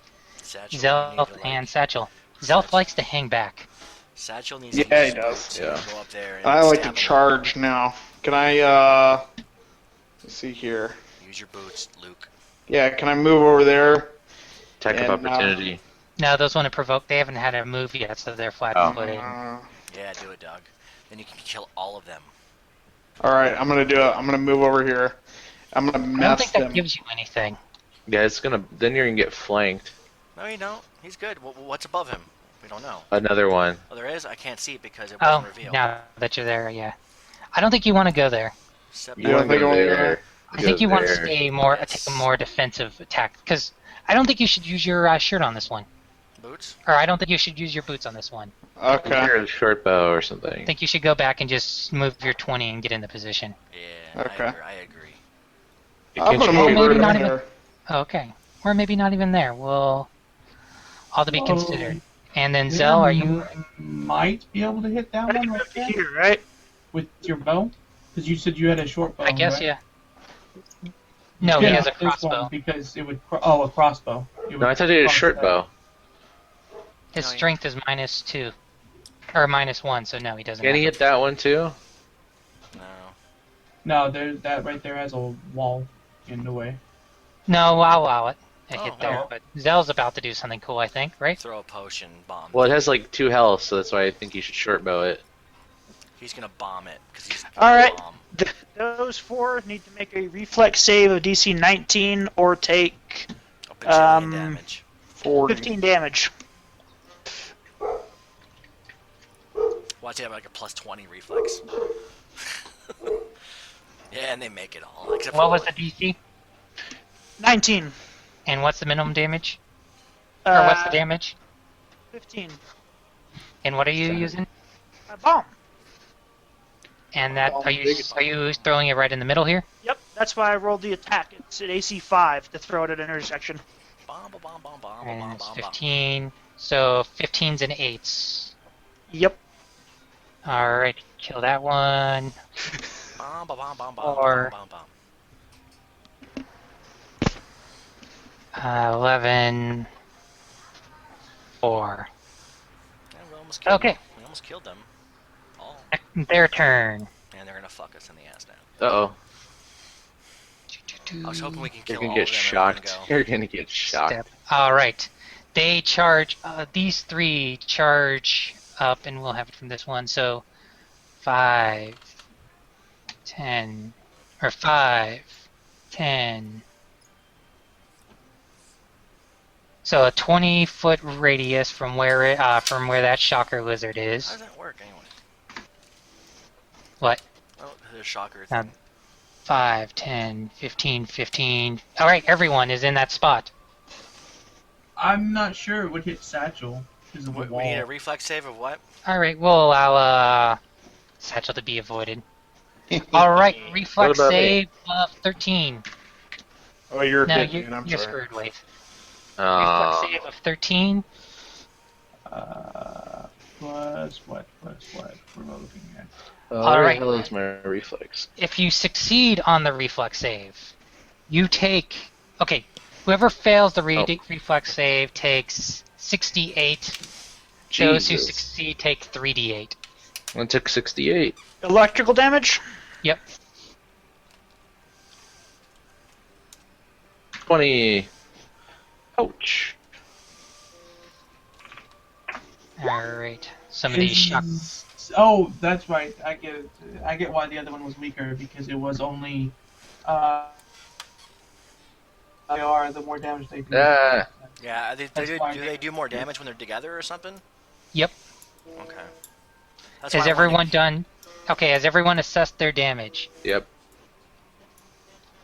Satchel, you need Zelf to, like, and Satchel. Zelf likes to hang back. Satchel needs Yeah, to use he his does. boots Yeah. and go up there and I like to stab him. charge now. Can I, let's see here. Use your boots, Luke. Yeah, can I move over there? Attack of And, opportunity. No, those want to provoke. They haven't had a move yet, so they're flat-footed. Yeah, do it, Doug. Then you can kill all of them. Alright, I'm gonna do it. I'm gonna move over here. I'm gonna I don't mess think that them. gives you anything. Yeah, it's gonna... Then you're gonna get flanked. No, you don't. He's good. What's above him? We don't know. Another one. Oh, there is? I can't see it because it Oh, wasn't revealed. now that you're there, yeah. I don't think you want to go there. Step You back. don't wanna think go I wanna go there. I think you want to there. stay more, Yes. take a more defensive attack, because I don't think you should use your shirt on this one. Boots? Or I don't think you should use your boots on this one. Okay. Uh, Or a short bow or something. I think you should go back and just move your 20 and get in the position. Yeah, Okay. I agree. I'm Can't gonna you- move maybe over not there. Oh, okay. Or maybe not even there. Well, all to be Oh. considered. And then Zell, are you... Might be able to hit that one right there Here, right? with your bow? Because you said you had a short bow. I guess, right? yeah. No, he Yeah, has a this one, crossbow. because it would. A crossbow. It No, I would thought he had a cross short that. bow. His No, he- strength is -2. Or -1, so no, he doesn't. Can he have hit that one too? No. No, that right there has a wall in the way. it. No, I'll allow it. A hit Oh, there. well. But Zell's about to do something cool, I think, right? Throw a potion bomb. Well, it has like 2 health, so that's why I think you should short bow it. He's gonna bomb it because he's All right. bomb. Those 4 need to make a reflex save of DC 19 or take A bajillion Um, damage. 40. 15 damage. Watch it have like a +20 reflex. Yeah, and they make it all. Except What for was the DC? 19. And what's the minimum damage? Or what's the damage? 15. And what are you using? A bomb. And that are you throwing it right in the middle here? Yep, that's why I rolled the attack. It's at AC 5 to throw it at an intersection. And it's 15. So 15s and 8s. Yep. Alright, kill that one. Or 11. 4. Yeah, Okay. We almost killed them. All. Their turn. And they're gonna fuck us in the ass now. Uh-oh. I was hoping we could You're kill gonna all get of them. shocked. You're gonna get shocked. Step. Alright. They charge, these 3 charge up, and we'll have it from this one. So 5, 10, or 5, 10. So a 20-foot radius from where that shocker lizard How is. does that work anyway? What? Oh, the shocker Now, thing. 5, 10, 15, 15. Alright, everyone is in that spot. I'm not sure it would hit Satchel because of the We wall. need a reflex save of what? Alright, we'll allow Satchel to be avoided. Alright, reflex about me? save of 13. Oh, you're No, hitting, I'm you're sorry. screwed, Wade. Reflex Oh. save of 13. Plus what? What am I looking at? Where Alright. the hell is my reflex? If you succeed on the reflex save, you take... Okay, whoever fails the reflex save takes 68. Those who Jesus. succeed take 3d8. I took 68. Electrical damage? Yep. 20. Ouch. Alright. Some of these shock... Oh, that's right. I get why the other one was weaker because it was only they are the more damage they do. Ah. Yeah, That's do fine. they do more damage when they're together or something? Yep. Okay. That's why Has I wanted everyone done... Okay, has everyone assessed their damage? Yep.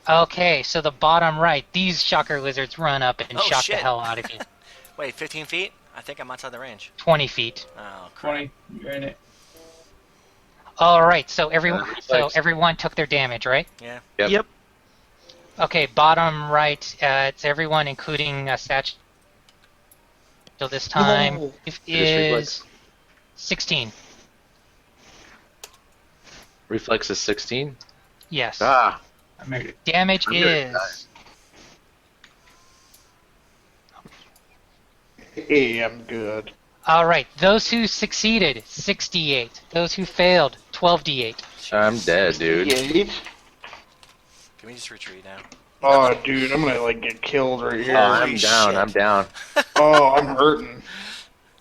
Okay, so the bottom right, these shocker lizards run up and Oh, shock shit. the hell out of you. Wait, 15 feet? I think I'm outside the range. 20 feet. Oh, crap. 20, you're in it. Alright, so everyone reflex. took their damage, right? Yeah. Yep. Okay, bottom right, it's everyone including Satchel this time. No. It Just reflex. is 16. Reflex is 16. Yes. Ah. I made it. Damage I'm gonna is... Hey, I'm good. Alright, those who succeeded, 68. Those who failed, 12d8. I'm dead, dude. Can we just retreat now? Oh, dude, I'm gonna like get killed right Oh, here. I'm Holy down. shit. I'm down. Oh, I'm hurting.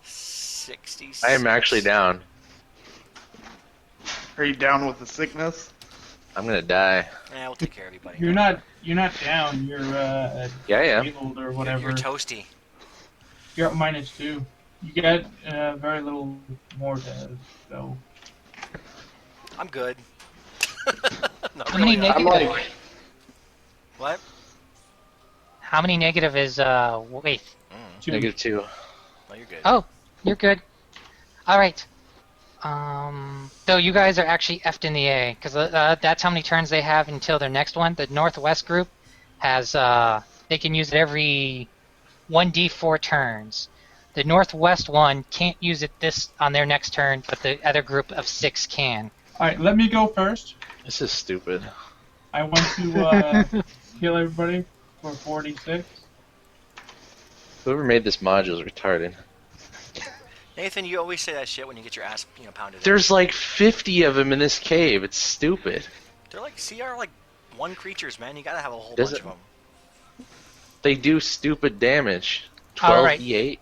66. I am actually down. Are you down with the sickness? I'm gonna die. Yeah, we'll take care of you, buddy. You're not down. You're Yeah, I am. disabled or You're, whatever. you're toasty. You're up -2. You got very little more to go. I'm good. Not How many really. I'm negative? like, What? How many negative is, wait. Two. -2. No, you're good. Oh, you're good. Alright. Though you guys are actually effed in the A, because that's how many turns they have until their next one. The Northwest group has, they can use it every 1d4 turns. The Northwest one can't use it on their next turn, but the other group of 6 can. All right, let me go first. This is stupid. I want to kill everybody for 46. Whoever made this module is retarded. Nathan, you always say that shit when you get your ass, pounded. There's like 50 of them in this cave. It's stupid. They're like CR like one creatures, man. You gotta have a whole Does bunch it- of them. They do stupid damage. All right. 12d8.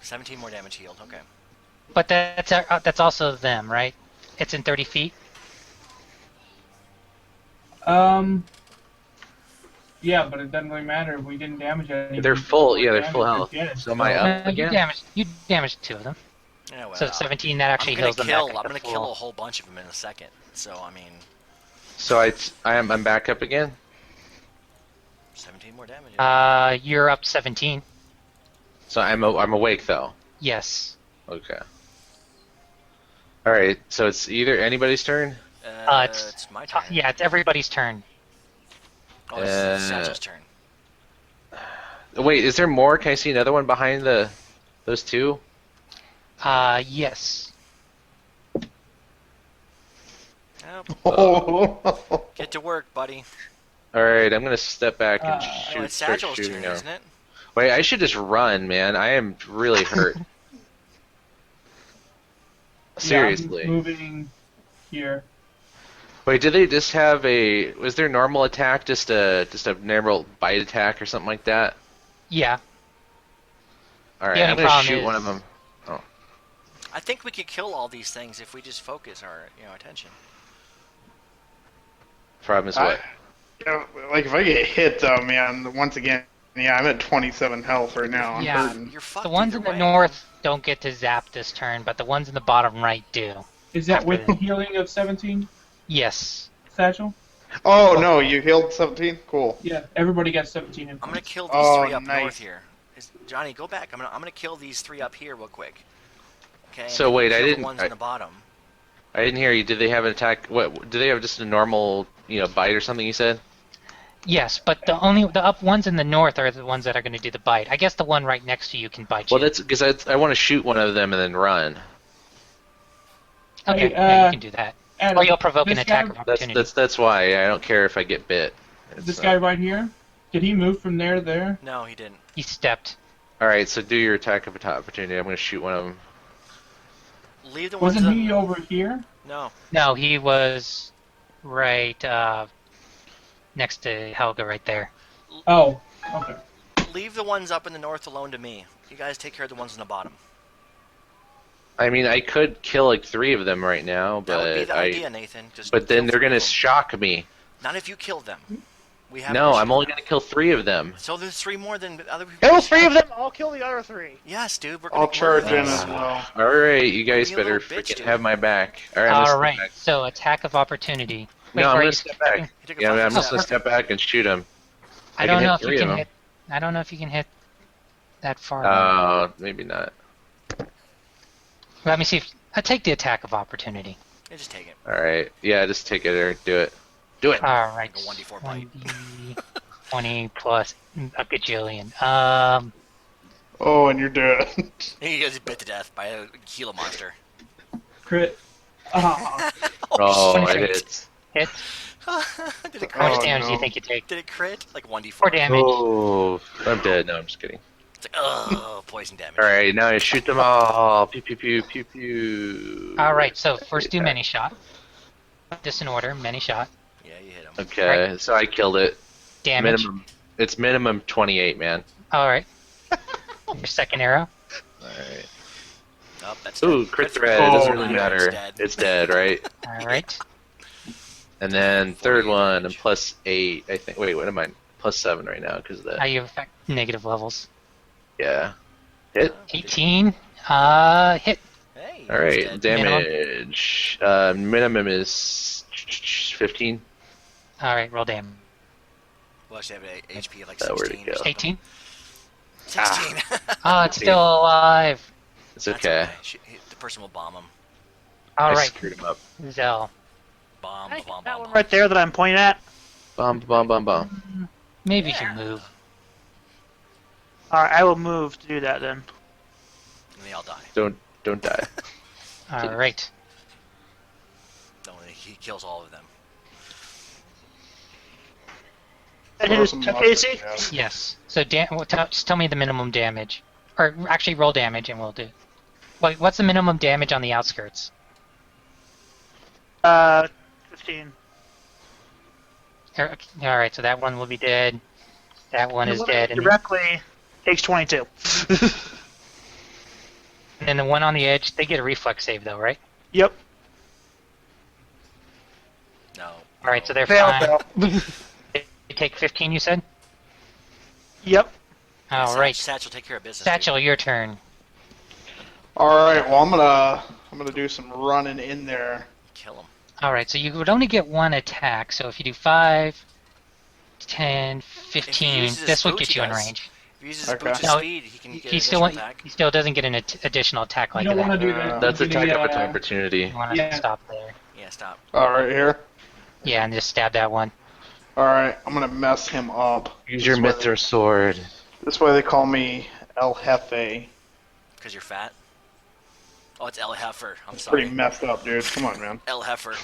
17 more damage healed. Okay. But that's also them, right? It's in 30 feet? Yeah, but it doesn't really matter if we didn't damage anything. They're full. Yeah, they're full Damage health. again. So am I up You again? damaged 2 of them. Yeah, well, So 17, that actually I'm gonna heals them kill. back I'm up to gonna full. kill a whole bunch of them in a second. So I mean, So I'm back up again. 17 more damage. You're up 17. So I'm awake though. Yes. Okay. All right. So it's either anybody's turn. It's my turn. Yeah, it's everybody's turn. Oh, it's Satchel's turn. Wait, is there more? Can I see another one behind those two? Yes. Oh, get to work, buddy. All right, I'm gonna step back and No, it's start Satchel's shooting turn, now. isn't it? Wait, I should just run, man. I am really hurt. Seriously. Yeah, I'm moving here. Wait, did they just have a? Was their normal attack just a normal bite attack or something like that? Yeah. All right, The only I'm gonna problem shoot is- one of them. Oh, I think we could kill all these things if we just focus our attention. problem is what? Yeah, like if I get hit though, man, once again, yeah, I'm at 27 health right now. I'm Yeah. hurting. You're fucked The ones in either the way. north don't get to zap this turn, but the ones in the bottom right do. Is that with the healing of 17, Yes. Satchel? Oh no, you healed 17. Cool. Yeah, everybody got 17 in I'm gonna points. kill these Oh, three up nice. north here. Johnny, go back. I'm gonna kill these three up here real quick. Okay. and So then wait, kill I the didn't- ones in the bottom. I didn't hear you. Did they have an attack? What? Do they have just a normal, bite or something? You said. Yes, but the up ones in the north are the ones that are going to do the bite. I guess the one right next to you can bite Well, you. that's because I want to shoot one of them and then run. Okay, Hey, yeah, you can do that. Adam, Or you'll provoke an this attack guy- of That's opportunity. that's why I don't care if I get bit. This guy right here, did he move from there to there? No, he didn't. He stepped. All right, so do your attack of opportunity. I'm gonna shoot one of them. Leave the ones Wasn't in he over here? No. No, he was right next to Helga right there. Oh, okay. Leave the ones up in the north alone to me. You guys take care of the ones in the bottom. I mean, I could kill like 3 of them right now, That would be but the idea, Nathan. Just but then kill they're 3 gonna of them. shock me. Not if you kill them. We have No, an issue I'm only with gonna kill 3 of them. that. So there's 3 more than other people. Kill 3 of them, I'll kill the other 3. Yes, dude. We're gonna I'll charge murder in them. as well. All right, you guys Be a better little bitch, freaking dude. have my back. All right, I'm gonna All step right, back. so attack of opportunity. Wait, No, I'm where are gonna you step stepping? back. You took a Yeah, five I'm foot just gonna step. step back and shoot him. I don't can know hit if you 3 of can them. hit. I don't know if you can hit that far. Maybe not. Let me see if I take the attack of opportunity. Yeah, just take it. All right, yeah, just take it or do it. Do it. All right, Like a 1d4 bite. 20 plus a gajillion. Oh, and you're dead. He gets bit to death by a Gila monster. Crit. Ah, Oh, shit. it hits. Hit. Did it How much crit? damage do you no. think you take? Did it crit? Like 1d4. 4 damage. Oh, I'm dead. No, I'm just kidding. It's like, oh, poison damage. All right, now I shoot them all. Pew pew pew pew pew. All right, so first do many shot. This in order, many shot. Yeah, you hit him. Okay, so I killed it. Damage. Minimum. It's minimum 28, man. All right. Your second arrow. All right. Oh, that's Ooh, dead. crit for threat. me. It doesn't Oh, really It's matter. dead. It's dead, right? All right. And then third 48 one, and damage. plus 8, I think. Wait, what am I? Plus 7 right now, because of Now that. you affect negative levels. Yeah. Hit. 18. Hit. Hey, All right, he's dead. damage. Minimum is 15. All right, roll damage. Well, actually, I have an HP of like Where'd it 16. go? or something. 18. 16. Oh, it's still alive. It's That's okay. The person will bomb him. All I right, screwed him up. Zell. Bomb, Hey, bomb, that bomb, one bomb. right there that I'm pointing at. Bum bum bum bum. Maybe you can move. Alright, I will move to do that then. And they all die. Don't die. All right. He kills all of them. That hit Throw his some Casey? mustard gas. Yes. So just tell me the minimum damage, or actually roll damage, and we'll do. What's the minimum damage on the outskirts? 15. All right, so that one will be dead. That one is dead, and Directly takes 22. then the one on the edge, they get a reflex save though, right? Yep. No. All right, so they're Fail, fine. fail. You take 15, you said. Yep. All right, Satchel, take care of business. Satchel, your turn. All right. Well, I'm gonna do some running in there. Dude. Kill him. All right, so you would only get one attack. So if you do 5, 10, 15, uses his this would boots, get he you in does. range. If he uses Okay. boots of No, speed, he can get He an still additional attack. he still doesn't get an additional attack like you don't that. want to do that. That's You're attack gonna of get, opportunity. You want to Yeah. stop there. Yeah, stop. All right, here. Yeah, and just stab that one. All right. I'm gonna mess him up. Use your This way. Mithra sword. That's why they call me El Jefe. Because you're fat? Oh, it's El Heifer. I'm It's sorry. pretty messed up, dude. Come on, man. El Heifer.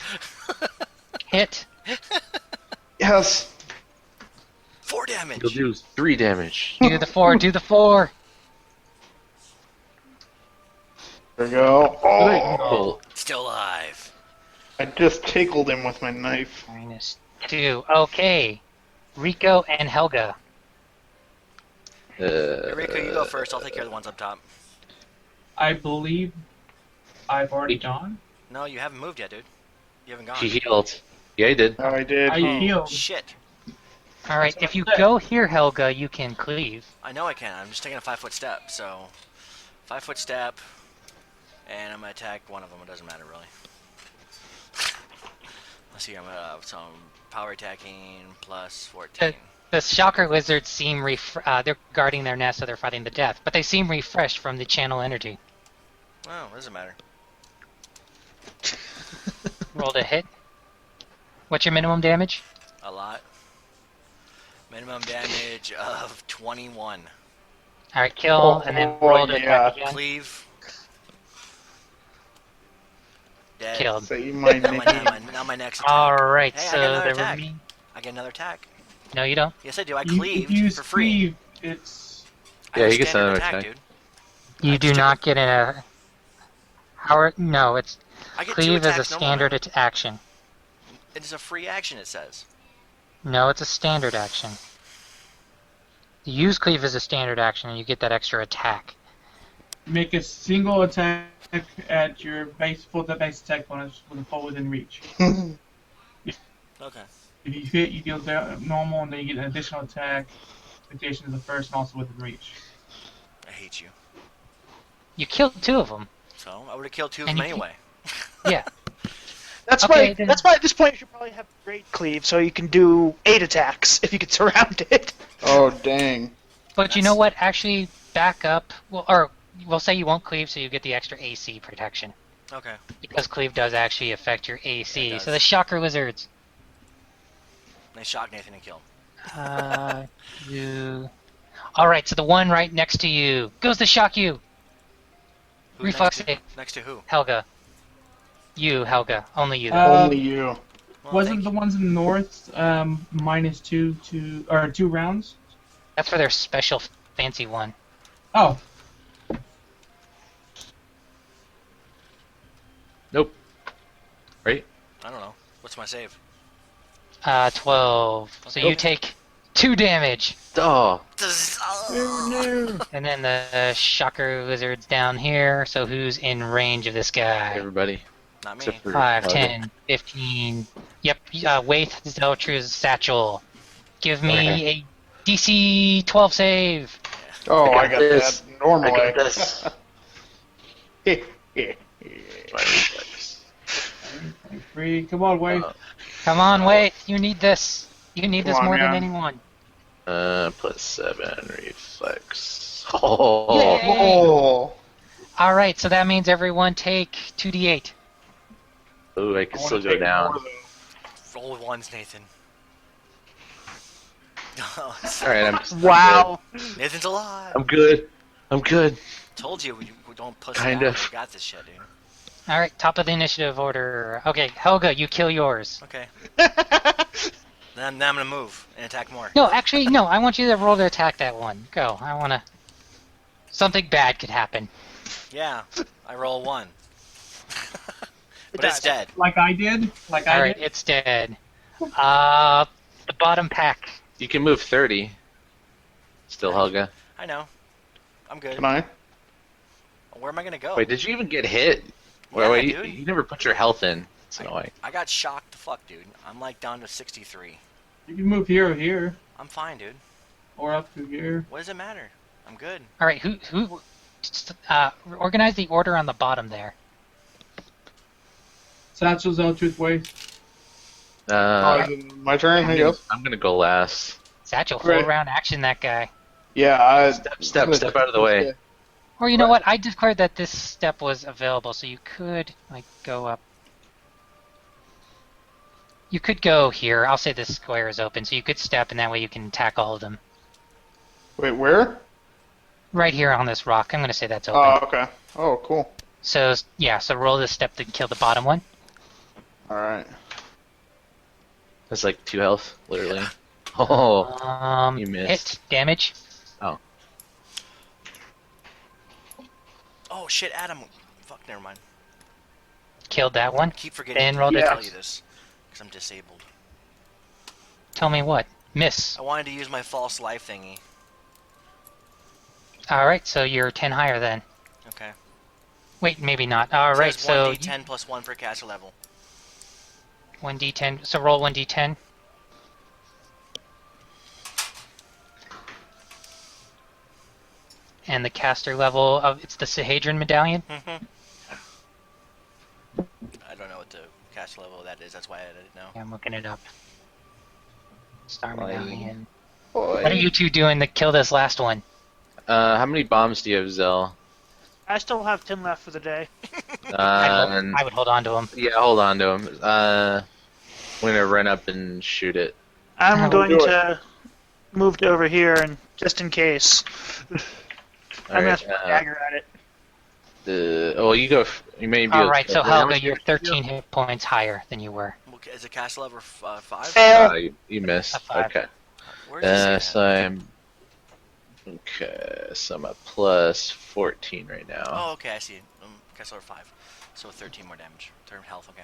Hit. Yes. 4 You'll damage. do 3 damage. Do the 4. Do the 4. There we go. Oh, Oh. Still alive. I just tickled him with my knife. -2. Okay. Rico and Helga. Hey, Rico, you go first. I'll take care of the ones up top. I believe I've already gone. No, you haven't moved yet, dude. You haven't gone. He healed. Yeah, he did. Oh, I did. I Oh, healed. shit. All right. If you go here, Helga, you can cleave. I know I can. I'm just taking a 5-foot step. So, 5-foot step, and I'm gonna attack one of them. It doesn't matter really. Let's see. I'm gonna some power attacking plus 14. The shocker lizards seem they're guarding their nest, so they're fighting the death. But they seem refreshed from the channel energy. Oh, it doesn't matter. Roll to hit. What's your minimum damage? A lot. Minimum damage of 21. All right, kill, and then roll to yeah. attack again. Cleave. Dead. Killed. Say my Now name. my next attack. All right, Hey, I so got another there attack. remain. I get another attack. No, you don't. Yes, I do. I You cleaved use for free. cleave. It's I Yeah, have he gets standard another attack. dude. You I do just not get a. Howard, no, it's I get 2 cleave is a attacks normally. standard action. It is a free action, it says. No, it's a standard action. Use cleave as a standard action, and you get that extra attack. make a single attack at your base for the base attack bonus with a foe within reach. Okay. If you hit, you deal normal, and then you get an additional attack. Expectation is the first, and also within reach. I hate you. You killed 2 of them. So, I would have killed 2 of And them you anyway. Yeah. That's Okay, why. then- That's why at this point you should probably have great cleave, so you can do 8 attacks if you can surround it. Oh, dang. But you know what? Actually, back up. Well, or we'll say you won't cleave, so you get the extra AC protection. Okay. Because cleave does actually affect your AC. It does. So the shocker lizards. Nice shot, Nathan, and kill. You. All right. So the one right next to you goes to shock you. Who's Reflex next save. to, next to who? Helga. You, Helga. Only you. Only you. Well, Wasn't thank the you. ones in the north -2 2 rounds? That's for their special fancy one. Oh, Nope. Right? I don't know. What's my save? 12. So Okay. you take 2 damage. Oh. And then the shocker lizard's down here. So who's in range of this guy? Everybody. Not me. Except for 5, Helga. 10, 15. Yep. Waith Zeltru's satchel. Give me Okay. a DC 12 save. Oh, I got this. that normally. I got this. free. Come on, wait. Come on, Waith. You need this. You need Come this on, more than man. anyone. +7 reflex. Oh. Yay. Oh. All right. So that means everyone take 2d8. Ooh, I I can wanna still go take down. more, though. Roll with ones, Nathan. All right, Wow. Nathan's alive. I'm good. I'm good. Told you we don't push Kind it out. of. We got this shit, dude. All right. Top of the initiative order. Okay, Helga, you kill yours. Okay. Then I'm gonna move and attack more. No, actually, no. I want you to roll to attack that one. Go. I want to. Something bad could happen. Yeah. I roll 1. But does. it's dead. Like I did. Like All I right, did. it's dead. The bottom pack. You can move 30. Still, Helga. I know. I'm good. Can I? Where am I gonna go? Wait, did you even get hit? Yeah, Wait, dude. you never put your health in. It's annoying. I got shocked to fuck, dude. I'm like down to 63. You can move here or here, I'm fine, dude. or up to here. What does it matter? I'm good. All right, who organize the order on the bottom there. Satchel's out truth way. Oh, is it my turn, I guess? I'm gonna go last. Satchel, full Right. round action that guy. Yeah, I... Step out of the way. Or you know what? I declared that this step was available, so you could like go up. You could go here. I'll say this square is open, so you could step, and that way you can attack all of them. Wait, where? Right here on this rock. I'm going to say that's open. Oh, okay. Oh, cool. So, yeah, so roll this step to kill the bottom one. Alright. That's like 2 health, literally. Oh, you missed. Hit damage. Oh. Oh shit, Adam. Fuck, never mind. Killed that one. I keep forgetting Then to roll tell the you this because I'm disabled. Tell me what. Miss. I wanted to use my false life thingy. Alright, so you're 10 higher then. Okay. Wait, maybe not. Alright, so 1d10 plus 1 per caster level. 1d10. So roll 1d10. And the caster level of it's the Sahadron medallion. I don't know what the caster level of that is. That's why I didn't know. Yeah, I'm looking it up. Star Boy. medallion. Boy. What are you two doing to kill this last one? How many bombs do you have, Zell? I still have 10 left for the day. I would hold on to him. Yeah, hold on to him. I'm gonna run up and shoot it. I'm Oh, going do it. to move to over here, and just in case. I'm going Alright, to throw a dagger at it. you go. You may be. able to- Alright, so wait, how Helga, much you're damage did 13 hit points higher than you were. Okay, is it caster level 5? Fail. you missed. A 5. Okay. Where's this So at? I'm. Okay, so I'm at plus 14 right now. Oh, okay, I see. Caster level 5. So 13 more damage. 13 health, okay.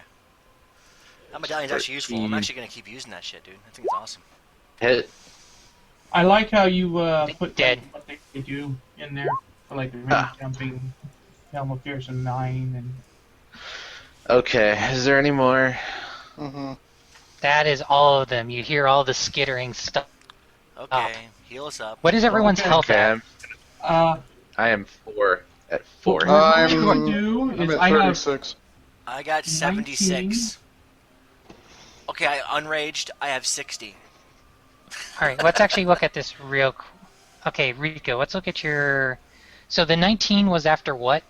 That medallion's actually useful. I'm 13. actually going to keep using that shit, dude. I think it's awesome. Hit. I like how you put Dead. like, what they do in there for like the range jumping, Helm of Fearsome 9, and Okay, is there any more? Mm-hmm. That is all of them. You hear all the skittering stuff. Okay, heal us up. What is everyone's Okay. health Okay, at? I am 4 at 4. What I'm I'm- going to do I'm is at I have 36. I got 76. Okay, I unraged. I have 60. Alright, let's actually look at this real... Okay, Rico, let's look at your... So the 19 was after what?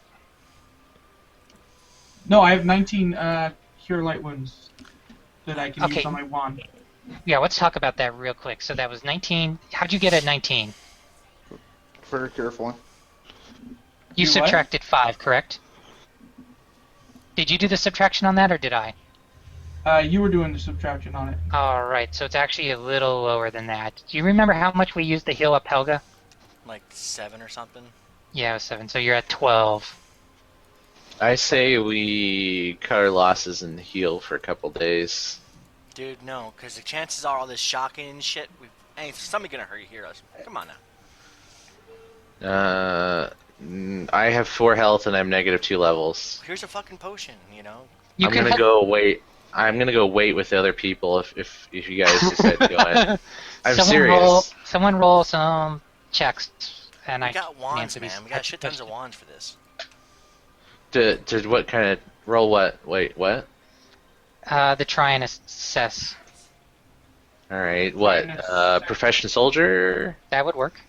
No, I have 19 Cure Light Wounds that I can Okay. use on my wand. Yeah, let's talk about that real quick. So that was 19... How'd you get at 19? Very carefully. You Do what? subtracted 5, correct? Did you do the subtraction on that, or did I? You were doing the subtraction on it. Alright, so it's actually a little lower than that. Do you remember how much we used to heal up Helga? Like 7 or something. Yeah, it was 7, so you're at 12. I say we cut our losses and heal for a couple days. Dude, no, because the chances are all this shocking and shit, somebody gonna hear us. Come on now. I have 4 health and I'm negative 2 levels. Here's a fucking potion, you know? You I'm can gonna go wait. I'm gonna go wait with the other people if you guys decide to go in. I'm serious. Someone roll some checks, and We I got can wands, answer these. man. We got shit tons of wands for this. To what kind of roll? What? Wait, what? The try and assess. All right. What? Profession soldier. That would work.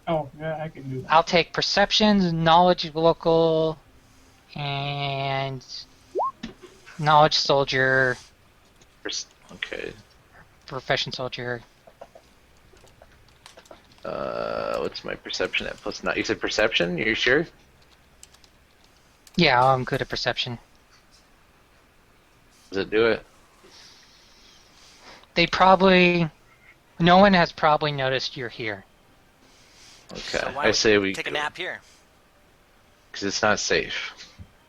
Oh, yeah, I can do that. I'll take perceptions, knowledge local, and knowledge soldier, Okay. profession soldier. What's my perception at plus 9? You said perception? You sure? Yeah, I'm good at perception. Does it do it? No one has probably noticed you're here. Okay. So why I don't say we take a nap here. because it's not safe.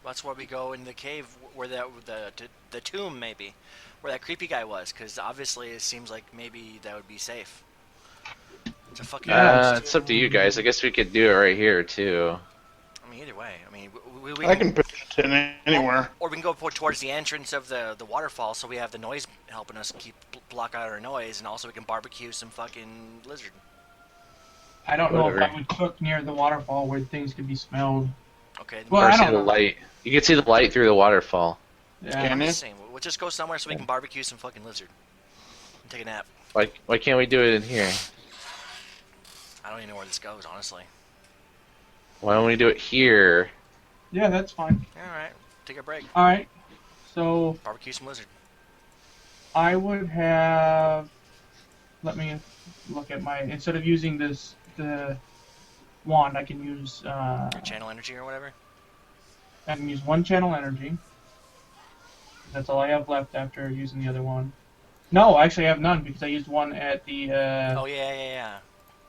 That's where we go in the cave, where the tomb maybe, where that creepy guy was. Because obviously it seems like maybe that would be safe. It's a fucking. It's up to you guys. I guess we could do it right here too. I mean, either way. I mean, we I can pitch it in anywhere. Or we can go towards the entrance of the waterfall, so we have the noise helping us block out our noise, and also we can barbecue some fucking lizard. I don't know if Whatever. I would cook near the waterfall where things could be smelled. Okay. Well, Or I see don't the know. light. You can see the light through the waterfall. Yeah. Can I'm you? just saying, we'll just go somewhere so we can barbecue some fucking lizard. And take a nap. Why can't we do it in here? I don't even know where this goes, honestly. Why don't we do it here? Yeah, that's fine. Alright, take a break. Alright, so Barbecue some lizard. I would have let me look at my. Instead of using the wand, I can use. Your channel energy or whatever? I can use one channel energy. That's all I have left after using the other one. No, actually, I have none because I used one at the. Oh, yeah.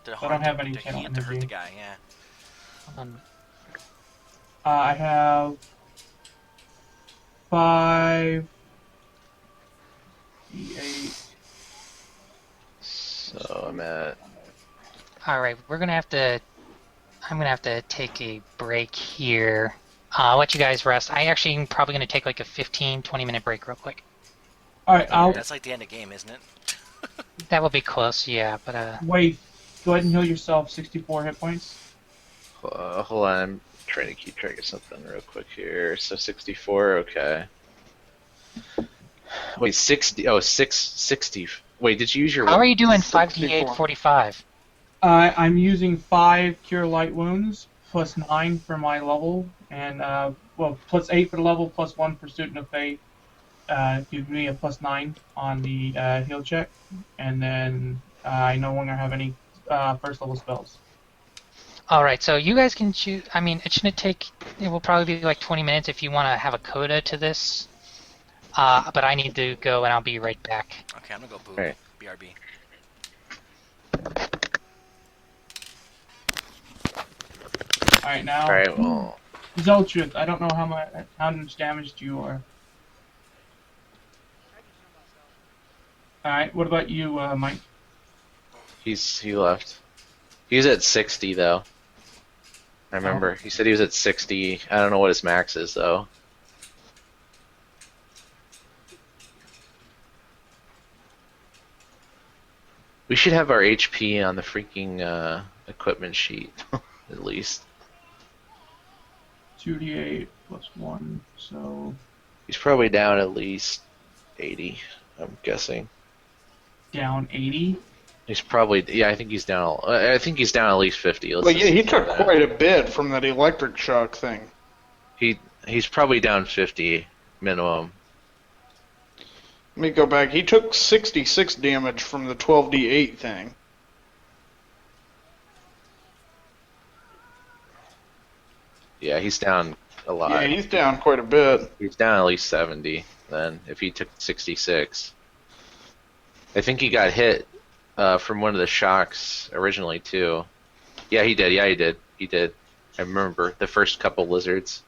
I don't have any To channel heat, to hurt the energy. guy, yeah. I have 5 D8. So I'm at. All right, we're gonna have to. I'm gonna have to take a break here. I'll let you guys rest. I actually am probably gonna take like a 15-20 minute break real quick. All right, That's like the end of game, isn't it? That will be close, yeah. But wait. Go ahead and heal yourself 64 hit points. Hold on, I'm trying to keep track of something real quick here. So 64, okay. Wait, 60. Oh, 60. Wait, did you use your? how are you doing 64. 5d8 45? I'm using 5 Cure Light Wounds, plus 9 for my level, and, plus 8 for the level, plus 1 for Student of Fate. Gives me a plus 9 on the heal check, and then I no longer have any first level spells. All right, so you guys can choose. I mean, it shouldn't take. It will probably be like 20 minutes if you want to have a coda to this. But I need to go, and I'll be right back. Okay, I'm gonna go boo. Right. BRB. Alright, now. Alright, well. Zoltruth, I don't know how much damaged you are. Alright, what about you, Mike? He left. He was at 60 though. I remember. He said he was at 60. I don't know what his max is though. We should have our HP on the freaking equipment sheet, at least. 2d8 plus 1, so. He's probably down at least 80, I'm guessing. Down 80? He's probably, yeah, I think he's down. I think he's down at least 50. But yeah, he took quite a bit from that electric shock thing. He's probably down 50 minimum. Let me go back. He took 66 damage from the 12d8 thing. Yeah, he's down a lot. Yeah, he's down quite a bit. He's down at least 70 then, if he took 66. I think he got hit from one of the shocks originally, too. Yeah, he did. He did. I remember the first couple lizards.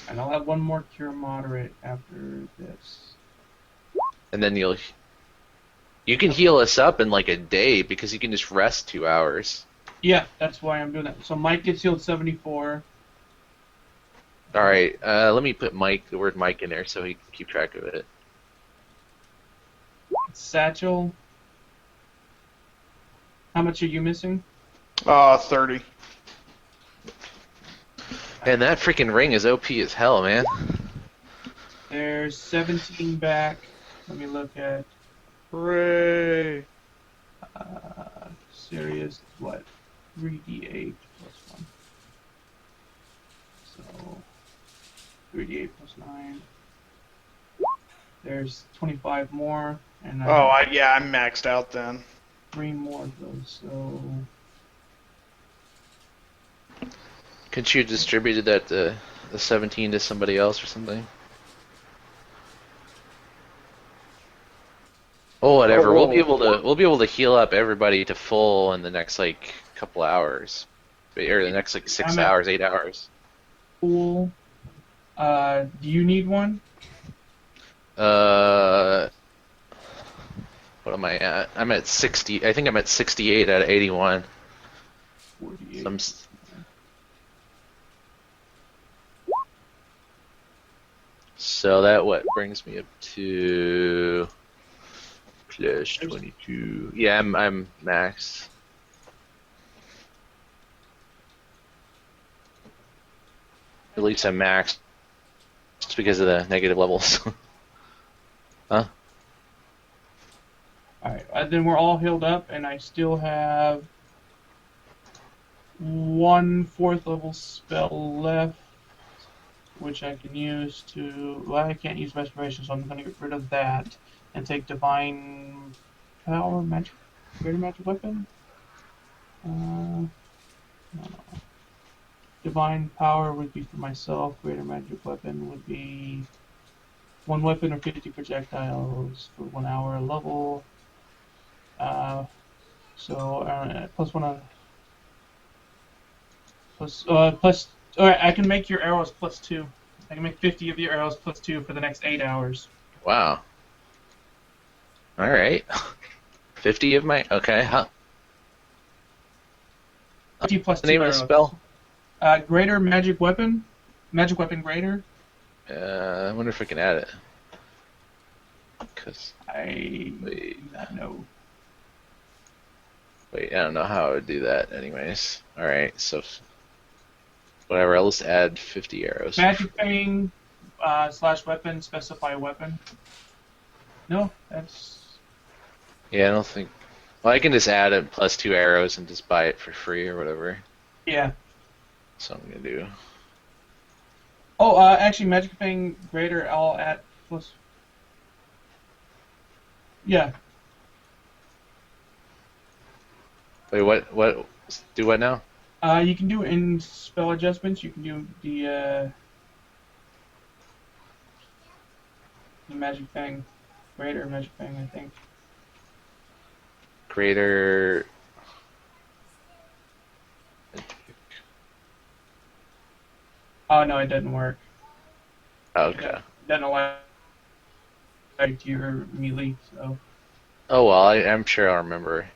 And I'll have one more Cure Moderate after this. And then you can heal us up in like a day because you can just rest 2 hours. Yeah, that's why I'm doing that. So Mike gets healed 74. Alright, let me put the word Mike in there so he can keep track of it. Satchel. How much are you missing? 30. And that freaking ring is OP as hell, man. There's 17 back. Let me look at. Hooray! Serious, what? 3d8 plus 1. So, 3d8 plus 9. There's 25 more, and I'm maxed out then. 3 more of those, so. Couldn't you have distributed that the 17 to somebody else or something? Oh, whatever. We'll be able to heal up everybody to full in the next like couple hours, or the next like 6 hours, 8 hours. Cool. Do you need one? What am I at? I'm at 60. I think I'm at 68 out of 81. 48. So that brings me up to plus 22. Yeah, I'm maxed. At least I'm maxed just because of the negative levels. Huh? Alright, then we're all healed up, and I still have 1 4th level spell left. which I can use to. Well, I can't use respiration, so I'm going to get rid of that and take divine power, magic, greater magic weapon. No. Divine power would be for myself. Greater magic weapon would be 1 weapon or 50 projectiles for 1 hour level. Plus one on plus plus. All right, I can make your arrows +2. I can make 50 of your arrows +2 for the next 8 hours. Wow. All right. 50 of my. Okay. Huh. 50 plus The 2 name of the arrows. spell? Greater magic weapon. Magic weapon greater. I wonder if I can add it. Cause I wait, do not know. I don't know how I would do that. Anyways. All right. So whatever. I'll just add 50 arrows. Magic thing / weapon, specify weapon. No, that's. Yeah, I don't think. Well, I can just add it +2 arrows and just buy it for free or whatever. Yeah. That's what I'm gonna do. Oh, actually, magic thing greater. I'll add plus. Yeah. Wait, what? Do what now? You can do in spell adjustments. You can do the magic thing, greater magic thing, I think. Greater. Oh no, it doesn't work. Okay. It doesn't allow to your melee. So. Oh well, I'm sure I'll remember.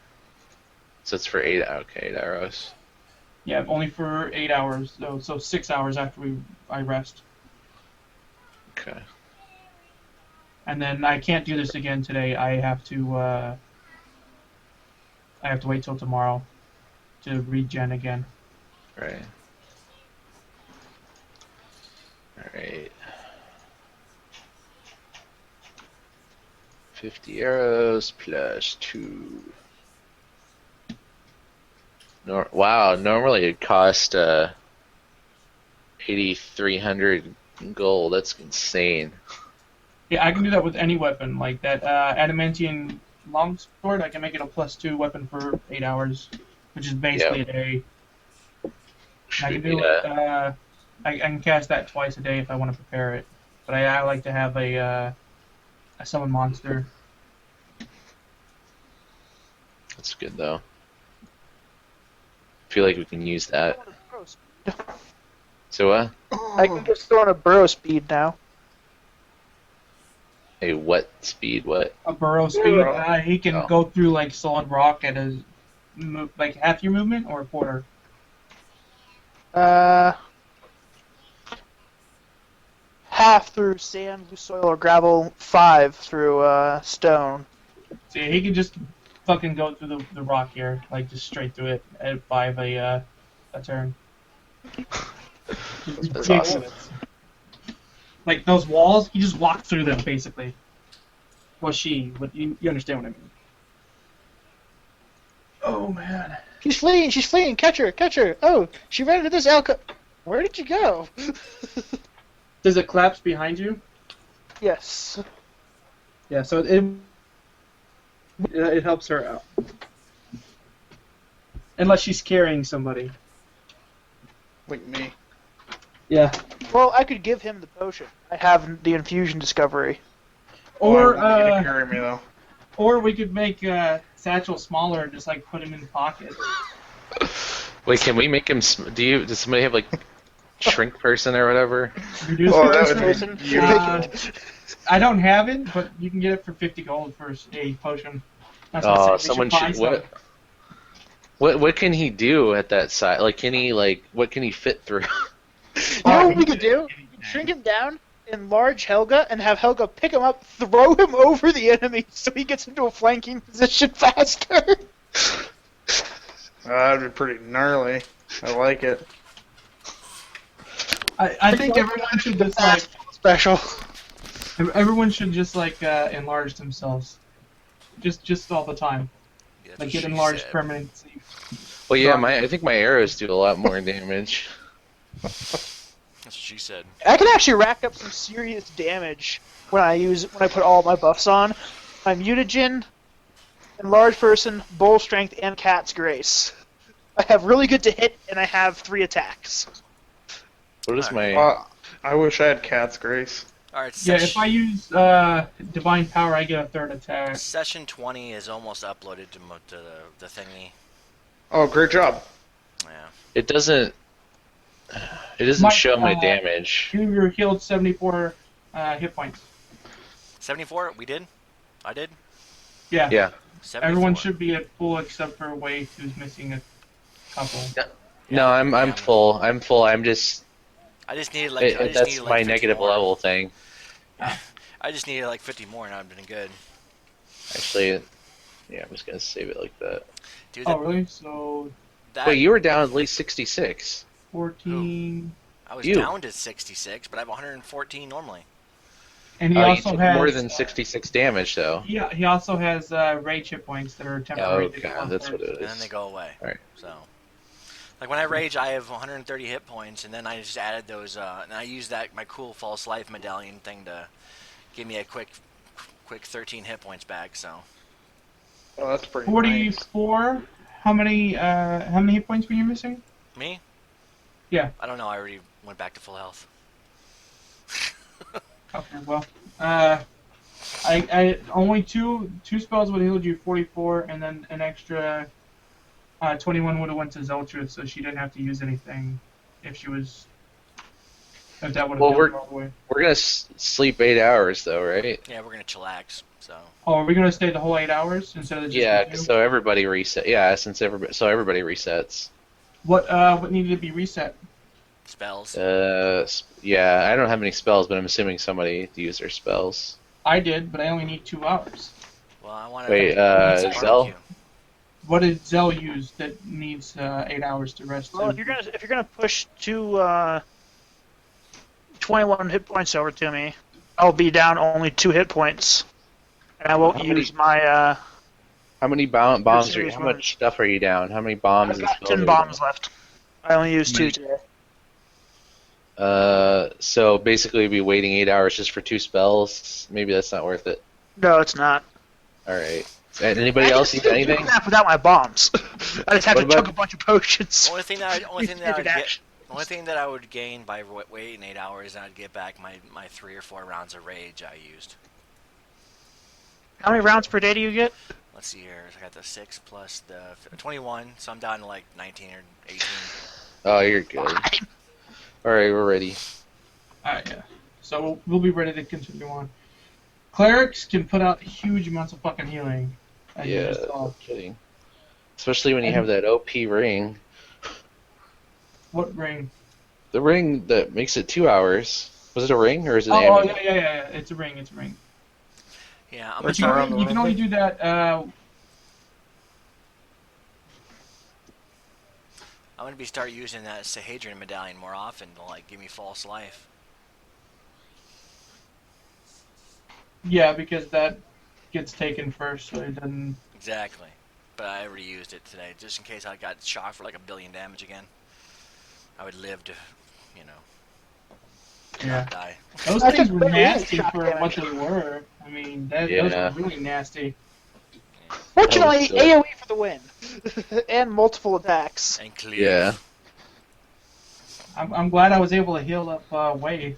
So it's for 8. Okay, 8 arrows. Yeah, only for 8 hours. So 6 hours after I rest. Okay. And then I can't do this again today. I have to wait till tomorrow to regen again. Right. Alright. 50 arrows plus 2. Wow, normally it'd cost 8,300 gold. That's insane. Yeah, I can do that with any weapon. Like that adamantine longsword, I can make it a +2 weapon for 8 hours, which is basically a day. I can do I can cast that twice a day if I want to prepare it. But I like to have a summon monster. That's good though. I feel like we can use that. So what? I can just go on a burrow speed now. A what speed? What? A burrow speed. He can Oh. go through like solid rock at a like half your movement or a quarter. Half through sand, loose soil, or gravel. 5 through stone. So yeah, he can just fucking go through the rock here, like just straight through it at 5 a turn. That's awesome. Like those walls, you just walk through them basically. Well, but you understand what I mean. Oh man. She's fleeing, catch her. Oh, she ran into this alcove. Where did you go? Does it collapse behind you? Yes. Yeah, so it helps her out. Unless she's carrying somebody. Like me. Yeah. Well, I could give him the potion. I have the infusion discovery. Or I want you to carry me though. or we could make Satchel smaller and just like put him in the pocket. Wait, can we make him? Does somebody have like shrink person or whatever? Reduce Oh, the that would person. be I don't have it, but you can get it for 50 gold for a potion. That's what I Oh, said. We someone buy should. some. What can he do at that size? Like, what can he fit through? You know what we could do? Shrink him down, enlarge Helga, and have Helga pick him up, throw him over the enemy so he gets into a flanking position faster. That'd be pretty gnarly. I like it. I think everyone should just like Special. everyone should just like enlarge themselves, just all the time. That's Like what get she enlarged said. permanency. Well, yeah, I think my arrows do a lot more damage. That's what she said. I can actually rack up some serious damage when I put all my buffs on. My mutagen, enlarged person, bull strength, and cat's grace. I have really good to hit, and I have 3 attacks. What is my? I wish I had Cat's Grace. All right. Yeah, if I use Divine Power, I get a 3rd attack. Session 20 is almost uploaded to the thingy. Oh, great job. Yeah. It doesn't. It doesn't show my damage. You're healed 74 hit points. 74. We did. I did. Yeah. Yeah. 74. Everyone should be at full except for Wade, who's missing a couple. No, I'm full. I'm full. I'm just. I just needed like. That's my negative more. level thing. I just needed like 50 more, and I've been good. Actually, yeah, I'm just gonna save it like that. Dude, Oh, really? So Wait, you were down at least 66. 14. I was down to 66, but I have 114 normally. And he You also took has more than 66 damage, though. Yeah, he also has rage hit points that are temporary. Oh, God, that's what it is. And then they go away. Alright. So, like when I rage, I have 130 hit points, and then I just added those, and I used my cool false life medallion thing to give me a quick 13 hit points back. So. Oh, that's pretty 44. Nice. How many hit points were you missing? Me? Yeah. I don't know. I already went back to full health. Okay, well, I only two spells would have healed you 44, and then an extra 21 would have went to Zeltra, so she didn't have to use anything if she was. If that would have Well, all the way. we're gonna sleep 8 hours, though, right? Yeah, we're gonna chillax. So. Oh, are we gonna stay the whole 8 hours instead of just? Yeah, so everybody reset. Yeah, everybody resets. What needed to be reset? Spells. Yeah, I don't have any spells, but I'm assuming somebody used their spells. I did, but I only need 2 hours. Well, I want to. Wait, Zell? What did Zell use that needs 8 hours to rest? Well, if you're gonna push 21 hit points over to me, I'll be down only 2 hit points, and I won't use my. How many bombs are? series How much stuff are you down? How many bombs? I've got 10 bombs left. I only used 2 today. So basically, we'd be waiting 8 hours just for 2 spells. Maybe that's not worth it. No, it's not. All right. Anybody else use anything? Without my bombs, I just have to chug a bunch of potions. Only thing that I would gain by waiting 8 hours, I'd get back my 3 or 4 rounds of rage I used. How many rounds per day do you get? Let's see here. I got the 6 plus the 21, so I'm down to like 19 or 18. Oh, you're good. Fine. All right, we're ready. Alright, yeah. So we'll be ready to continue on. Clerics can put out huge amounts of fucking healing. Yeah, no kidding. Especially when you have that OP ring. What ring? The ring that makes it 2 hours. Was it a ring or is it an Oh, amulet? yeah. It's a ring. Yeah, I'm But gonna you can only do that. I'm gonna start using that Sahadrian medallion more often to like give me false life. Yeah, because that gets taken first, so it doesn't. Exactly. But I already used it today, just in case I got shot for like 1 billion damage again. I would live to, not die. Those things were nasty for what they were. I mean, those were really nasty. Fortunately, AoE for the win, and multiple attacks. And clear. Yeah. I'm glad I was able to heal up Wade.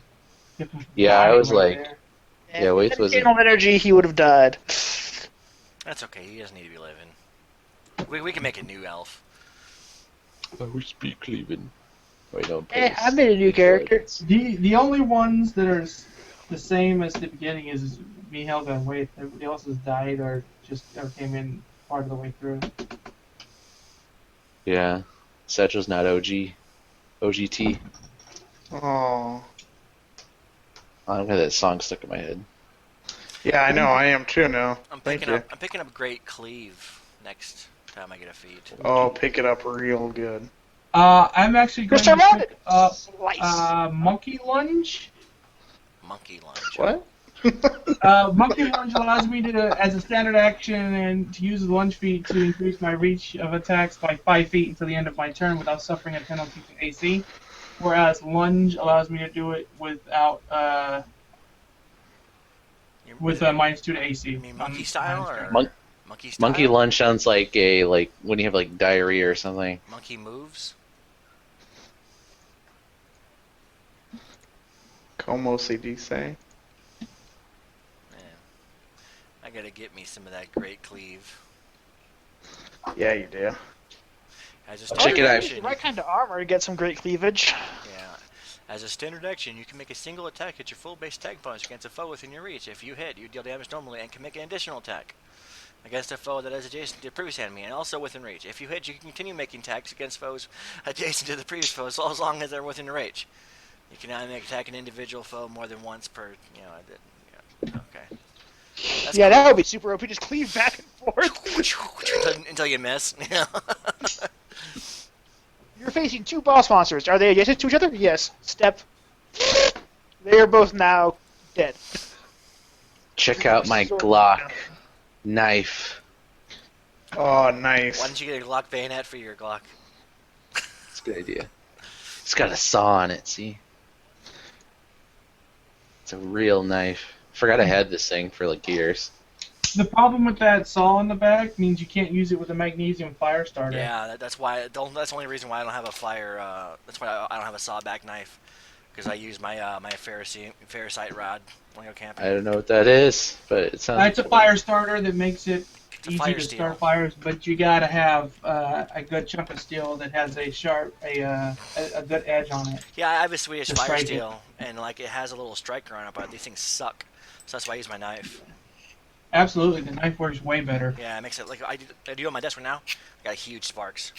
Yeah, I was like, there. yeah, Wade was. Channel energy, he would have died. That's okay. He doesn't need to be living. We can make a new elf. I will speak leaving. Wait, no. I made a new character. The only ones that are the same as the beginning is me, Helga, and Wade. Everybody else has died or came in part of the way through. Yeah, Satchel's not OGT. Oh. I've got that song stuck in my head. Yeah, I know. I am too now. I'm Thank picking you. up Great Cleave next time I get a feat. Oh, pick it up real good. I'm actually going Mr. to pick up Slice. Monkey Lunge. Monkey lunge. What? Monkey Lunge allows me to, as a standard action, and to use the lunge feat to increase my reach of attacks by 5 feet until the end of my turn without suffering a penalty to AC. whereas lunge allows me to do it without with a -2 to AC. You mean monkey style or Mon- monkey style? Monkey lunge sounds like when you have like diarrhea or something. Monkey moves. Como se dice? Man, I gotta get me some of that great cleave. Yeah, you do. As a Check standard it out. action, The right kind of armor to get some great cleavage. yeah. As a standard action, you can make a single attack at your full base attack bonus against a foe within your reach. If you hit, you deal damage normally and can make an additional attack against a foe that is adjacent to the previous enemy and also within reach. If you hit, you can continue making attacks against foes adjacent to the previous foe as long as they're within reach. You can now make attack an individual foe more than once per. Okay. That's Yeah, cool. that would be super OP. Just cleave back and forth. until you miss. You're facing two boss monsters. Are they adjacent to each other? Yes. Step. They are both now dead. Check out my Glock knife. Oh, nice. Why don't you get a Glock bayonet for your Glock? That's a good idea. It's got a saw on it. See, it's a real knife. Forgot I had this thing for like years. The problem with that saw in the back means you can't use it with a magnesium fire starter. Yeah, that's why. That's the only reason why I don't have a fire. That's why I don't have a sawback knife, because I use my my ferrocite rod when I go camping. I don't know what that is, but it sounds. It's a fire starter that makes it It's a easy fire to steel. start fires, but you gotta have a good chunk of steel that has a sharp, a good edge on it. Yeah, I have a Swedish To fire strike it. steel, and like it has a little striker on it, but these things suck. So that's why I use my knife. Absolutely, the knife works way better. Yeah, it makes it like I do on my desk right now. I got huge sparks.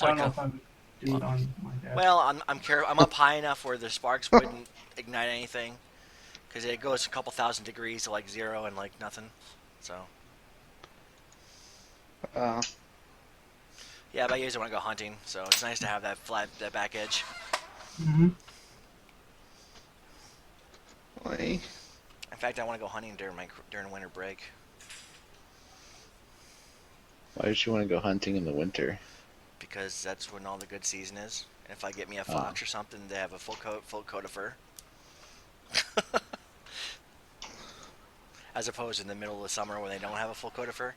I don't know if I would do it on my desk. Well, I'm careful. I'm up high enough where the sparks wouldn't ignite anything, because it goes a couple thousand degrees to like 0 and like nothing. So Uh, yeah, but I usually want to go hunting, so it's nice to have that that back edge. hmm wait. In fact, I want to go hunting during winter break. Why would you want to go hunting in the winter? Because that's when all the good season is. And if I get me a fox or something, they have a full coat of fur. As opposed to in the middle of the summer when they don't have a full coat of fur.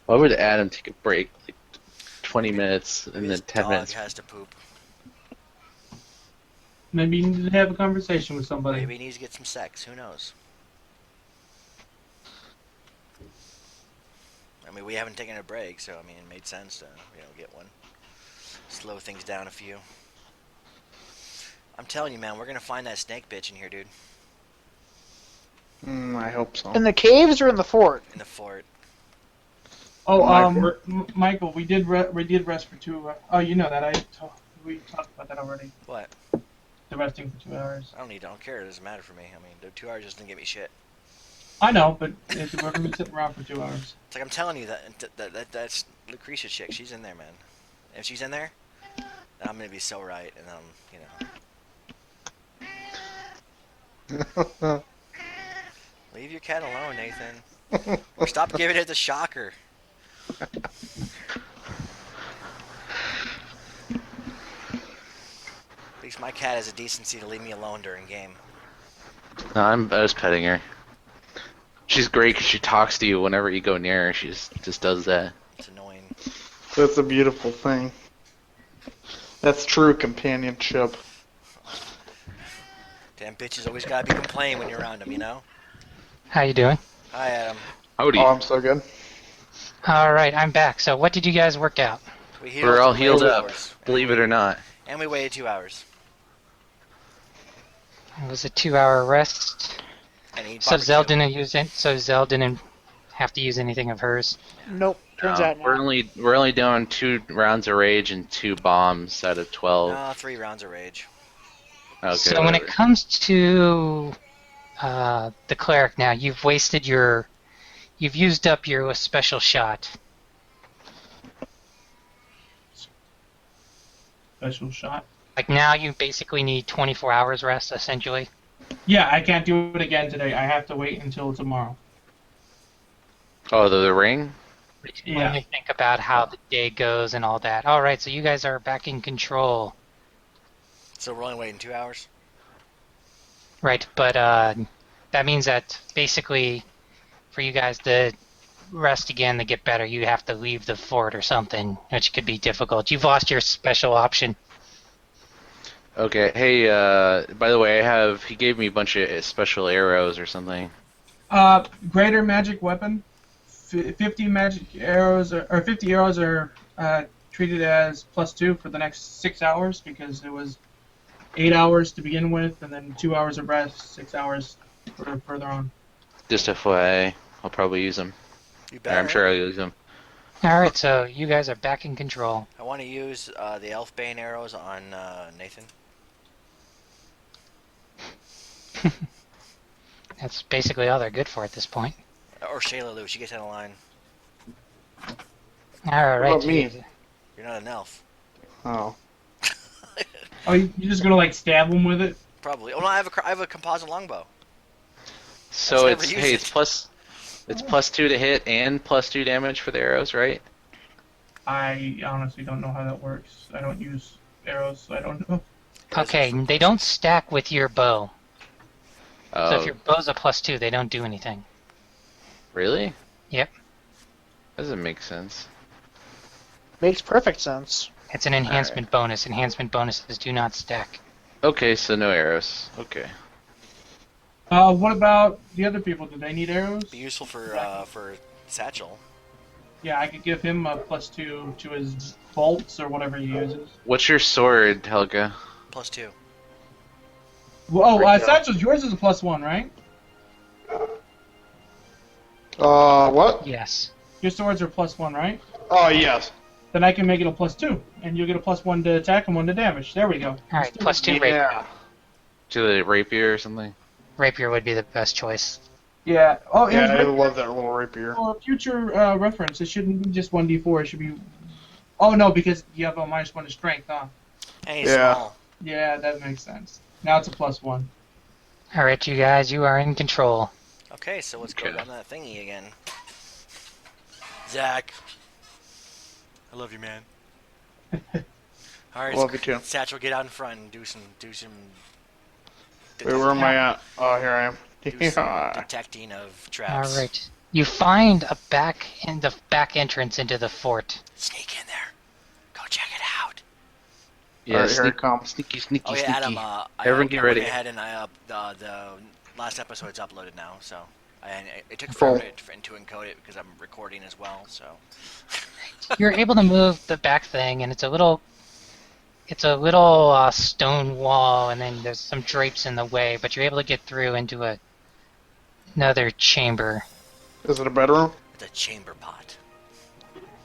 Why would Adam take a break, like 20 minutes and Maybe then his 10 dog minutes? has to poop. Maybe you need to have a conversation with somebody. Maybe he needs to get some sex. Who knows? I mean, we haven't taken a break, so I mean, it made sense to get one. Slow things down a few. I'm telling you, man, we're gonna find that snake bitch in here, dude. I hope so. In the caves or in the fort? In the fort. Oh, Michael? Michael, we did rest for 2. Oh, you know that we talked about that already. What? The resting for 2 hours. I don't care. It doesn't matter for me. I mean, the 2 hours just didn't get me shit. I know, but we're gonna be sitting around for 2 hours. It's like I'm telling you that's Lucretia chick. She's in there, man. If she's in there, then I'm gonna be so right, and leave your cat alone, Nathan. Or stop giving it the shocker. At least my cat has a decency to leave me alone during game. No, I was petting her. She's great because she talks to you whenever you go near her. She just does that. It's annoying. That's a beautiful thing. That's true companionship. Damn bitches always gotta be complaining when you're around them, you know? How you doing? Hi, Adam. Howdy. Oh, I'm so good. All right, I'm back. So what did you guys work out? We're all healed waited 2 up, hours. believe it or not. And we waited 2 hours. It was a 2-hour rest. And eat So barbecue. Zell didn't have to use anything of hers. Nope. Turns out We're not. only doing 2 rounds of rage and 2 bombs out of 12. No, 3 rounds of rage. Okay, So when it whatever. comes to the cleric now, you've used up your special shot. Special shot. Like now you basically need 24 hours rest, essentially. Yeah, I can't do it again today. I have to wait until tomorrow. Oh, the ring? Yeah. Let me think about how the day goes and all that. All right, so you guys are back in control, So we're only waiting 2 hours. right? But that means that basically, for you guys to rest again to get better, you have to leave the fort or something, which could be difficult. You've lost your special option. Okay. Hey, by the way, he gave me a bunch of special arrows or something. Greater magic weapon. 50 magic arrows or 50 arrows are treated as +2 for the next 6 hours because it was 8 hours to begin with, and then 2 hours of rest, 6 hours for further on. Just FYI, I'll probably use them. You Or I'm better. sure I'll use them. All right, so you guys are back in control. I want to use the Elfbane arrows on Nathan. That's basically all they're good for at this point. Or Shayla Lou. She gets out of line. All right. about me? You're not an elf. Oh. Oh, you're just gonna like stab them with it? Probably. Oh no, I have a composite longbow. So I've never it's used hey, it. it's +2 to hit and +2 damage for the arrows, right? I honestly don't know how that works. I don't use arrows, so I don't know. Okay, they don't stack with your bow. So if Oh, your bow's a +2, they don't do anything. really? Yep. Doesn't make sense. Makes perfect sense. It's an enhancement bonus. Enhancement bonuses do not stack. Okay, so no arrows. Okay. What about the other people? Do they need arrows? Be useful for Satchel. Yeah, I could give him a +2 to his bolts or whatever he uses. What's your sword, Helga? +2. Well, Satchel's yours is a +1, right? What? Yes. Your swords are +1, right? Oh, yes. Then I can make it a +2, and you'll get a +1 to attack and 1 to damage. There we go. All right, +2 rapier. Yeah. To the rapier or something? Rapier would be the best choice. Yeah. Oh, it Yeah, I was love that little rapier. for future reference. It shouldn't be just 1d4. It should be. Oh no, because you have a -1 to strength, huh? And he's Yeah. small. Yeah, that makes sense. Now it's a +1. All right, you guys, you are in control. Okay, so let's go Okay. down that thingy again. Zach. I love you, man. Alright, Love you too. Satchel, get out in front and do some Wait, where am I at? Oh, here I am. do some Yeah. detecting of traps. All right. You find a back entrance into the fort. Sneak in there. Go check it out. Yeah, Alright, here it comes. sneaky, Oh yeah, sneaky. Adam. Everyone get ready. I went ahead and I the last episode's uploaded now, so it took Cool. forever to encode it because I'm recording as well. So You're able to move the back thing, and it's a little stone wall, and then there's some drapes in the way, but you're able to get through into another chamber. Is it a bedroom? it's a chamber pot.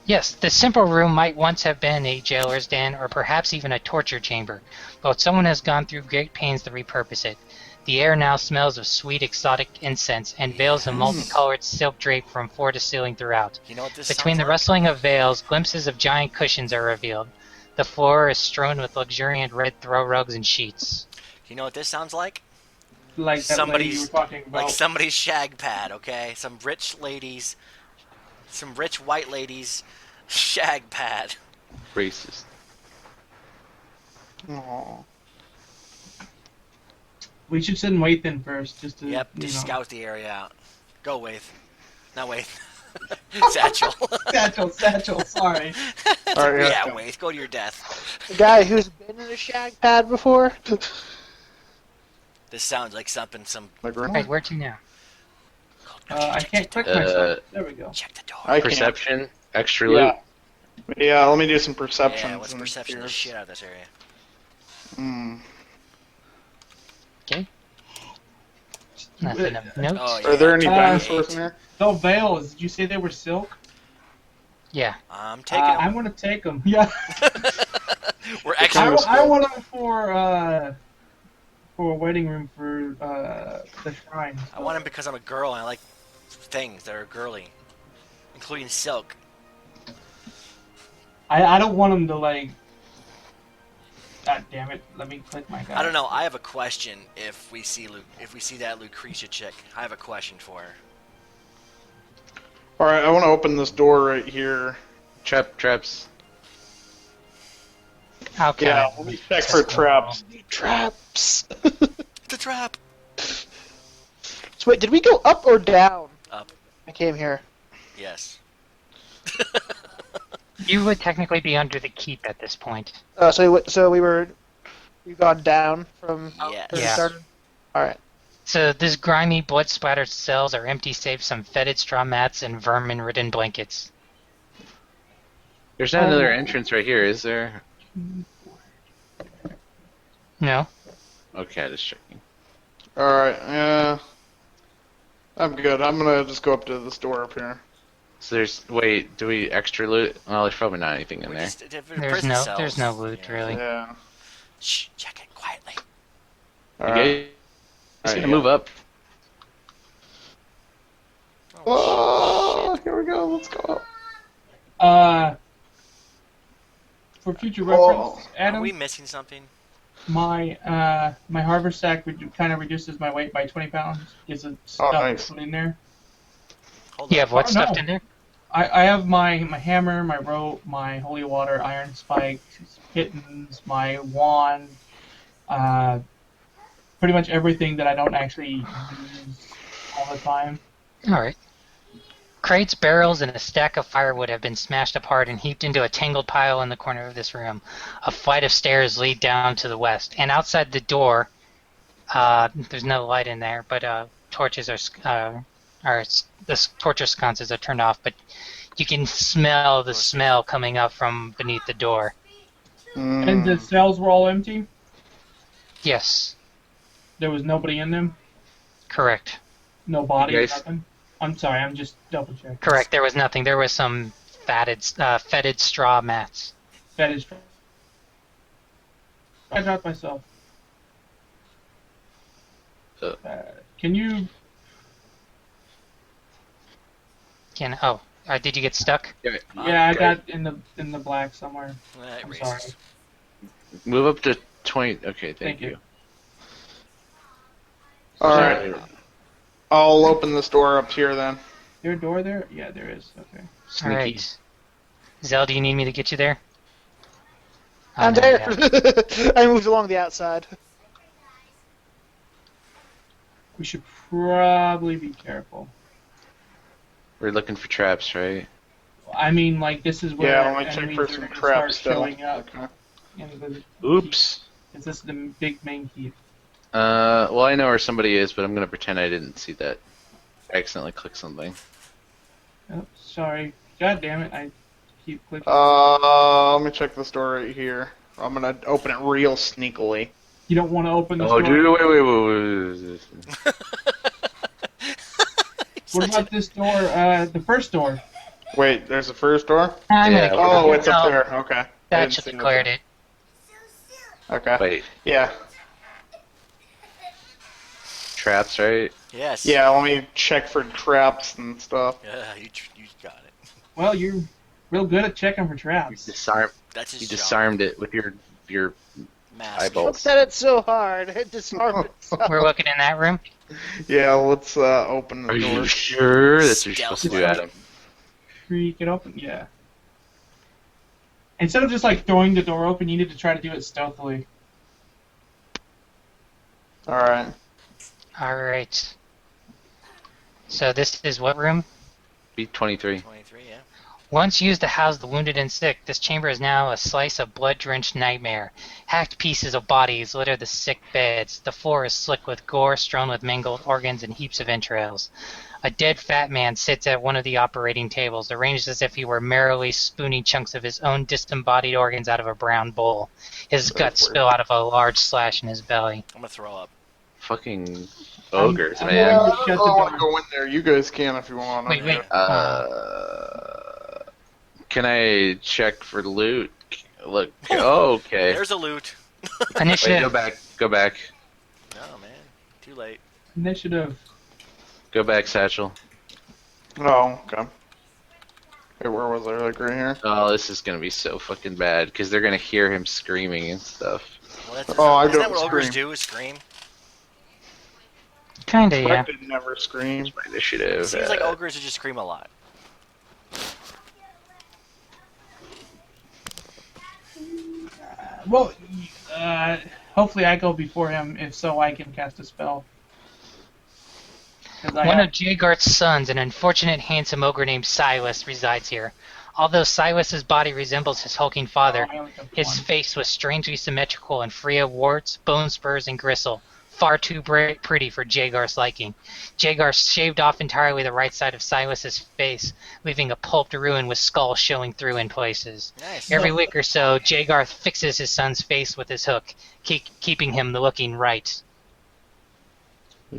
Yes, the simple room might once have been a jailer's den, or perhaps even a torture chamber, but someone has gone through great pains to repurpose it. The air now smells of sweet exotic incense, and veils of multicolored silk drape from floor to ceiling throughout. You know what this Between sounds the like? rustling of veils, glimpses of giant cushions are revealed. The floor is strewn with luxuriant red throw rugs and sheets. You know what this sounds like? Like that lady you were talking about. Like somebody's shag pad, okay? Some rich white ladies shag pad. Racist. Aw. We should send Waithen first, just to. Yep, you just know. scout the area out. Go Waith. Not Waith. Satchel. Satchel, sorry. Alright, here Yeah, it comes. Waith, go to your death. The guy who's been in a shag pad before. This sounds like something some Like room? Alright, where to now? I can't click myself. There we go. check the door. I can't. Perception, extra loot. Yeah. Yeah, let me do some perception. Yeah, let's perception the shit out of this area. Hmm. Okay. Nothing of note. Oh, yeah. Are there any Uh, dinosaurs in here? No veils. Did you say they were silk? Yeah. I'm taking I them. want to take them. Yeah. We're kind actually. of- I want them for a waiting room for the shrine. I want them because I'm a girl and I like things that are girly, including silk. I don't want them to like God damn it! Let me click my guy. I don't know. I have a question. If we see that Lucretia chick, I have a question for her. All right, I want to open this door right here. Traps. Okay. Yeah, let me check for traps. Traps. It's a trap. So wait, did we go up or down? Up. I came here. Yes. You would technically be under the keep at this point. So we've gone down from Yes. where we Yeah. started. All right. So this grimy, blood-splattered cells are empty save some fetid straw mats and vermin-ridden blankets. There's not another entrance right here, is there? No? Okay, just checking. All right, yeah. I'm good. I'm gonna just go up to this door up here. So wait, do we extra loot? Well, there's probably not anything in there. There's no loot, really. Yeah. Shh, check it quietly. All You right. guys gonna move up? Oh, here we go. Let's go up. For future reference, Are Adam, we missing something? my harvest sack kind of reduces my weight by 20 pounds. Gives it stuff nice. to put in there. Hold You on. have what Oh, stuffed no. in there? I have my hammer, my rope, my holy water, iron spike, kittens, my wand, pretty much everything that I don't actually use all the time. Alright. Crates, barrels, and a stack of firewood have been smashed apart and heaped into a tangled pile in the corner of this room. A flight of stairs lead down to the west, and outside the door, there's no light in there, but torches the torture sconces are turned off, but you can smell the smell coming up from beneath the door. And the cells were all empty? Yes, There was nobody in them? correct. No bodies, guys- nothing? I'm sorry, I'm just double checking. Correct, there was nothing. There was some fetid straw mats. That is true. I dropped myself. Can you... Did you get stuck? Yeah, I got in the black somewhere. That I'm racist. sorry. Move up to 20. Okay, thank Thank you. you. All right. I'll open this door up here then. Is there a door there? Yeah, there is. Okay. Sneaky. Alright. Zell, do you need me to get you there? I'm no, there. yeah. I moved along the outside. We should probably be careful. We're looking for traps, right? I mean, like, this is where Yeah, let me check enemies for are some gonna traps start still. showing up. Okay. In the Oops. Is this the big main keep? Well, I know where somebody is, but I'm gonna pretend I didn't see that. I accidentally clicked something. Oh, sorry. God damn it, I keep clicking. Let me check this door right here. I'm gonna open it real sneakily. You don't want to open this Oh, door? dude, wait. What about this door, the first door? Wait, there's a first door? I'm Yeah, gonna Oh, go. it's up No, there. Okay. I That didn't should see have that cleared there. it. Okay. Wait, Yeah. traps, right? Yes. Yeah, let me check for traps and stuff. Yeah, you got it. Well, you're real good at checking for You traps. That's his You job. disarmed it with your Mask. eyeball. Don't set it so hard. It disarmed itself. We're looking in that room? Yeah, let's open the Are door. you sure that's what you're supposed to do, Stealth. Adam? Freak it open? Yeah. Instead of just, like, throwing the door open, you need to try to do it stealthily. Alright. Alright. So this is what room? B23. 23, yeah. Once used to house the wounded and sick, this chamber is now a slice of blood-drenched nightmare. Hacked pieces of bodies litter the sick beds. The floor is slick with gore, strewn with mangled organs and heaps of entrails. A dead fat man sits at one of the operating tables, arranged as if he were merrily spooning chunks of his own disembodied organs out of a brown bowl. His guts spill out of a large slash in his belly. I'm gonna throw up. Fucking ogres, I'm man. going to I shut don't the want to door. go in there. You guys can if you want. Wait, wait. Can I check for loot? Look. Oh, okay. There's a loot. Wait, Initiative. go back. Oh man, too late. Initiative. Go back, Satchel. Oh, okay. Wait, where was I? Like right here? Oh, this is gonna be so fucking bad because they're gonna hear him screaming and stuff. Well, that's, Oh, I isn't that don't what ogres scream. do? Is scream? Kinda, yeah. Fred did never scream. My initiative. Seems like ogres just scream a lot. Well, hopefully I go before him. If so, I can cast a spell. 'Cause I One have- of Jagart's sons, an unfortunate handsome ogre named Silas, resides here. Although Silas's body resembles his hulking father, I only took his one. face was strangely symmetrical and free of warts, bone spurs, and gristle. Far too pretty for Jagar's liking. Jagar shaved off entirely the right side of Silas's face, leaving a pulped ruin with skulls showing through in places. Nice. Every week or so, Jagar fixes his son's face with his hook, keeping him looking right.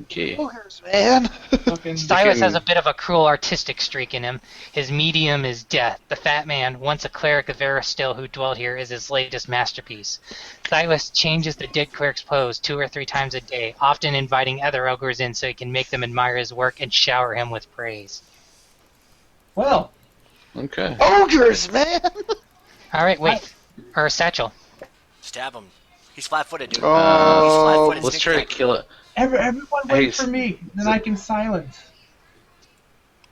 Okay. Ogres, man. Fucking- Silas has a bit of a cruel artistic streak in him. His medium is death. The fat man, once a cleric of Veristil who dwelt here, is his latest masterpiece. Silas changes the dead cleric's pose 2 or 3 times a day, often inviting other ogres in so he can make them admire his work and shower him with praise. Well, Okay. Ogres, man. Alright, wait. Or Satchel. Stab him. He's flat-footed, dude. Oh. He's flat-footed. Let's Sneak try to attack. kill it. everyone Hey, wait for me, then I can silence.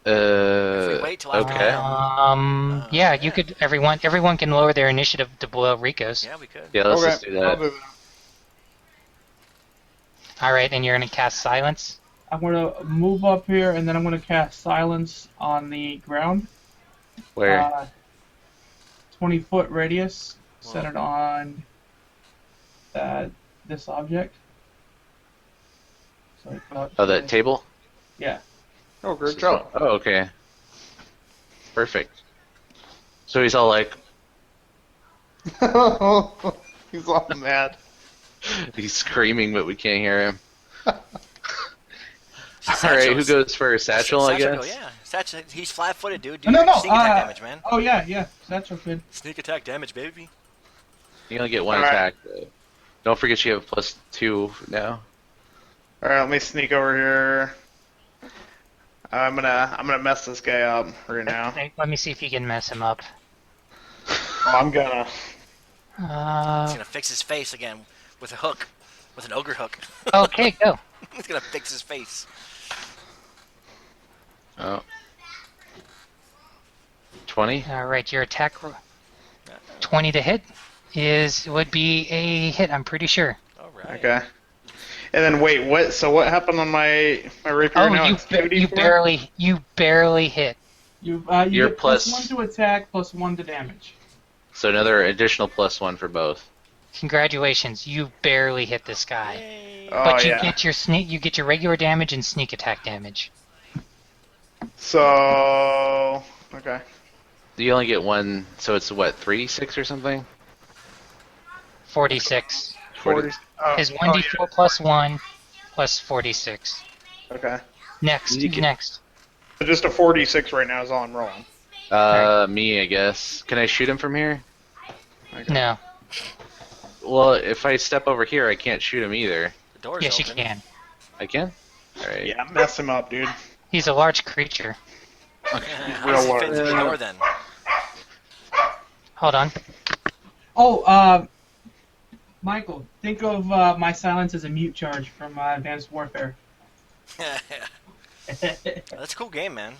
If we wait till after Okay. round. Yeah, you could. Everyone can lower their initiative to below Rico's. Yeah, we could. Yeah, let's Okay, just do I'll that. do that. All right, and you're gonna cast silence. I'm gonna move up here, and then I'm gonna cast silence on the ground. Where? 20-foot radius, Whoa. centered on this object. So Oh, that table? Yeah. Oh, great job. Oh, okay. Perfect. So he's all like, He's all mad. he's screaming, but we can't hear him. Satchel's- Alright, who goes first? Satchel, I Satchel guess? go, yeah. Satchel, he's flat-footed, dude. Do No, your no, sneak attack damage, man. Oh yeah, that's good. Sneak attack damage, baby. You only get one Alright. attack, though. Don't forget you have +2 now. All right, let me sneak over here. I'm gonna mess this guy up right now. Hey, let me see if you can mess him up. Oh, I'm gonna. He's gonna fix his face again with a hook. With an ogre hook. Okay, go. He's gonna fix his face. Oh. 20? All right, your attack 20 to hit would be a hit. I'm pretty sure. Alright. Okay. And then wait, what? So what happened on my rapier Oh, now? you It's 2d4? you barely hit. You You're get plus- +1 to attack, +1 to damage. So another additional +1 for both. Congratulations, you barely hit this guy. Yay. Oh But you yeah. get you get your regular damage and sneak attack damage. So okay. You only get one, so it's what, 3d6 or something? 46 40. Oh, is oh, 1d4 plus 1 plus 46. yeah. Okay. Next, You can- next. So just a 46 right now is all I'm rolling. Me, I guess. Can I shoot him from here? No. Well, if I step over here, I can't shoot him either. The door's Yes, you open. can. I can? Alright. Yeah, mess him up, dude. He's a large creature. How real does he fit large. through the door then? Hold on. Oh, Michael, think of my silence as a mute charge from Advanced Warfare. That's a cool game, man.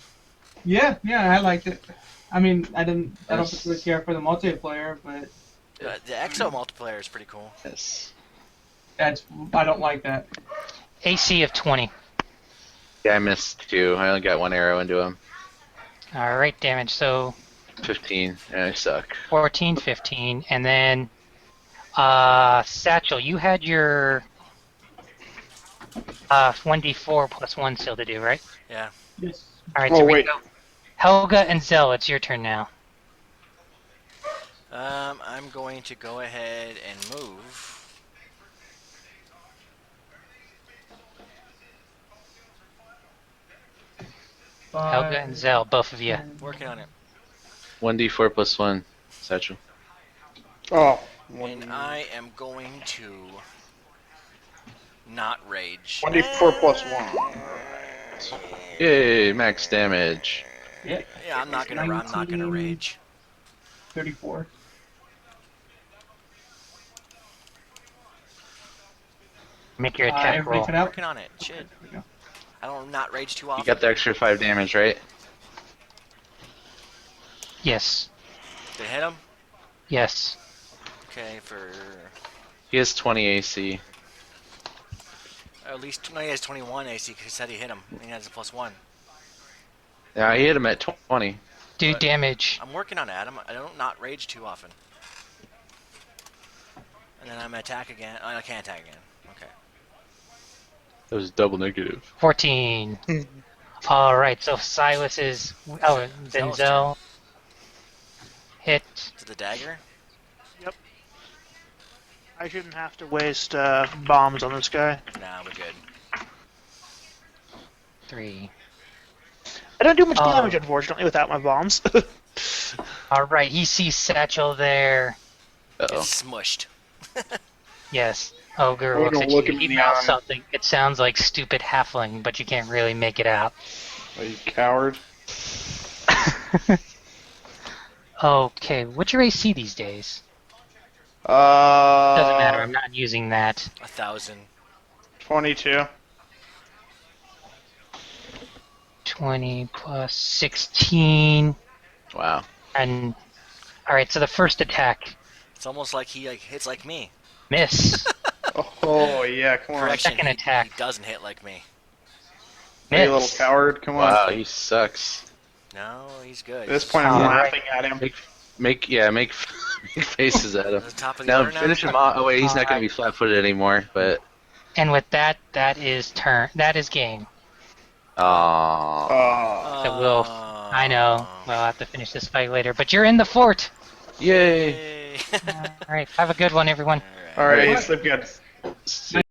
Yeah, I liked it. I mean, I don't Yes. particularly care for the multiplayer, but The EXO multiplayer is pretty cool. Yes. I don't like that. AC of 20. Yeah, I missed 2. I only got 1 arrow into him. Alright, damage. So 15. Yeah, I suck. 14, 15, and then Satchel, you had your 1d4 plus 1 still to do, right? Yeah. Yes. Alright, Oh, so wait. Rico. Helga and Zell, it's your turn now. I'm going to go ahead and move. Helga and Zell, both of you. Working on it. 1d4 plus 1. Satchel. Oh. And I am going to not rage. 1d4 plus 1. Yay, max damage. Yeah. Yeah, I'm not gonna rage. 34. Make your attack Everybody roll. cut out? Working on it. Okay, Shit. there we go. I don't not rage too You often. got the extra 5 damage, right? Yes. Did it hit him? Yes. Okay, for He has 20 AC. at least no, he has 21 AC because he said he hit him. And he has a +1. Yeah, I hit him at 20. Do But- damage. I'm working on that. I don't not rage too often. And then I'm gonna attack again. Oh, I can't attack again. Okay. That was double negative. 14. Alright, so Silas is. Oh, Zel's Denzel. Hit. To the dagger. I shouldn't have to waste bombs on this guy. Nah, we're good. 3. I don't do much Oh. damage, unfortunately, without my bombs. Alright, he sees Satchel there. Uh-oh. It's smushed. Yes. Ogre I'm looks gonna at look you. him He in the mouths eye. something. It sounds like stupid halfling, but you can't really make it out. Oh, you coward. Okay, what's your AC these days? Uh, Doesn't matter, I'm not using that. 1,000. 22. 20 plus 16. Wow. And. Alright, so the first attack. It's almost like he hits like me. Miss. Oh, yeah, come on. Correction. Second he, attack. He doesn't hit like me. Hey, little Miss. coward, come on. Wow, he sucks. No, he's good. At this point, I'm Alright. laughing at him. Make make faces at him. At the top of the Now order now? finish him off. Oh wait, he's not going Alright. to be flat-footed anymore. But And with that, that is game. aww. Oh, So we'll. I know. We'll have to finish this fight later, but you're in the fort! Yay! Yay. Alright, have a good one, everyone. All right. alright, What? sleep good. See